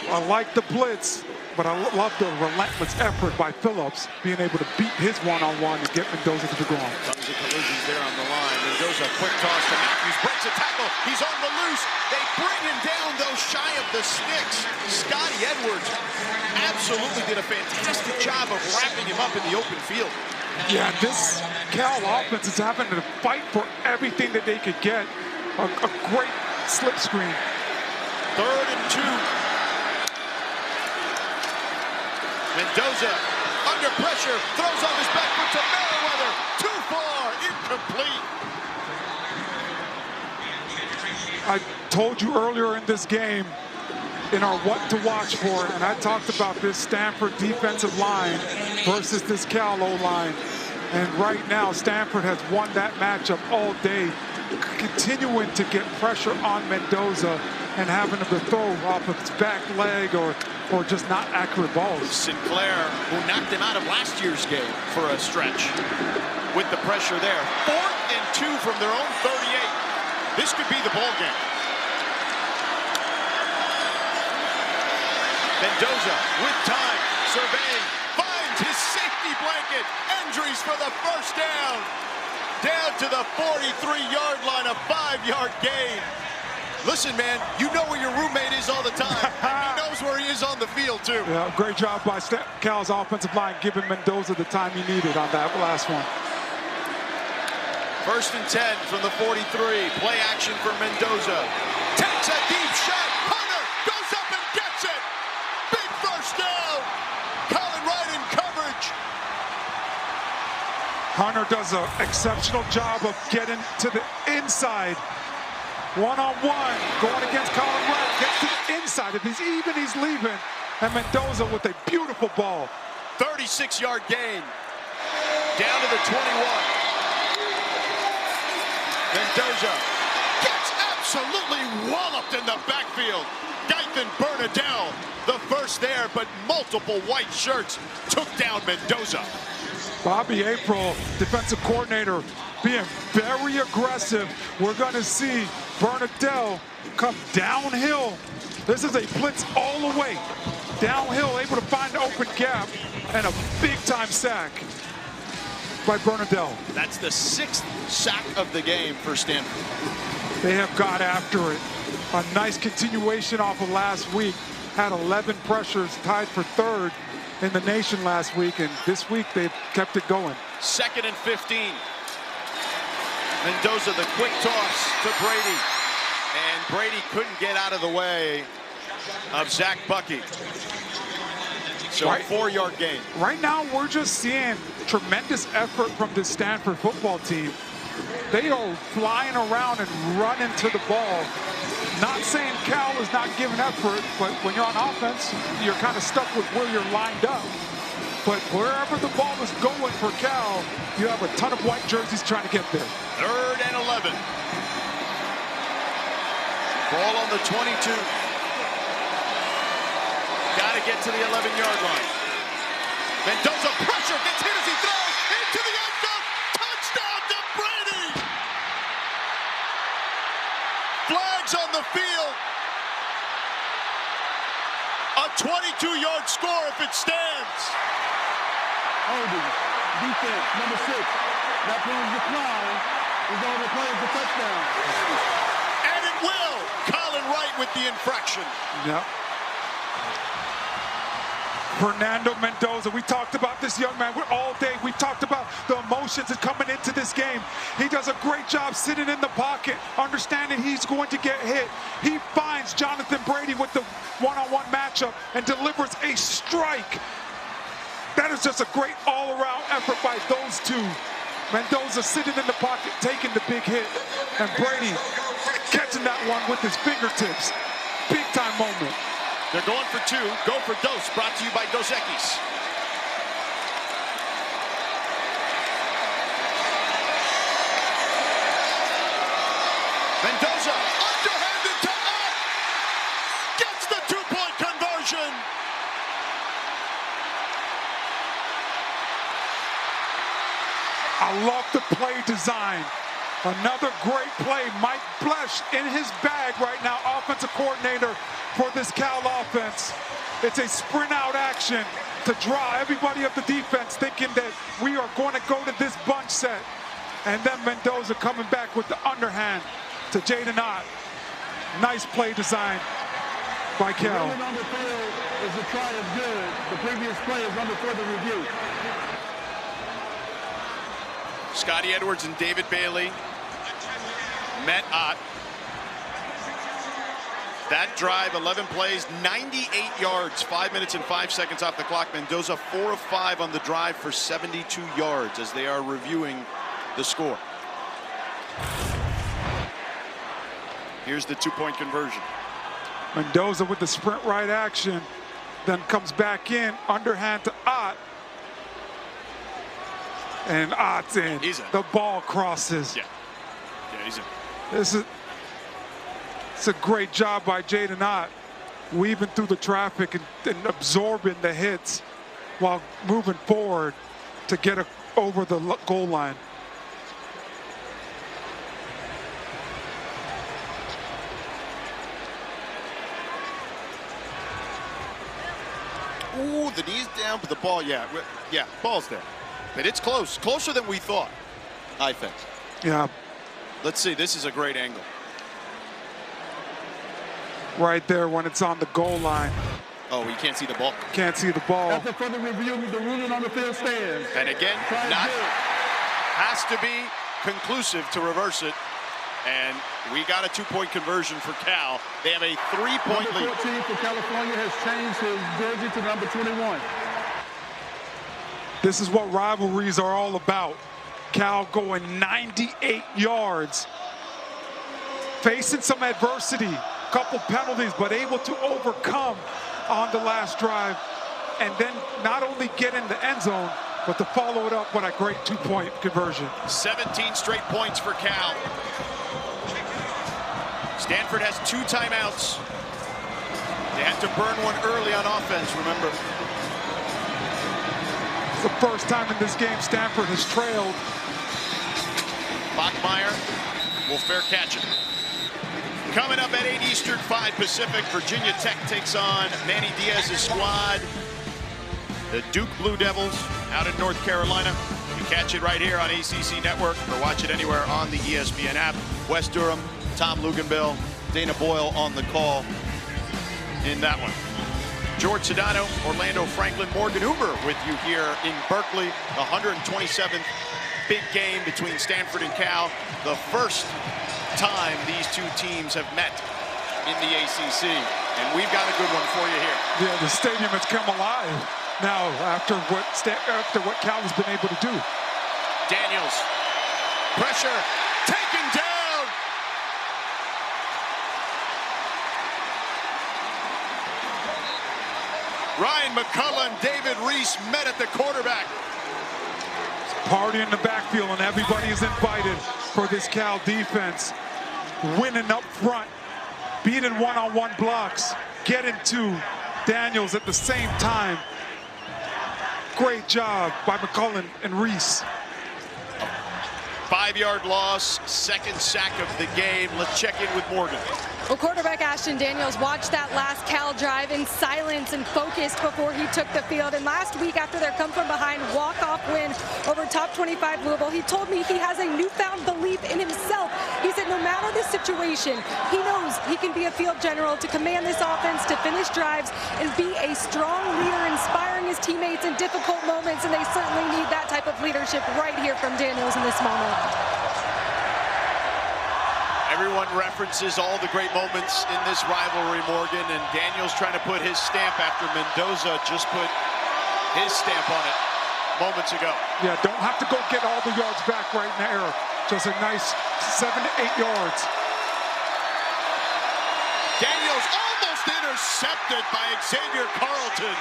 S5: I like the blitz, but I love the relentless effort by Phillips, being able to beat his one-on-one and get Mendoza to the ground.
S1: Tons of collisions there on the line. Mendoza, quick toss to Matthews, breaks a tackle. He's on the loose. They bring him down, though, shy of the sticks. Scotty Edwards absolutely did a fantastic job of wrapping him up in the open field.
S5: Yeah, this Cal offense is having to fight for everything that they could get. A great slip screen.
S1: 3rd and 2. Mendoza under pressure, throws off his back foot to Merriweather. Too far, incomplete.
S5: I told you earlier in this game, in our what to watch for, and I talked about this Stanford defensive line versus this Cal O-line. And right now, Stanford has won that matchup all day, continuing to get pressure on Mendoza and having him to throw off of his back leg or just not accurate balls.
S1: Sinclair, who knocked him out of last year's game for a stretch with the pressure there. 4th and 2 from their own 38. This could be the ball game. Mendoza with time, surveying, finds his safety blanket. Endries for the first down. Down to the 43-yard line, a 5-yard gain. Listen, man, you know where your roommate is all the time. He knows where he is on the field, too.
S5: Yeah, great job by Cal's offensive line, giving Mendoza the time he needed on that last one.
S1: 1st and 10 from the 43. Play action for Mendoza. Takes a deep shot. Hunter goes up and gets it. Big first down. Colin Wright in coverage.
S5: Hunter does an exceptional job of getting to the inside. One-on-one, going against Colin Wright, gets to the inside. If he's even, he's leaving. And Mendoza with a beautiful ball.
S1: 36-yard gain. Down to the 21. Mendoza gets absolutely walloped in the backfield. Dyson Bernadelle, the first there, but multiple white shirts took down Mendoza.
S5: Bobby April, defensive coordinator, being very aggressive. We're going to see Bernadelle come downhill. This is a blitz all the way. Downhill, able to find an open gap, and a big-time sack by Bernadelle.
S1: That's the 6th sack of the game for Stanford.
S5: They have got after it. A nice continuation off of last week. Had 11 pressures, tied for 3rd in the nation last week, and this week they've kept it going.
S1: 2nd and 15. Mendoza, the quick toss to Brady. And Brady couldn't get out of the way of Zach Bucky. So a 4-yard gain.
S5: Right now, we're just seeing tremendous effort from this Stanford football team. They are flying around and running to the ball. Not saying Cal is not giving effort, but when you're on offense, you're kind of stuck with where you're lined up. But wherever the ball is going for Cal, you have a ton of white jerseys trying to get there.
S1: 3rd and 11. Ball on the 22. Got to get to the 11-yard line. Mendoza pressure, gets hit as he throws into the end zone. Touchdown to Brady. Flags on the field. A 22-yard score if it stands.
S9: Holding, defense, number 6. That play decline. Is over the play for touchdown.
S1: And it will. Colin Wright with the infraction.
S5: Yep. Fernando Mendoza, we talked about this young man all day. We talked about the emotions of coming into this game. He does a great job sitting in the pocket, understanding he's going to get hit. He finds Jonathan Brady with the one-on-one matchup and delivers a strike. That is just a great all-around effort by those two. Mendoza sitting in the pocket, taking the big hit, and Brady catching that one with his fingertips. Big-time moment.
S1: They're going for 2. Go for Dos, brought to you by Dos Equis. Mendoza, underhanded to up. Gets the 2-point conversion.
S5: I love the play design. Another great play. Mike Blesh in his bag right now, offensive coordinator for this Cal offense. It's a sprint out action to draw everybody up the defense, thinking that we are going to go to this bunch set. And then Mendoza coming back with the underhand to Jaden Ott. Nice play design by Cal.
S9: Running on the field is a try of good. The previous play is under further review.
S1: Scotty Edwards and David Bailey met Ott. That drive, 11 plays, 98 yards, 5 minutes and 5 seconds off the clock. Mendoza 4 of 5 on the drive for 72 yards as they are reviewing the score. Here's the 2-point conversion.
S5: Mendoza with the sprint right action, then comes back in, underhand to Ott. And Ott's in.
S1: He's in.
S5: The ball crosses.
S1: Yeah, he's in.
S5: It's a great job by Jaden Ott, weaving through the traffic and absorbing the hits while moving forward to get over the goal line.
S1: Ooh, the knee's down, but the ball, yeah, ball's there. But it's close, closer than we thought, I think.
S5: Yeah.
S1: Let's see, this is a great angle.
S5: Right there when it's on the goal line.
S1: Oh, you can't see the ball.
S5: Can't see the ball.
S9: After further review, the ruling on the field stands.
S1: And again, has to be conclusive to reverse it. And we got a 2-point conversion for Cal. They have a 3-point lead.
S9: Number 14 for California has changed his jersey to number 21.
S5: This is what rivalries are all about. Cal going 98 yards, facing some adversity, couple penalties, but able to overcome on the last drive, and then not only get in the end zone, but to follow it up with a great 2-point conversion. 17
S1: straight points for Cal. Stanford has 2 timeouts. They had to burn one early on offense, remember.
S5: It's the first time in this game Stanford has trailed.
S1: Bachmeier will fair catch it. Coming up at 8 Eastern, 5 Pacific, Virginia Tech takes on Manny Diaz's squad. The Duke Blue Devils out in North Carolina. You catch it right here on ACC Network or watch it anywhere on the ESPN app. Wes Durham, Tom Luganbill, Dana Boyle on the call in that one. George Sedano, Orlando Franklin, Morgan Huber with you here in Berkeley. The 127th big game between Stanford and Cal. The first time these 2 teams have met in the ACC. And we've got a good one for you here.
S5: Yeah, the stadium has come alive now after what Cal has been able to do.
S1: Daniels, pressure, taken down. Ryan McCullough and David Reese met at the quarterback.
S5: Party in the backfield, and everybody is invited for this Cal defense. Winning up front, beating one-on-one blocks, getting to Daniels at the same time. Great job by McCullough and Reese.
S1: 5-yard loss, 2nd sack of the game. Let's check in with Morgan.
S6: Well, quarterback Ashton Daniels watched that last Cal drive in silence and focused before he took the field. And last week, after their come-from-behind walk-off win over top 25 Louisville, he told me he has a newfound belief in himself. He said no matter the situation, he knows he can be a field general to command this offense, to finish drives, and be a strong leader, inspiring his teammates in difficult moments. And they certainly need that type of leadership right here from Daniels in this moment.
S1: Everyone references all the great moments in this rivalry, Morgan, and Daniels trying to put his stamp after Mendoza just put his stamp on it moments ago.
S5: Yeah, don't have to go get all the yards back right now. Just a nice 7 to 8 yards.
S1: Daniels almost intercepted by Xavier Carlton.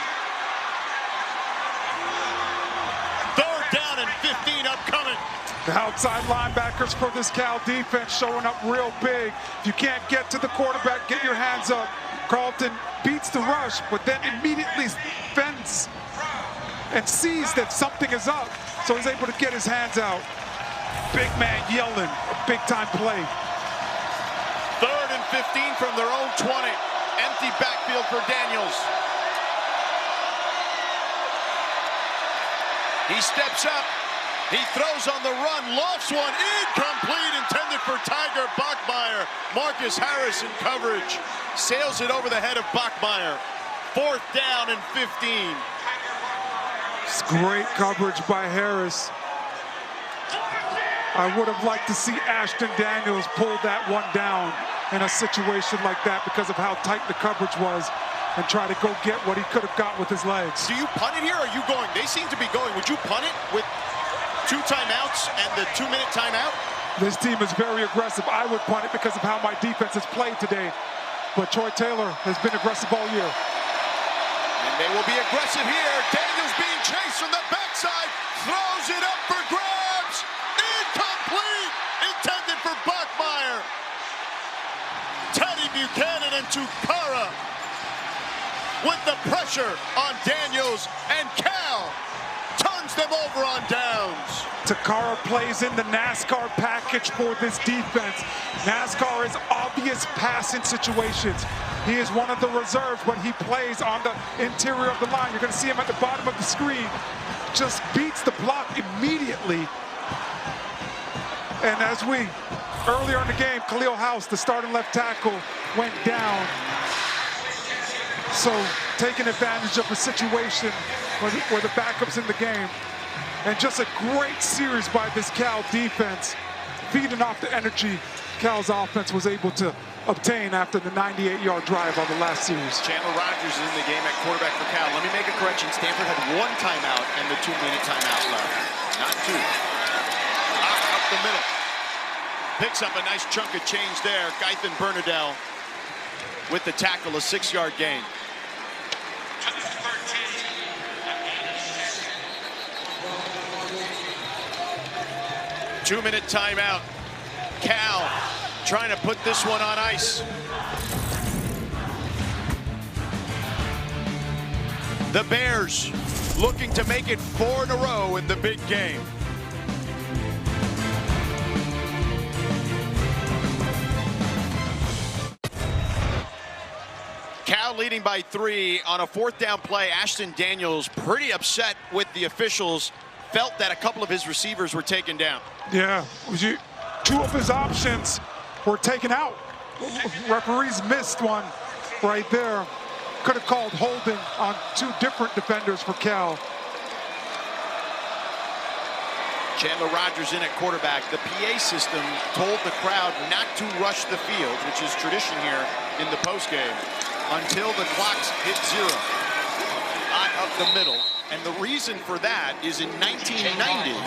S1: 3rd down and 15 upcoming.
S5: The outside linebackers for this Cal defense showing up real big. If you can't get to the quarterback, get your hands up. Carlton beats the rush, but then immediately fends and sees that something is up, so he's able to get his hands out. Big man yelling, big-time play.
S1: 3rd and 15 from their own 20. Empty backfield for Daniels. He steps up. He throws on the run, lofts one, incomplete, intended for Tiger Bachmeier. Marcus Harris in coverage, sails it over the head of Bachmeier. 4th down and 15.
S5: It's great coverage by Harris. I would have liked to see Ashton Daniels pull that one down in a situation like that because of how tight the coverage was, and try to go get what he could have got with his legs.
S1: Do you punt it here, or are you going? They seem to be going. Would you punt it with 2 timeouts and the 2-minute timeout?
S5: This team is very aggressive. I would punt it because of how my defense has played today. But Troy Taylor has been aggressive all year.
S1: And they will be aggressive here. Daniels being chased from the backside. Throws it up for grabs. Incomplete. Intended for Bachmeier. Teddy Buchanan and Tukara with the pressure on Daniels, and Cal turns them over on downs.
S5: Takara plays in the NASCAR package for this defense. NASCAR is obvious passing situations. He is one of the reserves, but he plays on the interior of the line. You're going to see him at the bottom of the screen. Just beats the block immediately. And as earlier in the game, Khalil House, the starting left tackle, went down. So taking advantage of a situation where the backup's in the game. And just a great series by this Cal defense, feeding off the energy Cal's offense was able to obtain after the 98-yard drive on the last series.
S1: Chandler Rogers is in the game at quarterback for Cal. Let me make a correction. Stanford had 1 timeout and the 2-minute timeout left. Not 2. Up the middle. Picks up a nice chunk of change there. Gaithan Bernadelle with the tackle, a 6-yard gain. Two-minute timeout. Cal trying to put this one on ice. The Bears looking to make it 4 in a row in the big game. Cal leading by 3 on a 4th down play. Ashton Daniels pretty upset with the officials. Felt that a couple of his receivers were taken down.
S5: Yeah, 2 of his options were taken out. Referees missed one right there. Could have called holding on 2 different defenders for Cal.
S1: Chandler Rogers in at quarterback. The PA system told the crowd not to rush the field, which is tradition here in the postgame, until the clocks hit 0. Out of the middle. And the reason for that is in 1990,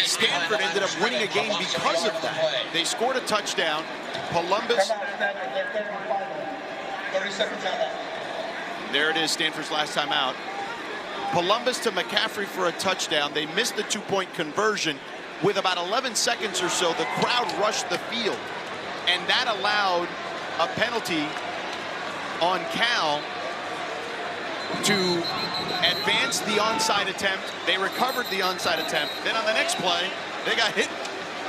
S1: Stanford ended up winning a game because of that. They scored a touchdown. Columbus. There it is, Stanford's last time out. Columbus to McCaffrey for a touchdown. They missed the 2-point conversion. With about 11 seconds or so, the crowd rushed the field. And that allowed a penalty on Cal to advance the onside attempt. They recovered the onside attempt. Then on the next play, they got hit.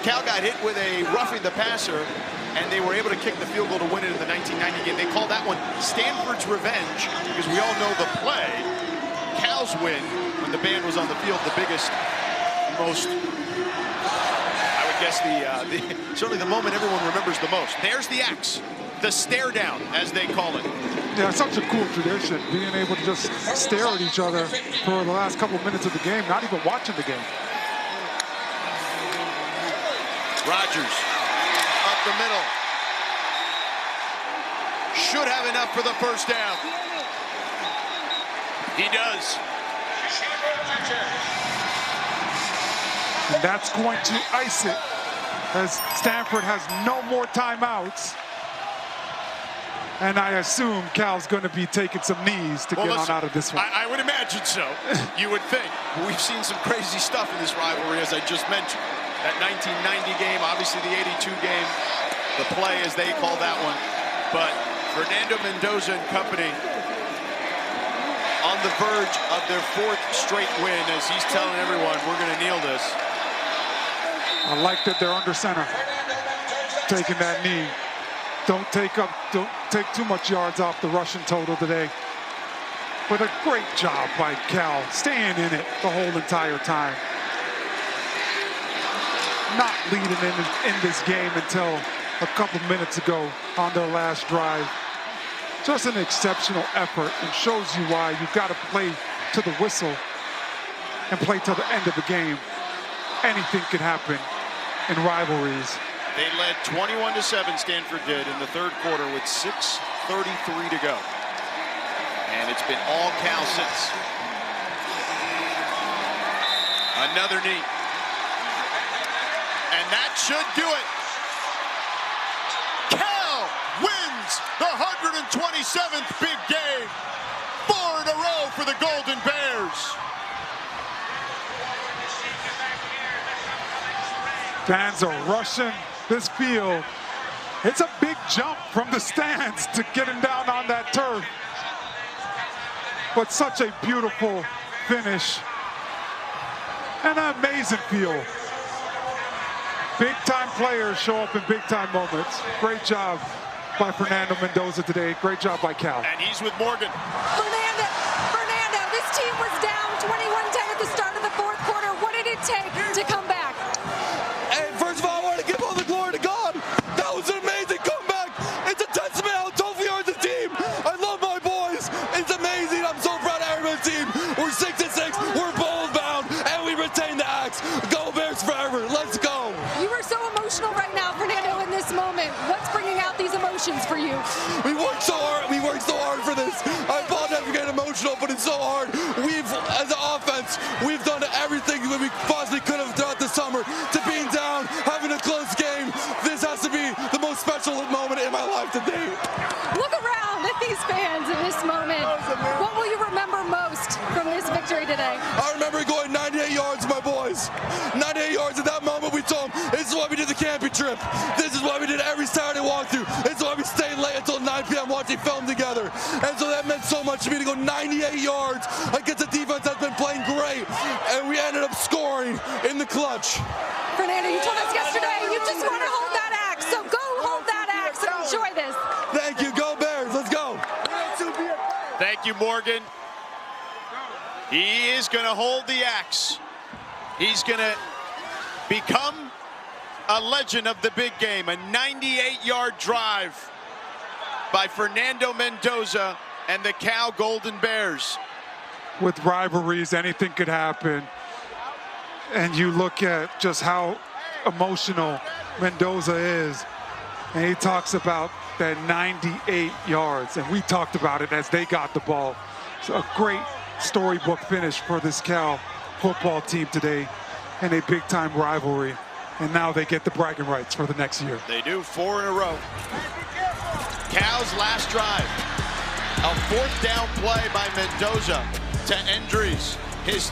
S1: Cal got hit with a roughing the passer, and they were able to kick the field goal to win it in the 1990 game. They called that one Stanford's revenge, because we all know the play. Cal's win, when the band was on the field, the biggest, most, I would guess certainly the moment everyone remembers the most. There's the axe, the stare down, as they call it.
S5: Yeah, it's such a cool tradition, being able to just stare at each other for the last couple minutes of the game, not even watching the game.
S1: Rogers up the middle. Should have enough for the first down. He does.
S5: And that's going to ice it, as Stanford has no more timeouts. And I assume Cal's going to be taking some knees to get on out of this one.
S1: I would imagine so. You would think. We've seen some crazy stuff in this rivalry, as I just mentioned. That 1990 game, obviously the 82 game, the play as they call that one. But Fernando Mendoza and company on on the verge of their 4th straight win as he's telling everyone, we're going to kneel this.
S5: I like that they're under center, taking that knee. Don't take too much yards off the rushing total today. But a great job by Cal, staying in it the whole entire time. Not leading in this game until a couple minutes ago on their last drive. Just an exceptional effort, and shows you why you've got to play to the whistle and play till the end of the game. Anything can happen in rivalries.
S1: They led 21-7, Stanford did, in the 3rd quarter with 6:33 to go. And it's been all Cal since. Another knee. And that should do it. Cal wins the 127th big game. 4 in a row for the Golden Bears.
S5: Fans are rushing this field. It's a big jump from the stands to getting down on that turf. But such a beautiful finish. And an amazing field. Big-time players show up in big-time moments. Great job by Fernando Mendoza today. Great job by Cal.
S1: And he's with Morgan.
S6: Fernando, this team was down 21-10 at the start of the 4th quarter. What did it take to come back?
S11: And first of all, I want to give all the glory to God. That was an amazing comeback. It's a testament how tough we are as a team. I love my boys. It's amazing. I'm so proud of everyone's team. We're 6-6. We're bold bound, and we retain the axe. Go Bears forever. Let's go.
S6: You are so emotional right now, Fernando, in this moment. What's bringing out these emotions for you?
S11: We worked so hard. We worked so hard for this. I apologize for getting emotional, but it's so hard. As an offense, we've done everything that we possibly could have throughout the summer to being down, having a close game. This has to be the most special moment in my life to date.
S6: Look around at these fans in this moment. What will you remember most from this victory today?
S11: I remember going 98 yards, my boys. 98 yards. At that moment, we told them, this is why we did the camping trip. This is why we did every Saturday walkthrough. This is why we stayed late until 9 p.m. watching film together. And so that meant so much to me to go 98 yards against a defense that's been playing great. And we ended up scoring in the clutch.
S6: Fernando, you told us yesterday you just want to hold that axe. So go hold that axe and enjoy this.
S11: Thank you. Go Bears. Let's go.
S1: Thank you, Morgan. He is going to hold the axe. He's going to become a legend of the big game. A 98-yard drive by Fernando Mendoza and the Cal Golden Bears.
S5: With rivalries, anything could happen. And you look at just how emotional Mendoza is. And he talks about that 98 yards. And we talked about it as they got the ball. So a great storybook finish for this Cal football team today in a big-time rivalry. And now they get the bragging rights for the next year.
S1: They do, 4 in a row. Cal's last drive. A 4th down play by Mendoza to Endries, his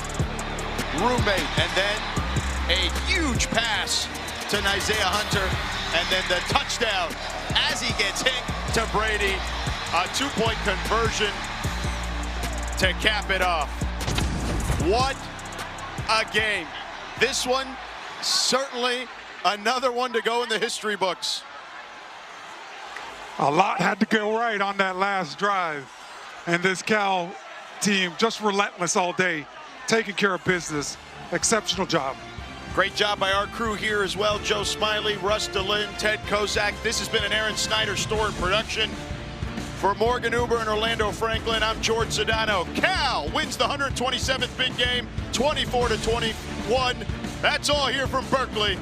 S1: roommate. And then a huge pass to Isaiah Hunter. And then the touchdown as he gets hit to Brady. A 2-point conversion to cap it off. What a game. This one, certainly another one to go in the history books.
S5: A lot had to go right on that last drive. And this Cal team just relentless all day, taking care of business. Exceptional job.
S1: Great job by our crew here as well. Joe Smiley, Russ DeLynn, Ted Kozak. This has been an Aaron Snyder Store production. For Morgan Uber and Orlando Franklin, I'm George Sedano. Cal wins the 127th big game, 24-21. That's all here from Berkeley.